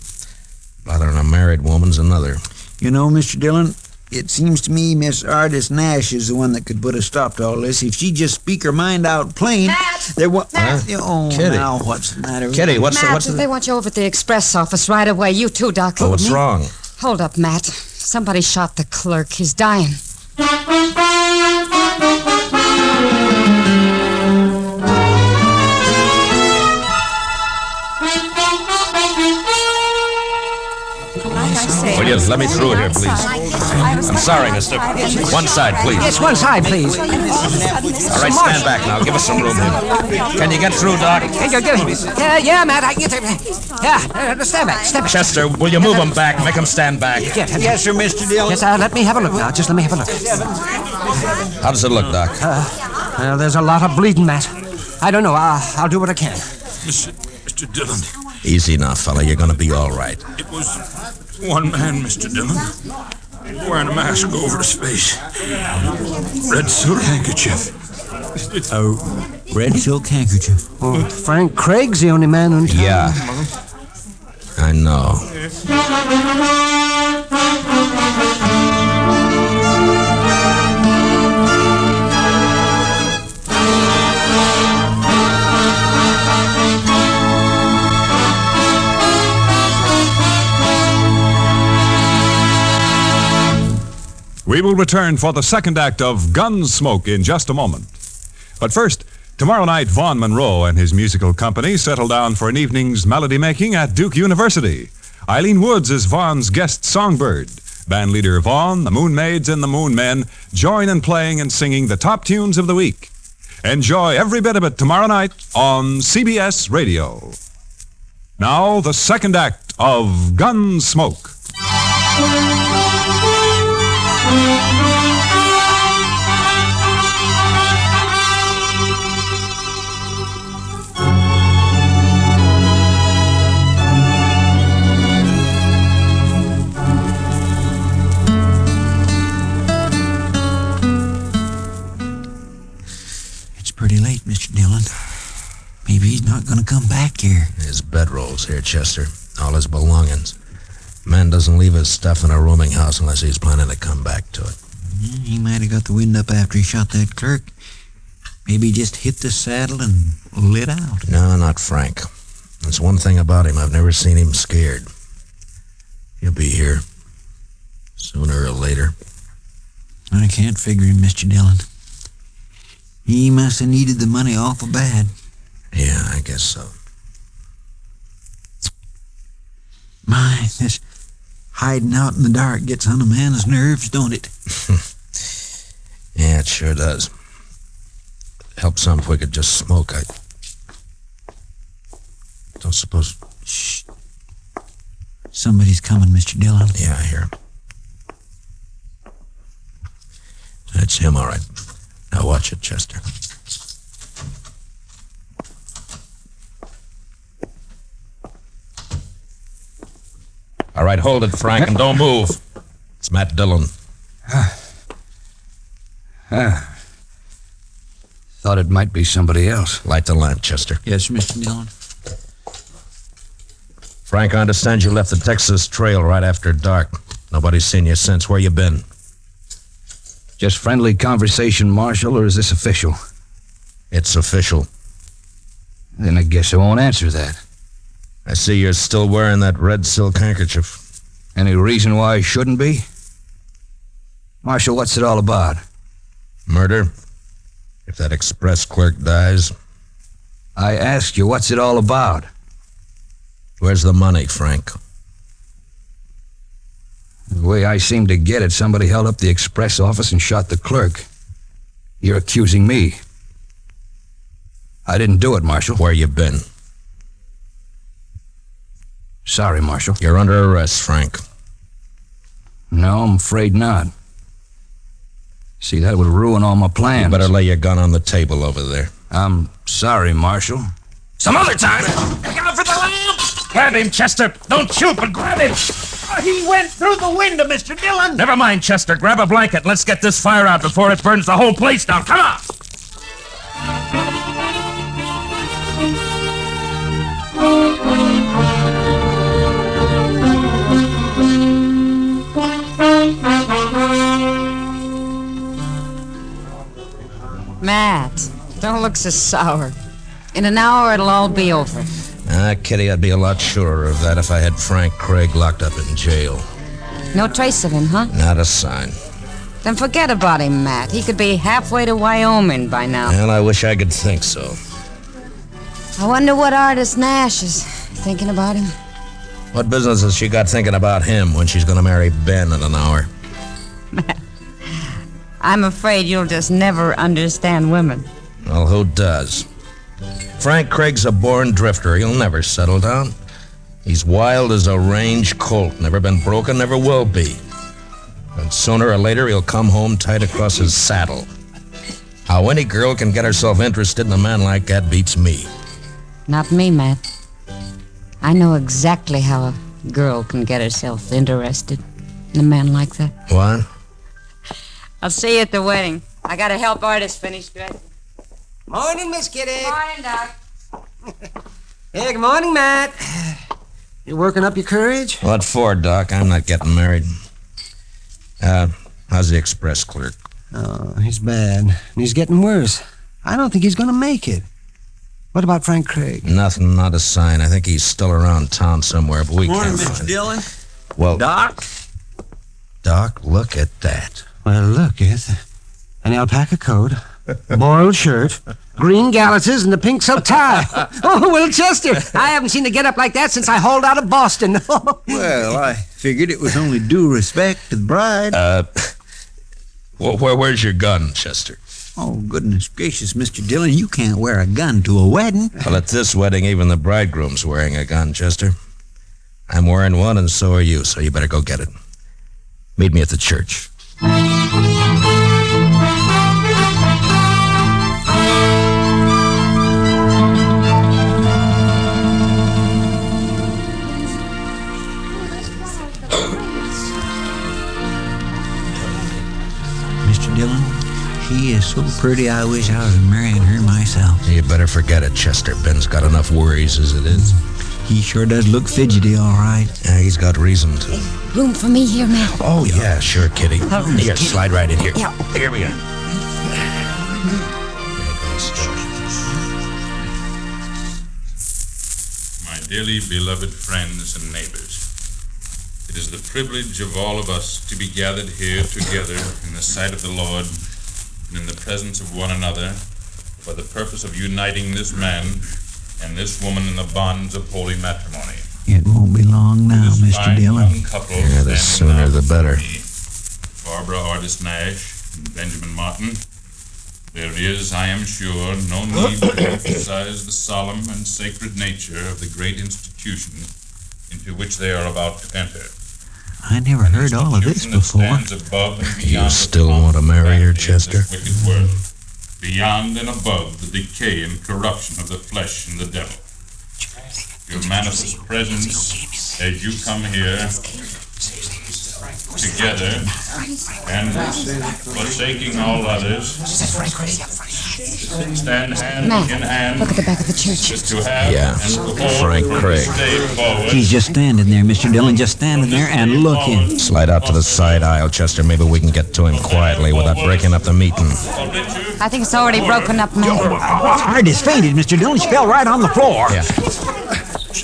Bothering a married woman's another. You know, Mr. Dillon, it seems to me Miss Artis Nash is the one that could put a stop to all this. If she'd just speak her mind out plain, there was... Oh, Kitty. now what's the matter with Kitty, you? what's Matt, the... they want you over at the express office right away. You too, Doc. Oh, what's wrong? Hold up, Matt. Somebody shot the clerk. He's dying. Will you let me through here, please? I'm sorry, mister. One side, please. Yes, one side, please. All right, stand back now. Give us some room here. Can you get through, Doc? Yeah, Matt, I can get there. Yeah, stand back. Chester, will you move him back? Make him stand back. Yes, sir, Mr. Dillon. Yes, let me have a look now. Just let me have a look. How does it look, Doc? Well, there's a lot of bleeding, Matt. I don't know. I'll do what I can. Mr. Dillon, Easy now, fella. You're gonna be all right. it was one man, Mr. Dillon, wearing a mask over his face. Red silk handkerchief. A red silk handkerchief. Oh, Frank Craig's the only man on town. Yeah. I know. We will return for the second act of Gunsmoke in just a moment. But first, tomorrow night, Vaughn Monroe and his musical company settle down for an evening's melody making at Duke University. Eileen Woods is Vaughn's guest songbird. Bandleader Vaughn, the Moon Maids, and the Moon Men join in playing and singing the top tunes of the week. Enjoy every bit of it tomorrow night on CBS Radio. Now, the second act of Gunsmoke. Pretty late, Mr. Dillon. Maybe he's not going to come back here. His bedroll's here, Chester. All his belongings. Man doesn't leave his stuff in a rooming house unless he's planning to come back to it. He might have got the wind up after he shot that clerk. Maybe he just hit the saddle and lit out. No, not Frank. That's one thing about him. I've never seen him scared. He'll be here. Sooner or later. I can't figure him, Mr. Dillon. He must have needed the money awful bad. Yeah, I guess so. My, this hiding out in the dark gets on a man's nerves, don't it? Yeah, it sure does. Help some if we could just smoke. I don't suppose... Shh. Somebody's coming, Mr. Dillon. Yeah, I hear him. That's him, all right. Now watch it, Chester. All right, hold it, Frank, and don't move. It's Matt Dillon. Thought it might be somebody else. Light the lamp, Chester. Yes, Mr. Dillon. Frank, I understand you left the Texas Trail right after dark. Nobody's seen you since. Where you been? Just friendly conversation, Marshal, or is this official? It's official. Then I guess I won't answer that. I see you're still wearing that red silk handkerchief. Any reason why I shouldn't be? Marshal, what's it all about? Murder? If that express clerk dies? I asked you, what's it all about? Where's the money, Frank? The way I seem to get it, somebody held up the express office and shot the clerk. You're accusing me. I didn't do it, Marshal. Where you been? Sorry, Marshal. You're under arrest, Frank. No, I'm afraid not. See, that would ruin all my plans. You better lay your gun on the table over there. I'm sorry, Marshal. Some other time. Look out for the lamp! Grab him, Chester. Don't shoot, but grab him. He went through the window, Mr. Dillon. Never mind, Chester. Grab a blanket. Let's get this fire out before it burns the whole place down. Come on! Matt, don't look so sour. In an hour, it'll all be over. Kitty, I'd be a lot surer of that if I had Frank Craig locked up in jail. No trace of him, huh? Not a sign. Then forget about him, Matt. He could be halfway to Wyoming by now. Well, I wish I could think so. I wonder what artist Nash is thinking about him. What business has she got thinking about him when she's going to marry Ben in an hour? Matt, I'm afraid you'll just never understand women. Well, who does? Frank Craig's a born drifter. He'll never settle down. He's wild as a range colt. Never been broken, never will be. And sooner or later, he'll come home tight across his saddle. How any girl can get herself interested in a man like that beats me. Not me, Matt. I know exactly how a girl can get herself interested in a man like that. What? I'll see you at the wedding. I gotta help artists finish dressing. Morning, Miss Kitty. Morning, Doc. Hey, good morning, Matt. You working up your courage? What for, Doc? I'm not getting married. How's the express clerk? Oh, he's bad. And he's getting worse. I don't think he's going to make it. What about Frank Craig? Nothing, not a sign. I think he's still around town somewhere, but we Morning, can't Mr. find him. Dillon. Well, Doc? Doc, look at that. Well, look, it's an alpaca coat, boiled shirt, green galluses, and a pink silk tie. Oh, well, Chester, I haven't seen a get-up like that since I hauled out of Boston. Well, I figured it was only due respect to the bride. Where's your gun, Chester? Oh, goodness gracious, Mr. Dillon, you can't wear a gun to a wedding. Well, at this wedding, even the bridegroom's wearing a gun, Chester. I'm wearing one, and so are you, so you better go get it. Meet me at the church. Mr. Dillon, she is so pretty, I wish I was marrying her myself. You better forget it, Chester. Ben's got enough worries as it is. He sure does look fidgety, all right. Yeah, he's got reason to. Room for me here, Matt? Oh, yeah, sure, Kitty. Here, Kitty. slide right in here. Yeah. Here we go. My dearly beloved friends and neighbors, it is the privilege of all of us to be gathered here together in the sight of the Lord and in the presence of one another for the purpose of uniting this man and this woman in the bonds of holy matrimony. It won't be long now, This Mr. fine Dillon. young couple Yeah, the standing sooner now the better. before me, Barbara Artis Nash and Benjamin Martin. There is, I am sure, no need to emphasize the solemn and sacred nature of the great institution into which they are about to enter. I never heard all of this before. Stands above and beyond You still want to marry her, Chester? this wicked world, beyond and above the decay and corruption of the flesh and the devil. Your manifest presence as you come here together and forsaking all others, stand hand Matt, in hand look at the back of the church. is to have Yeah, and to hold Frank from Craig. this day forward. He's just standing there, Mr. Dillon, just standing there and looking. Slide out to the side aisle, Chester. Maybe we can get to him quietly without breaking up the meeting. I think it's already broken up, Matt. Ardis fainted, Mr. Dillon. She fell right on the floor. Yeah.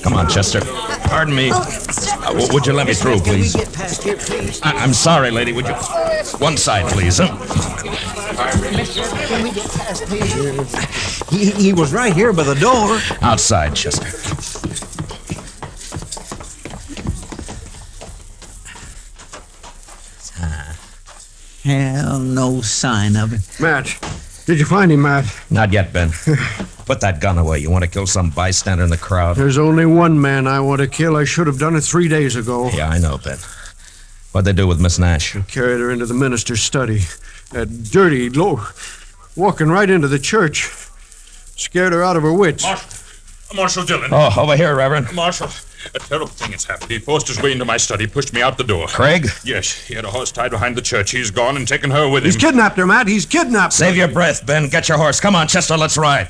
Come on, Chester. Pardon me. Would you let me through, please? Get past here, please. I'm sorry, lady. Would you... One side, please, huh? Can we get past, please? He was right here by the door. Outside, Chester. Hell, no sign of him. Matt, did you find him, Matt? Not yet, Ben. Put that gun away. You want to kill some bystander in the crowd? There's only one man I want to kill. I should have done it 3 days ago. Yeah, I know, Ben. What'd they do with Miss Nash? Carried her into the minister's study. That dirty, walking right into the church. Scared her out of her wits. Marshal Dillon. Oh, over here, Reverend. Marshal, a terrible thing has happened. He forced his way into my study, pushed me out the door. Craig? Yes, he had a horse tied behind the church. He's gone and taken her with him. He's kidnapped her, Matt. He's kidnapped her. Save your breath, Ben. Get your horse. Come on, Chester, let's ride.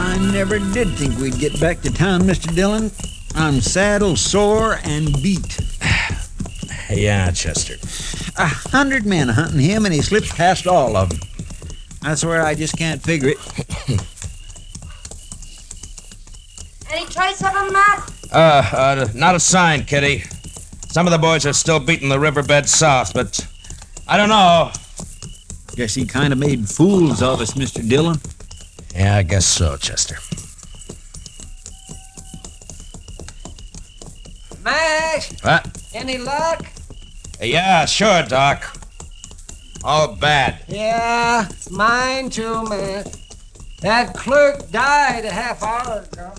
I never did think we'd get back to town, Mr. Dillon. I'm saddled, sore, and beat. Yeah, Chester. 100 men hunting him, and he slips past all of them. That's where I just can't figure it. Any trace of him, Matt? Not a sign, Kitty. Some of the boys are still beating the riverbed south, but I don't know. Guess he kind of made fools of us, Mr. Dillon. Yeah, I guess so, Chester. Mash, What? any luck? Yeah, sure, Doc. All bad. Yeah, mine too, man. That clerk died a half hour ago.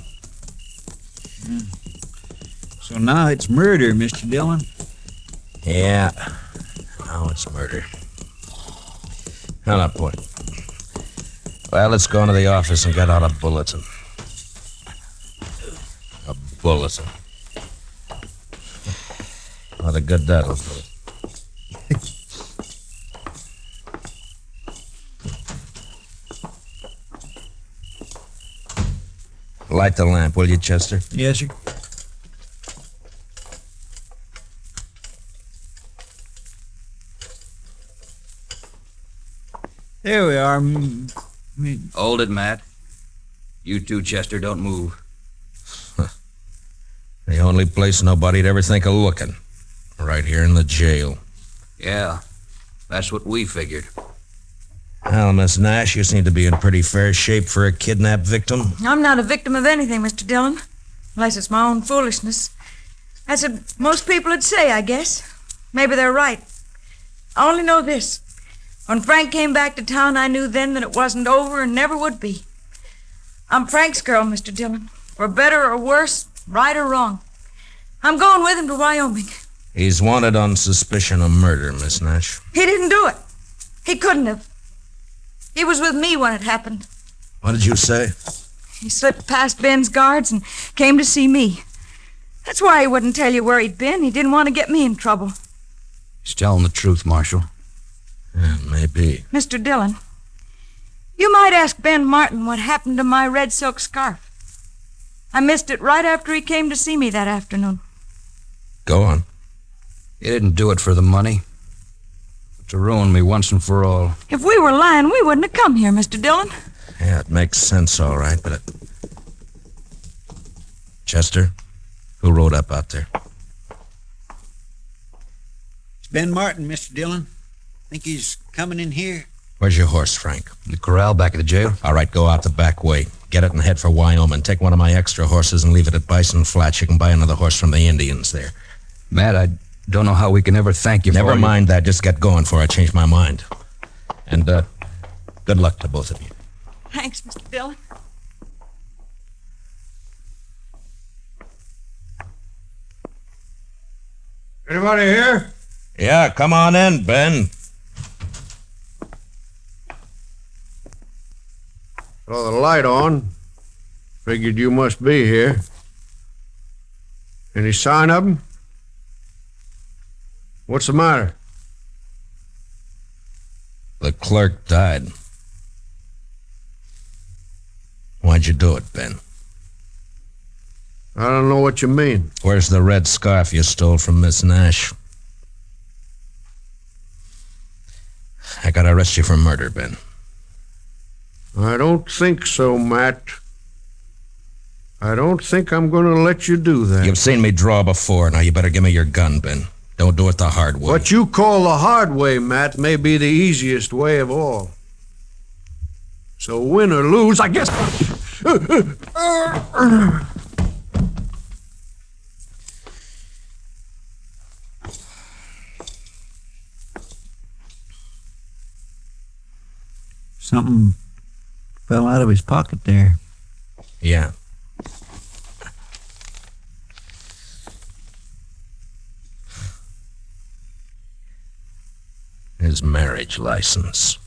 So now it's murder, Mr. Dillon. Yeah. Now it's murder. Now, that point. Well, let's go into the office and get out a bulletin. A bulletin. What a good that'll do. Light the lamp, will you, Chester? Yes, sir. There we are. Hold it, Matt. You too, Chester, don't move. The only place nobody'd ever think of looking. Right here in the jail. Yeah, that's what we figured. Well, Miss Nash, you seem to be in pretty fair shape for a kidnapped victim. I'm not a victim of anything, Mr. Dillon. Unless it's my own foolishness. That's what most people would say, I guess. Maybe they're right. I only know this. When Frank came back to town, I knew then that it wasn't over and never would be. I'm Frank's girl, Mr. Dillon. For better or worse, right or wrong. I'm going with him to Wyoming. He's wanted on suspicion of murder, Miss Nash. He didn't do it. He couldn't have. He was with me when it happened. What did you say? He slipped past Ben's guards and came to see me. That's why he wouldn't tell you where he'd been. He didn't want to get me in trouble. He's telling the truth, Marshal. Yeah, maybe. Mr. Dillon, you might ask Ben Martin what happened to my red silk scarf. I missed it right after he came to see me that afternoon. Go on. He didn't do it for the money. But to ruin me once and for all. If we were lying, we wouldn't have come here, Mr. Dillon. Yeah, it makes sense, all right, but Chester, who rode up out there? It's Ben Martin, Mr. Dillon. Think he's coming in here? Where's your horse, Frank? The corral back at the jail? All right, go out the back way. Get it and head for Wyoming. Take one of my extra horses and leave it at Bison Flats. You can buy another horse from the Indians there. Matt, I don't know how we can ever thank you for... Never mind that. Just get going before I change my mind. And, good luck to both of you. Thanks, Mr. Dillon. Anybody here? Yeah, come on in, Ben. Saw the light on. Figured you must be here. Any sign of him? What's the matter? The clerk died. Why'd you do it, Ben? I don't know what you mean. Where's the red scarf you stole from Miss Nash? I gotta arrest you for murder, Ben. I don't think so, Matt. I don't think I'm going to let you do that. You've seen me draw before. Now you better give me your gun, Ben. Don't do it the hard way. What you call the hard way, Matt, may be the easiest way of all. So win or lose, I guess... Something fell out of his pocket there. Yeah. His marriage license.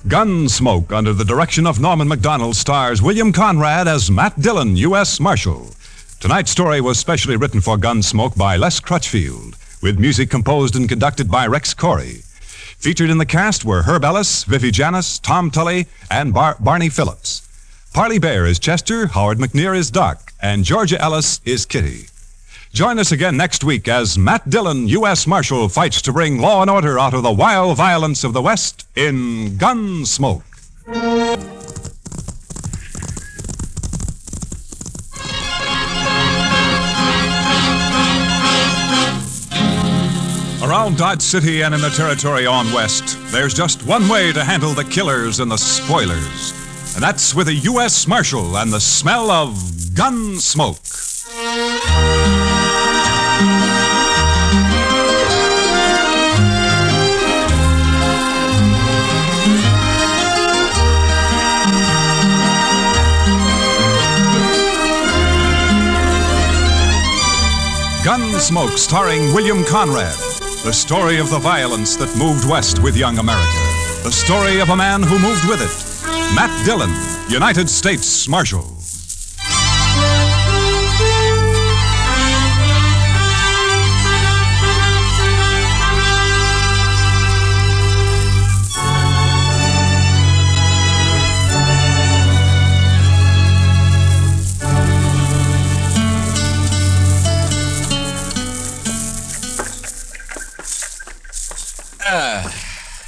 Gunsmoke, under the direction of Norman MacDonald, stars William Conrad as Matt Dillon, U.S. Marshal. Tonight's story was specially written for Gunsmoke by Les Crutchfield, with music composed and conducted by Rex Corey. Featured in the cast were Herb Ellis, Vivi Janis, Tom Tully, and Barney Phillips. Parley Bear is Chester, Howard McNear is Doc, and Georgia Ellis is Kitty. Join us again next week as Matt Dillon, U.S. Marshal, fights to bring law and order out of the wild violence of the West in Gunsmoke. Around Dodge City and in the territory on west, there's just one way to handle the killers and the spoilers. And that's with a U.S. Marshal and the smell of Gunsmoke. Gunsmoke, starring William Conrad. The story of the violence that moved west with young America. The story of a man who moved with it. Matt Dillon, United States Marshal.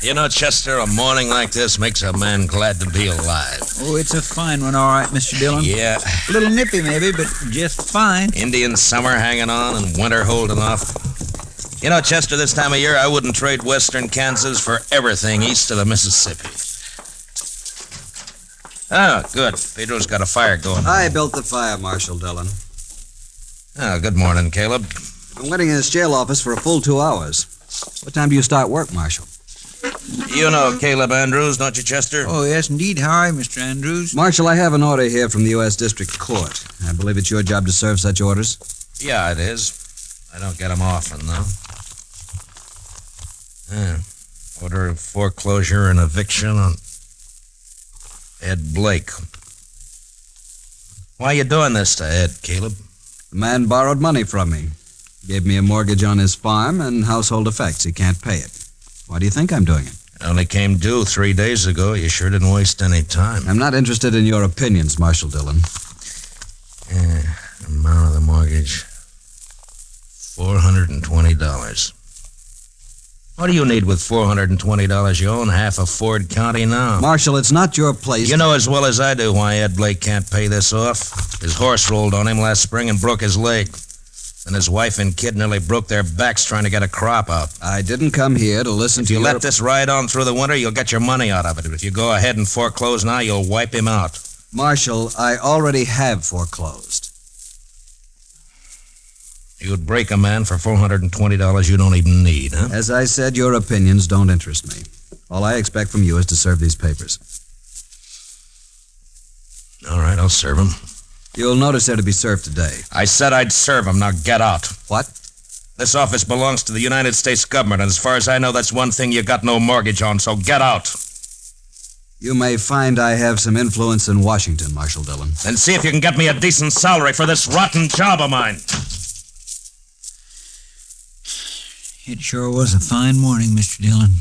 You know, Chester, a morning like this makes a man glad to be alive. Oh, it's a fine one, all right, Mr. Dillon. Yeah. A little nippy, maybe, but just fine. Indian summer hanging on and winter holding off. You know, Chester, this time of year, I wouldn't trade western Kansas for everything east of the Mississippi. Oh, good. Pedro's got a fire going. I built the fire, Marshal Dillon. Oh, good morning, Caleb. I'm waiting in this jail office for a full 2 hours. What time do you start work, Marshal? You know Caleb Andrews, don't you, Chester? Oh, yes, indeed. How are you, Mr. Andrews? Marshal, I have an order here from the U.S. District Court. I believe it's your job to serve such orders. Yeah, it is. I don't get them often, though. Yeah. Order of foreclosure and eviction on Ed Blake. Why you doing this to Ed, Caleb? The man borrowed money from me. Gave me a mortgage on his farm and household effects. He can't pay it. Why do you think I'm doing it? It only came due 3 days ago. You sure didn't waste any time. I'm not interested in your opinions, Marshal Dillon. Yeah, amount of the mortgage. $420. What do you need with $420? You own half of Ford County now. Marshal, it's not your place. You know as well as I do why Ed Blake can't pay this off. His horse rolled on him last spring and broke his leg. And his wife and kid nearly broke their backs trying to get a crop out. I didn't come here to listen to you. If you let this ride on through the winter, you'll get your money out of it. If you go ahead and foreclose now, you'll wipe him out. Marshal, I already have foreclosed. You'd break a man for $420 you don't even need, huh? As I said, your opinions don't interest me. All I expect from you is to serve these papers. All right, I'll serve them. You'll notice they're to be served today. I said I'd serve them. Now get out. What? This office belongs to the United States government, and as far as I know, that's one thing you got no mortgage on, so get out. You may find I have some influence in Washington, Marshal Dillon. Then see if you can get me a decent salary for this rotten job of mine. It sure was a fine morning, Mr. Dillon.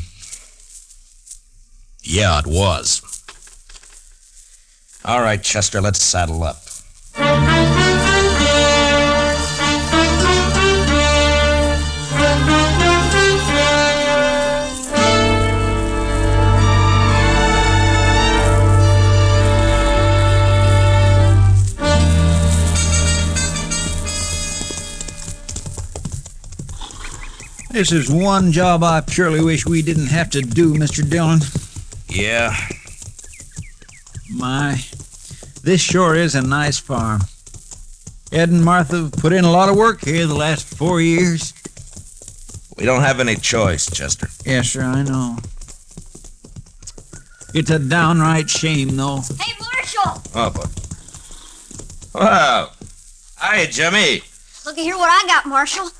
Yeah, it was. All right, Chester, let's saddle up. This is one job I surely wish we didn't have to do, Mr. Dillon. Yeah. My, this sure is a nice farm. Ed and Martha have put in a lot of work here the last 4 years. We don't have any choice, Chester. Yes, sir, I know. It's a downright shame, though. Hey, Marshal! Oh, boy. Wow. Hi, Jimmy. Looky here what I got, Marshal.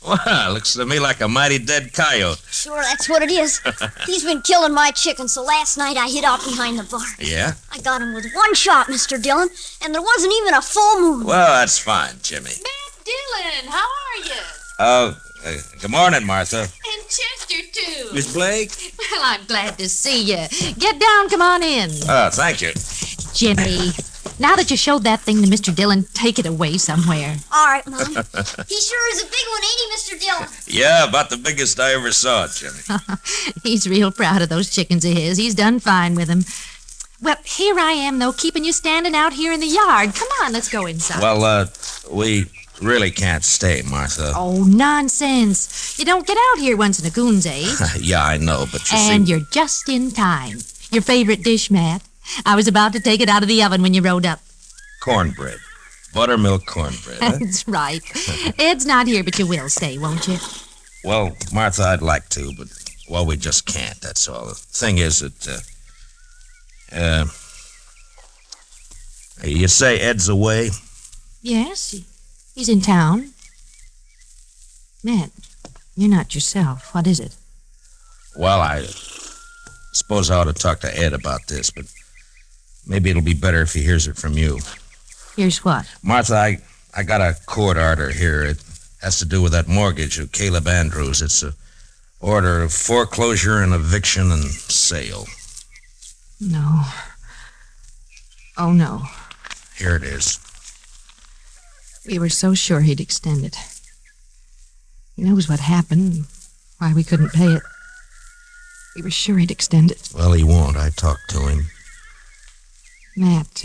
Wow, looks to me like a mighty dead coyote. Sure, that's what it is. He's been killing my chickens, so last night I hid out behind the barn. Yeah? I got him with one shot, Mr. Dillon, and there wasn't even a full moon. Well, that's fine, Jimmy. Matt Dillon, how are you? Oh, good morning, Martha. And Chester, too. Miss Blake? Well, I'm glad to see you. Get down, come on in. Oh, thank you. Jimmy, now that you showed that thing to Mr. Dillon, take it away somewhere. All right, Mom. He sure is a big one, ain't he, Mr. Dillon? Yeah, about the biggest I ever saw, Jimmy. He's real proud of those chickens of his. He's done fine with them. Well, here I am, though, keeping you standing out here in the yard. Come on, let's go inside. Well, we really can't stay, Martha. Oh, nonsense. You don't get out here once in a coon's age. Yeah, I know, but you And see... you're just in time. Your favorite dish, Matt. I was about to take it out of the oven when you rode up. Cornbread. Buttermilk cornbread, eh? That's right. Ed's not here, but you will stay, won't you? Well, Martha, I'd like to, but, well, we just can't, that's all. The thing is that, you say Ed's away? Yes, he's in town. Matt, you're not yourself. What is it? Well, I suppose I ought to talk to Ed about this, but maybe it'll be better if he hears it from you. Here's what? Martha, I got a court order here. It has to do with that mortgage of Caleb Andrews. It's a order of foreclosure and eviction and sale. No. Oh, no. Here it is. We were so sure he'd extend it. He knows what happened, why we couldn't pay it. We were sure he'd extend it. Well, he won't. I talked to him. Matt,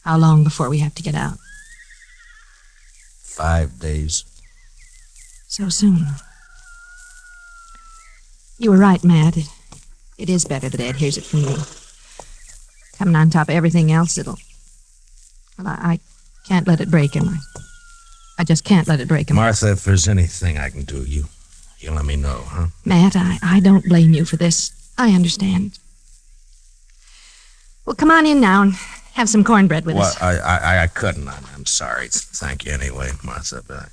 how long before we have to get out? 5 days. So soon. You were right, Matt. It is better that Ed hears it from me. Coming on top of everything else, Well, I can't let it break him. I just can't let it break him. Martha, if there's anything I can do, you let me know, huh? Matt, I don't blame you for this. I understand. Well, come on in now and have some cornbread with us. Well, I couldn't. I'm sorry. Thank you anyway, Martha. But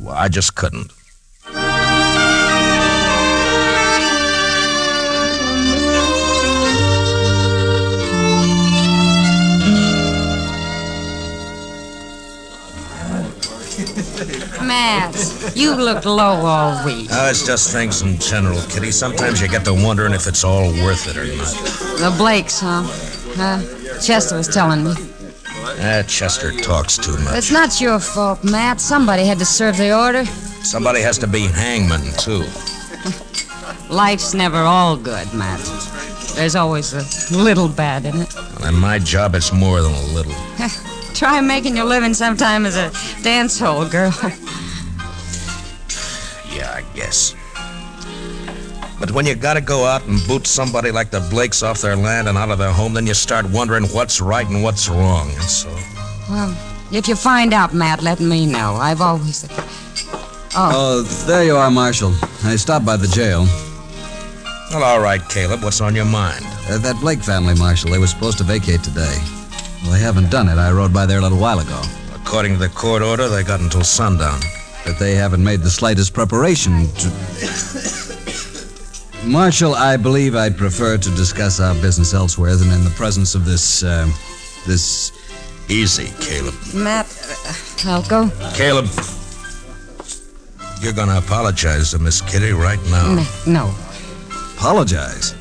I just couldn't. Matt, you look low all week. Oh, it's just things in general, Kitty. Sometimes you get to wondering if it's all worth it or not. The Blakes, huh? Chester was telling me. Chester talks too much. It's not your fault, Matt. Somebody had to serve the order. Somebody has to be hangman, too. Life's never all good, Matt. There's always a little bad in it. Well, in my job, it's more than a little. Try making your living sometime as a dance hall girl. Yeah, I guess. But when you gotta go out and boot somebody like the Blakes off their land and out of their home, then you start wondering what's right and what's wrong, and so... Well, if you find out, Matt, let me know. I've always... Oh, there you are, Marshal. I stopped by the jail. Well, all right, Caleb. What's on your mind? That Blake family, Marshal, they were supposed to vacate today. Well, they haven't done it. I rode by there a little while ago. According to the court order, they got until sundown. But they haven't made the slightest preparation to... Marshal, I believe I'd prefer to discuss our business elsewhere than in the presence of this... Easy, Caleb. Matt, I'll go. Caleb, you're gonna apologize to Miss Kitty right now. No. Apologize?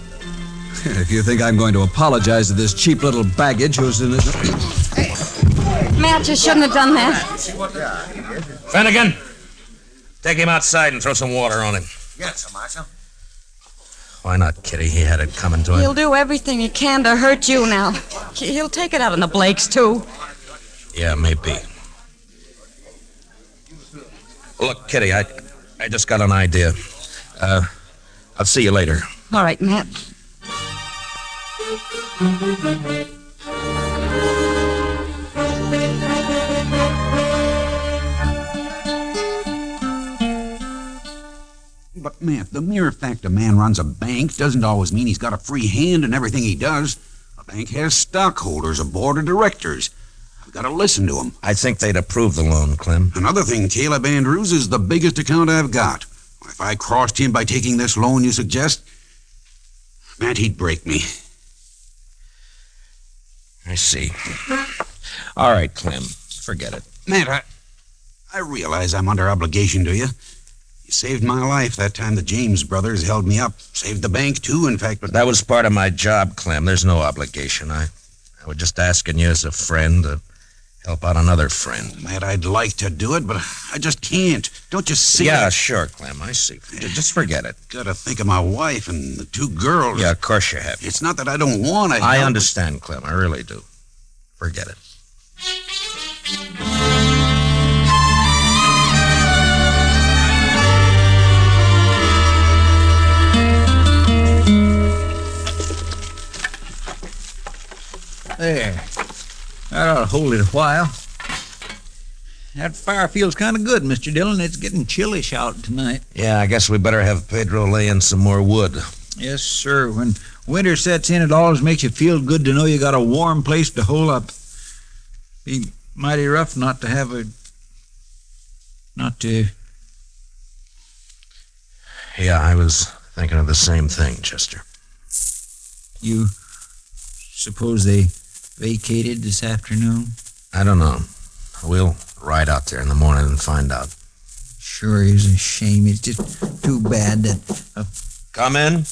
If you think I'm going to apologize to this cheap little baggage who's in it... Matt, you shouldn't have done that. Finnegan, take him outside and throw some water on him. Yes, sir, Marshal. Why not, Kitty? He had it coming to him. He'll do everything he can to hurt you now. He'll take it out on the Blakes, too. Yeah, maybe. Look, Kitty, I just got an idea. I'll see you later. All right, Matt. But, Matt, the mere fact a man runs a bank doesn't always mean he's got a free hand in everything he does. A bank has stockholders, a board of directors. I've got to listen to them. I think they'd approve the loan, Clem. Another thing, Caleb Andrews is the biggest account I've got. If I crossed him by taking this loan you suggest, Matt, he'd break me. I see. All right, Clem. Forget it. Matt, I realize I'm under obligation to you. You saved my life that time the James brothers held me up. Saved the bank, too, in fact. But that was part of my job, Clem. There's no obligation. I was just asking you as a friend to help out another friend. Matt, I'd like to do it, but I just can't. Don't you see? Yeah, sure, Clem. I see. Just forget it. Gotta think of my wife and the two girls. Yeah, of course you have. It's not that I don't want to help. I understand, Clem. I really do. Forget it. There. That ought to hold it a while. That fire feels kind of good, Mr. Dillon. It's getting chillish out tonight. Yeah, I guess we better have Pedro lay in some more wood. Yes, sir. When winter sets in, it always makes you feel good to know you got a warm place to hole up. Be mighty rough not to have a... Yeah, I was thinking of the same thing, Chester. You suppose they vacated this afternoon? I don't know. We'll ride out there in the morning and find out. Sure is a shame. It's just too bad that... Come in.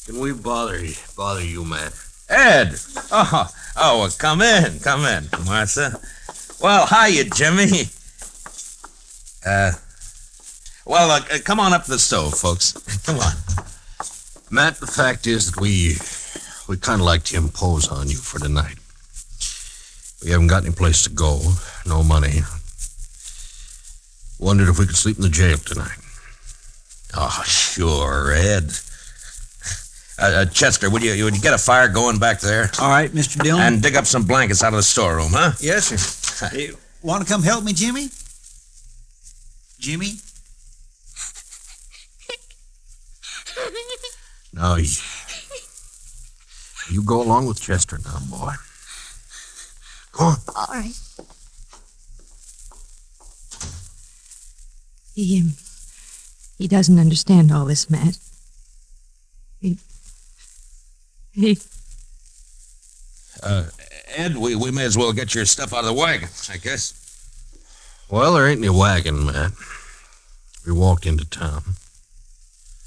Can we bother you, Matt? Ed! Oh, well, come in, Martha. Well, hiya, Jimmy. Well, come on up to the stove, folks. Come on. Matt, the fact is that we kind of like to impose on you for tonight. We haven't got any place to go, no money. Wondered if we could sleep in the jail tonight. Oh, sure, Ed. Chester, would you get a fire going back there? All right, Mr. Dillon. And dig up some blankets out of the storeroom, huh? Yes, sir. Hey, want to come help me, Jimmy? Jimmy? No, you go along with Chester now, boy. Go on. All right. He doesn't understand all this, Matt. Ed, we may as well get your stuff out of the wagon, I guess. Well, there ain't any wagon, Matt. We walked into town.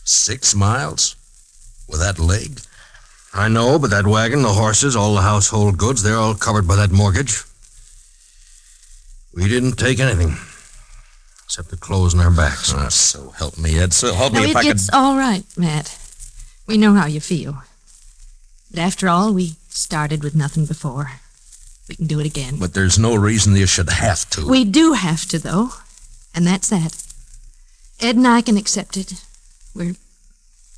6 miles? With that leg? I know, but that wagon, the horses, all the household goods, they're all covered by that mortgage. We didn't take anything, except the clothes on our backs. Oh, so help me, Ed. So help me if I could... It's all right, Matt. We know how you feel. But after all, we started with nothing before. We can do it again. But there's no reason you should have to. We do have to, though. And that's that. Ed and I can accept it. We're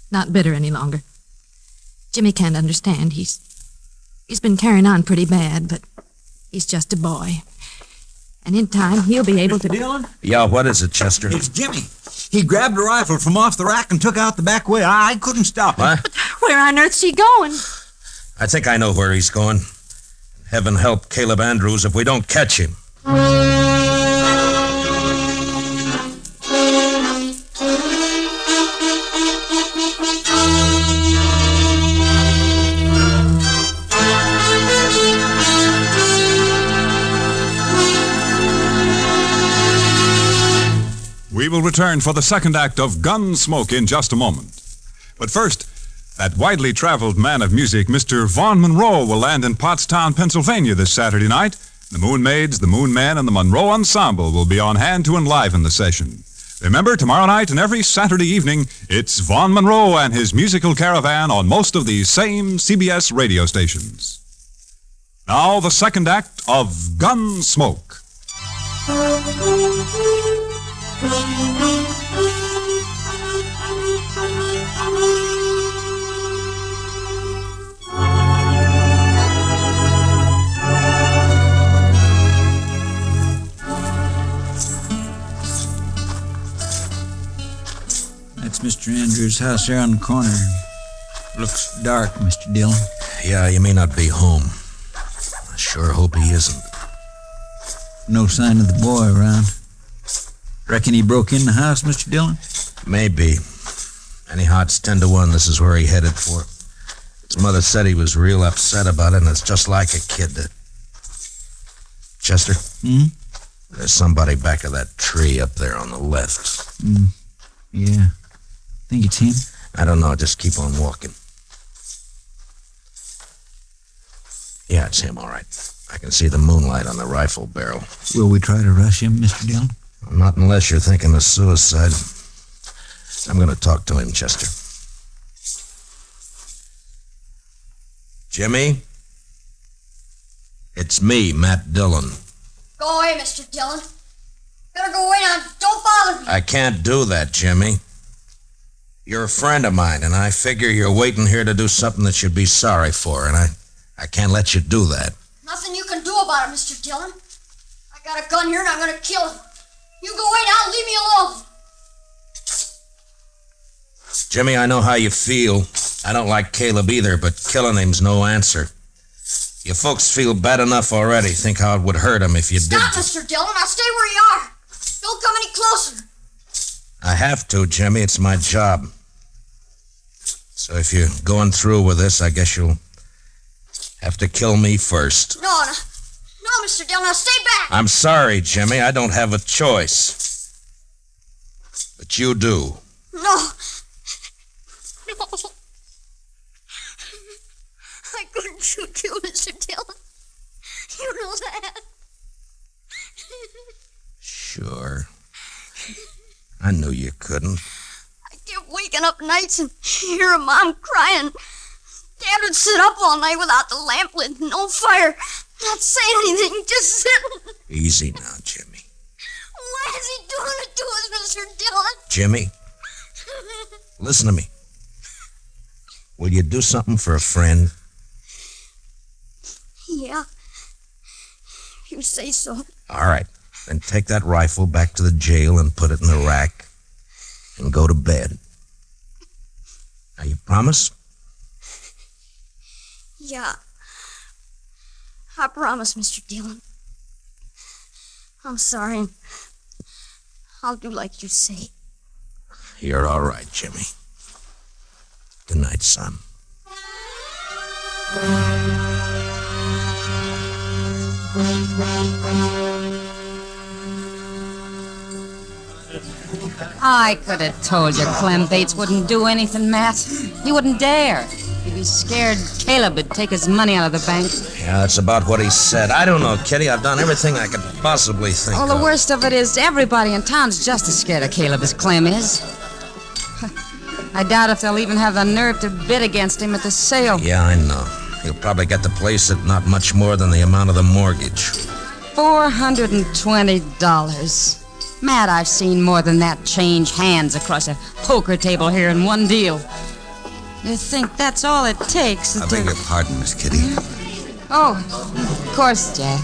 not bitter any longer. Jimmy can't understand. He's been carrying on pretty bad, but he's just a boy. And in time, he'll be able to... Dillon? Yeah, what is it, Chester? It's Jimmy. He grabbed a rifle from off the rack and took out the back way. I couldn't stop him. What? Where on earth's he going? I think I know where he's going. Heaven help Caleb Andrews if we don't catch him. We will return for the second act of Gunsmoke in just a moment. But first, that widely traveled man of music, Mr. Vaughn Monroe, will land in Pottstown, Pennsylvania this Saturday night. The Moon Maids, the Moon Men, and the Monroe Ensemble will be on hand to enliven the session. Remember, tomorrow night and every Saturday evening, it's Vaughn Monroe and his musical caravan on most of these same CBS radio stations. Now, the second act of Gunsmoke. That's Mr. Andrews' house there on the corner. Looks dark, Mr. Dillon. Yeah, you may not be home. I sure hope he isn't. No sign of the boy around. Reckon he broke in the house, Mr. Dillon? Maybe. Anyhow, it's 10 to 1. This is where he headed for. His mother said he was real upset about it, and it's just like a kid that... Chester? There's somebody back of that tree up there on the left. Yeah. Think it's him? I don't know. Just keep on walking. Yeah, it's him, all right. I can see the moonlight on the rifle barrel. Will we try to rush him, Mr. Dillon? Not unless you're thinking of suicide. I'm going to talk to him, Chester. Jimmy? It's me, Matt Dillon. Go away, Mr. Dillon. Better go away now. Don't bother me. I can't do that, Jimmy. You're a friend of mine, and I figure you're waiting here to do something that you'd be sorry for, and I can't let you do that. Nothing you can do about it, Mr. Dillon. I got a gun here and I'm gonna kill him. You go away now and leave me alone. Jimmy, I know how you feel. I don't like Caleb either, but killing him's no answer. You folks feel bad enough already. Think how it would hurt him if you did. Stop, Mr. Dillon. I'll stay where you are. Don't come any closer. I have to, Jimmy. It's my job. So if you're going through with this, I guess you'll have to kill me first. No, Mr. Dillon. Now stay back. I'm sorry, Jimmy. I don't have a choice. But you do. No. I couldn't shoot you, Mr. Dillon. You know that. Sure. I knew you couldn't. I kept waking up nights and hearing Mom crying. Dad would sit up all night without the lamp lit, no fire, not saying anything, just sitting. Easy now, Jimmy. Why is he doing it to us, Mr. Dillon? Jimmy, listen to me. Will you do something for a friend? Yeah. If you say so. All right. Then take that rifle back to the jail and put it in the rack and go to bed. Now, you promise? Yeah. I promise, Mr. Dillon. I'm sorry. And I'll do like you say. You're all right, Jimmy. Good night, son. I could have told you Clem Bates wouldn't do anything, Matt. He wouldn't dare. He'd be scared Caleb would take his money out of the bank. Yeah, that's about what he said. I don't know, Kitty. I've done everything I could possibly think Well, of. the worst of it is everybody in town's just as scared of Caleb as Clem is. I doubt if they'll even have the nerve to bid against him at the sale. Yeah, I know. He'll probably get the place at not much more than the amount of the mortgage. $420. Matt, I've seen more than that change hands across a poker table here in one deal. You think that's all it takes? I beg your pardon, Miss Kitty. Oh, of course, Jack.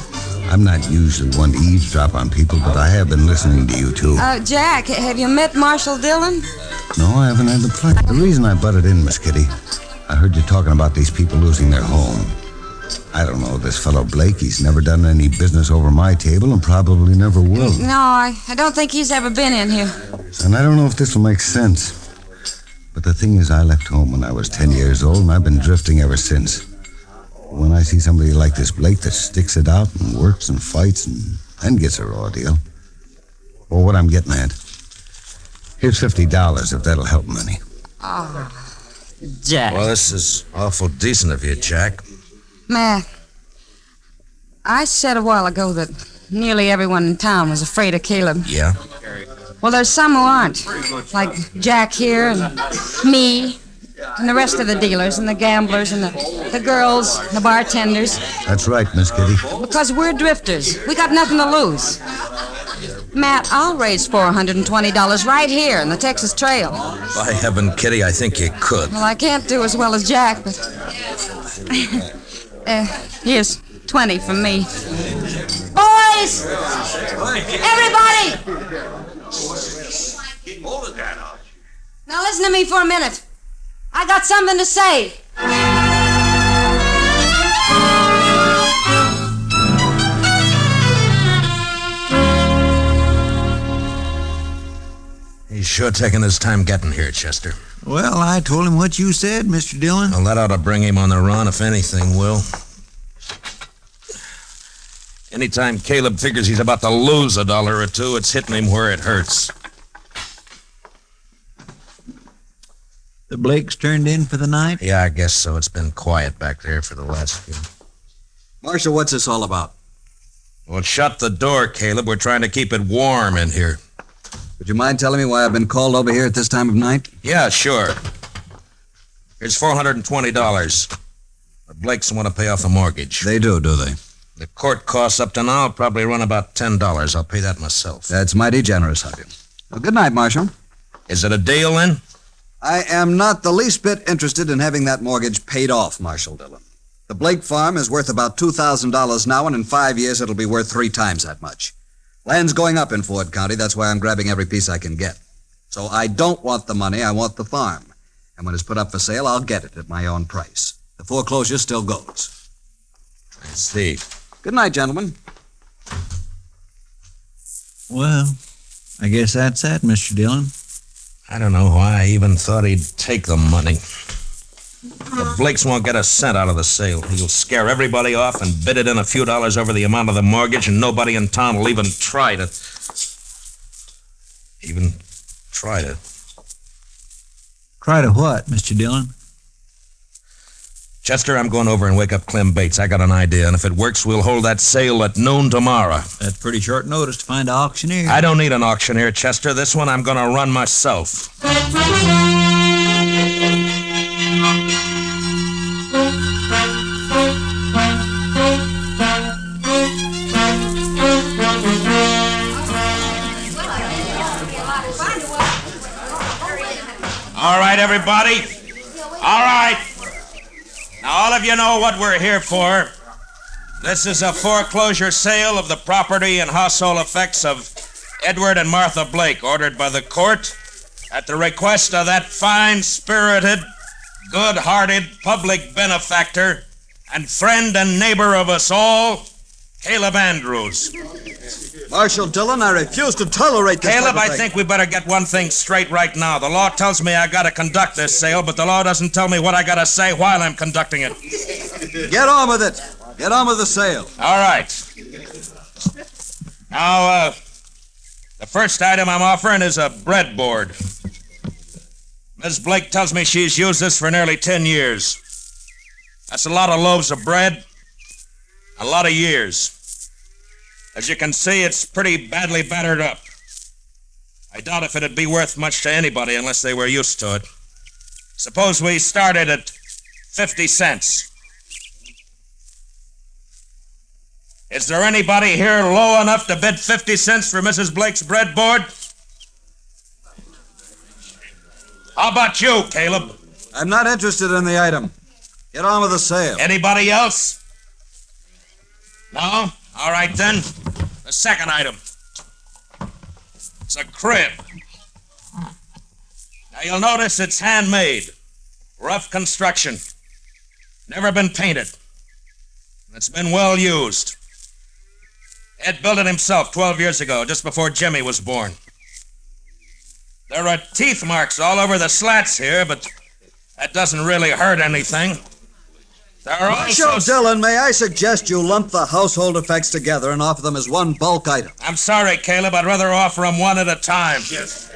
I'm not usually one to eavesdrop on people, but I have been listening to you two. Jack, have you met Marshal Dillon? No, I haven't had the pleasure. The reason I butted in, Miss Kitty, I heard you talking about these people losing their home. I don't know this fellow Blake. He's never done any business over my table and probably never will. No, I don't think he's ever been in here. And I don't know if this will make sense. But the thing is, I left home when I was 10 years old, and I've been drifting ever since. When I see somebody like this Blake that sticks it out and works and fights and gets a raw deal. Well, what I'm getting at, here's $50 if that'll help money. Oh, Jack. Well, this is awful decent of you, Jack. Matt, I said a while ago that nearly everyone in town was afraid of Caleb. Yeah? Well, there's some who aren't. Like Jack here and me and the rest of the dealers and the gamblers and the girls and the bartenders. That's right, Miss Kitty. Because we're drifters. We got nothing to lose. Matt, I'll raise $420 right here in the Texas Trail. By heaven, Kitty, I think you could. Well, I can't do as well as Jack, but... here's 20 from me. Boys! Everybody! Now listen to me for a minute. I got something to say. He's sure taking his time getting here, Chester. Well, I told him what you said, Mr. Dillon. Well, that ought to bring him on the run, if anything will. Anytime Caleb figures he's about to lose $1 or $2, it's hitting him where it hurts. The Blakes turned in for the night? Yeah, I guess so. It's been quiet back there for the last few. Marshal, what's this all about? Well, shut the door, Caleb. We're trying to keep it warm in here. Would you mind telling me why I've been called over here at this time of night? Yeah, sure. Here's $420. The Blakes want to pay off the mortgage. They do they? The court costs up to now will probably run about $10. I'll pay that myself. That's mighty generous of you. Well, good night, Marshal. Is it a deal, then? I am not the least bit interested in having that mortgage paid off, Marshal Dillon. The Blake farm is worth about $2,000 now, and in 5 years it'll be worth 3 times that much. Land's going up in Ford County. That's why I'm grabbing every piece I can get. So I don't want the money. I want the farm. And when it's put up for sale, I'll get it at my own price. The foreclosure still goes. I see. Good night, gentlemen. Well, I guess that's that, Mr. Dillon. I don't know why I even thought he'd take the money. The Blakes won't get a cent out of the sale. He'll scare everybody off and bid it in a few dollars over the amount of the mortgage, and nobody in town will even try to... Try to what, Mr. Dillon? Chester, I'm going over and wake up Clem Bates. I got an idea, and if it works, we'll hold that sale at noon tomorrow. That's pretty short notice to find an auctioneer. I don't need an auctioneer, Chester. This one I'm going to run myself. All right, everybody. All right. Now, all of you know what we're here for. This is a foreclosure sale of the property and household effects of Edward and Martha Blake, ordered by the court at the request of that fine-spirited, good-hearted public benefactor and friend and neighbor of us all, Caleb Andrews. Marshal Dillon, I refuse to tolerate this. Caleb, I think we better get one thing straight right now. The law tells me I gotta conduct this sale, but the law doesn't tell me what I gotta say while I'm conducting it. Get on with it. Get on with the sale. All right. Now, the first item I'm offering is a breadboard. Ms. Blake tells me she's used this for nearly 10 years. That's a lot of loaves of bread, a lot of years. As you can see, it's pretty badly battered up. I doubt if it'd be worth much to anybody unless they were used to it. Suppose we started at 50 cents. Is there anybody here low enough to bid 50 cents for Mrs. Blake's breadboard? How about you, Caleb? I'm not interested in the item. Get on with the sale. Anybody else? No? All right, then. The second item. It's a crib. Now, you'll notice it's handmade. Rough construction. Never been painted. It's been well used. Ed built it himself 12 years ago, just before Jimmy was born. There are teeth marks all over the slats here, but that doesn't really hurt anything. There are Marshal Dillon, may I suggest you lump the household effects together and offer them as one bulk item? I'm sorry, Caleb. I'd rather offer them one at a time. Yes.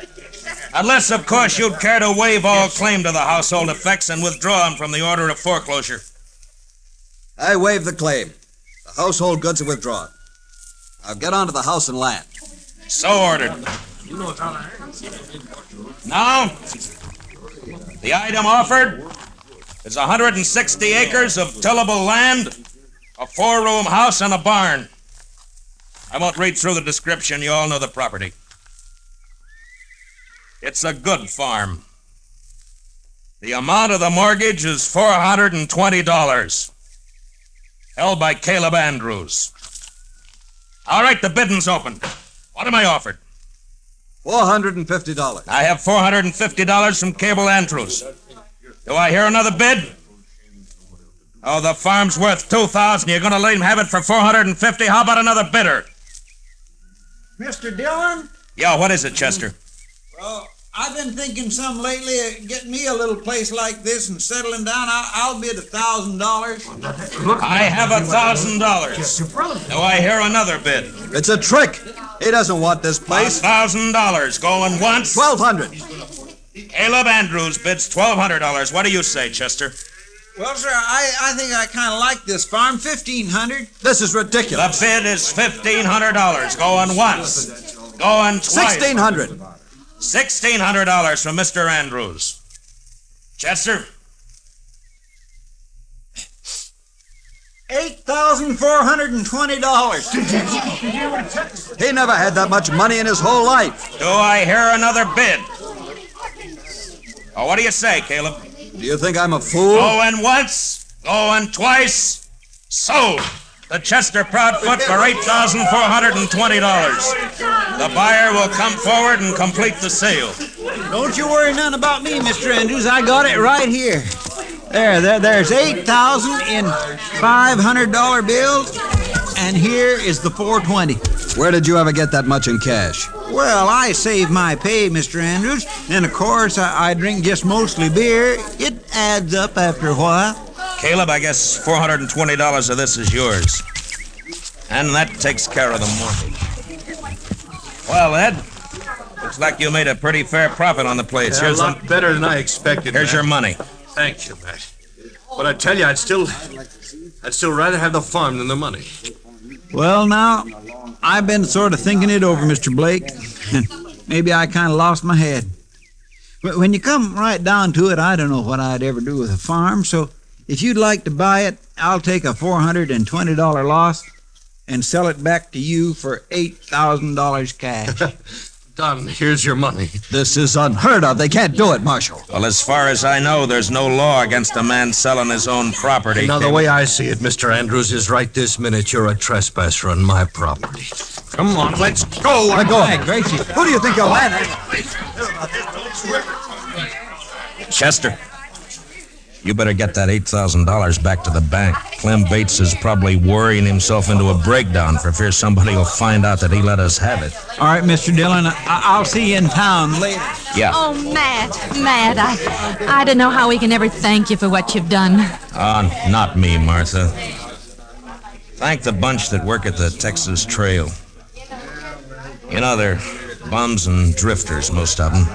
Unless, of course, you'd care to waive all claim to the household effects and withdraw them from the order of foreclosure. I waive the claim. The household goods are withdrawn. Now get on to the house and land. So ordered. Now, the item offered is 160 acres of tillable land, a 4-room house, and a barn. I won't read through the description. You all know the property. It's a good farm. The amount of the mortgage is $420, held by Caleb Andrews. All right, the bidding's open. What am I offered? $450. I have $450 from Caleb Andrews. Do I hear another bid? Oh, the farm's worth $2,000. You're going to let him have it for $450? How about another bidder? Mr. Dillon? Yeah, what is it, Chester? Well, I've been thinking some lately of getting me a little place like this and settling down. I'll bid $1,000. I have $1,000. Do I hear another bid? It's a trick. He doesn't want this place. $1,000. Going once? $1,200. Caleb Andrews bids $1,200. What do you say, Chester? Well, sir, I think I kind of like this farm. $1,500. This is ridiculous. The bid is $1,500. Going once. Going twice. $1,600. $1,600 from Mr. Andrews. Chester? $8,420. He never had that much money in his whole life. Do I hear another bid? Oh, what do you say, Caleb? Do you think I'm a fool? Going once, going twice. Sold. The Chester Proudfoot for $8,420. The buyer will come forward and complete the sale. Don't you worry none about me, Mr. Andrews. I got it right here. There's $8,000 in $500 bills, and here is the $420. Where did you ever get that much in cash? Well, I save my pay, Mr. Andrews, and of course I drink just mostly beer. It adds up after a while. Caleb, I guess $420 of this is yours. And that takes care of the mortgage. Well, Ed, looks like you made a pretty fair profit on the place. Yeah, a lot better than I expected. Here's Matt. your money. Thank you, Matt. But I tell you, I'd still rather have the farm than the money. Well, now, I've been sort of thinking it over, Mr. Blake, and maybe I kind of lost my head. But when you come right down to it, I don't know what I'd ever do with a farm, so if you'd like to buy it, I'll take a $420 loss and sell it back to you for $8,000 cash. Done. Here's your money. This is unheard of. They can't do it, Marshal. Well, as far as I know, there's no law against a man selling his own property. Now, the way I see it, Mr. Andrews, is right this minute you're a trespasser on my property. Come on, let's go. Let go. Gracie. Who do you think you're landing? Chester, you better get that $8,000 back to the bank. Clem Bates is probably worrying himself into a breakdown for fear somebody will find out that he let us have it. All right, Mr. Dillon, I'll see you in town later. Yeah. Oh, Matt, I don't know how we can ever thank you for what you've done. Not me, Martha. Thank the bunch that work at the Texas Trail. You know, they're bums and drifters, most of them.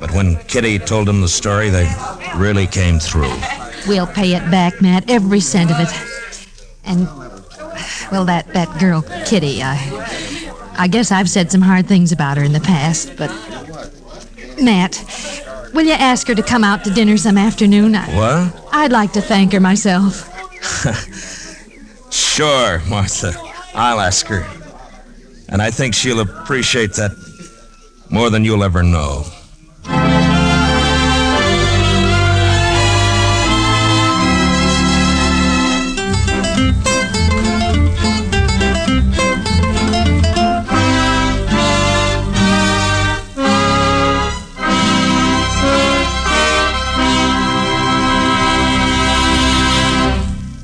But when Kitty told them the story, they really came through. We'll pay it back, Matt, every cent of it. And, well, that girl, Kitty, I guess I've said some hard things about her in the past, but... Matt, will you ask her to come out to dinner some afternoon? What? I'd like to thank her myself. Sure, Martha. I'll ask her. And I think she'll appreciate that more than you'll ever know.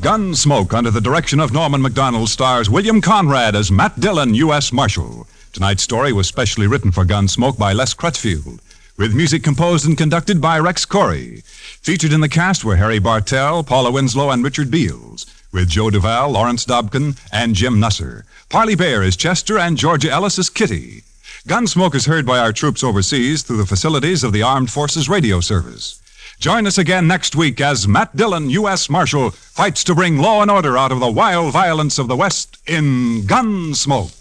Gunsmoke, under the direction of Norman Macdonald, stars William Conrad as Matt Dillon, U.S. Marshal. Tonight's story was specially written for Gunsmoke by Les Crutchfield, with music composed and conducted by Rex Corey. Featured in the cast were Harry Bartell, Paula Winslow, and Richard Beals, with Joe Duvall, Lawrence Dobkin, and Jim Nusser. Parley Bear is Chester, and Georgia Ellis is Kitty. Gunsmoke is heard by our troops overseas through the facilities of the Armed Forces Radio Service. Join us again next week as Matt Dillon, U.S. Marshal, fights to bring law and order out of the wild violence of the West in Gunsmoke.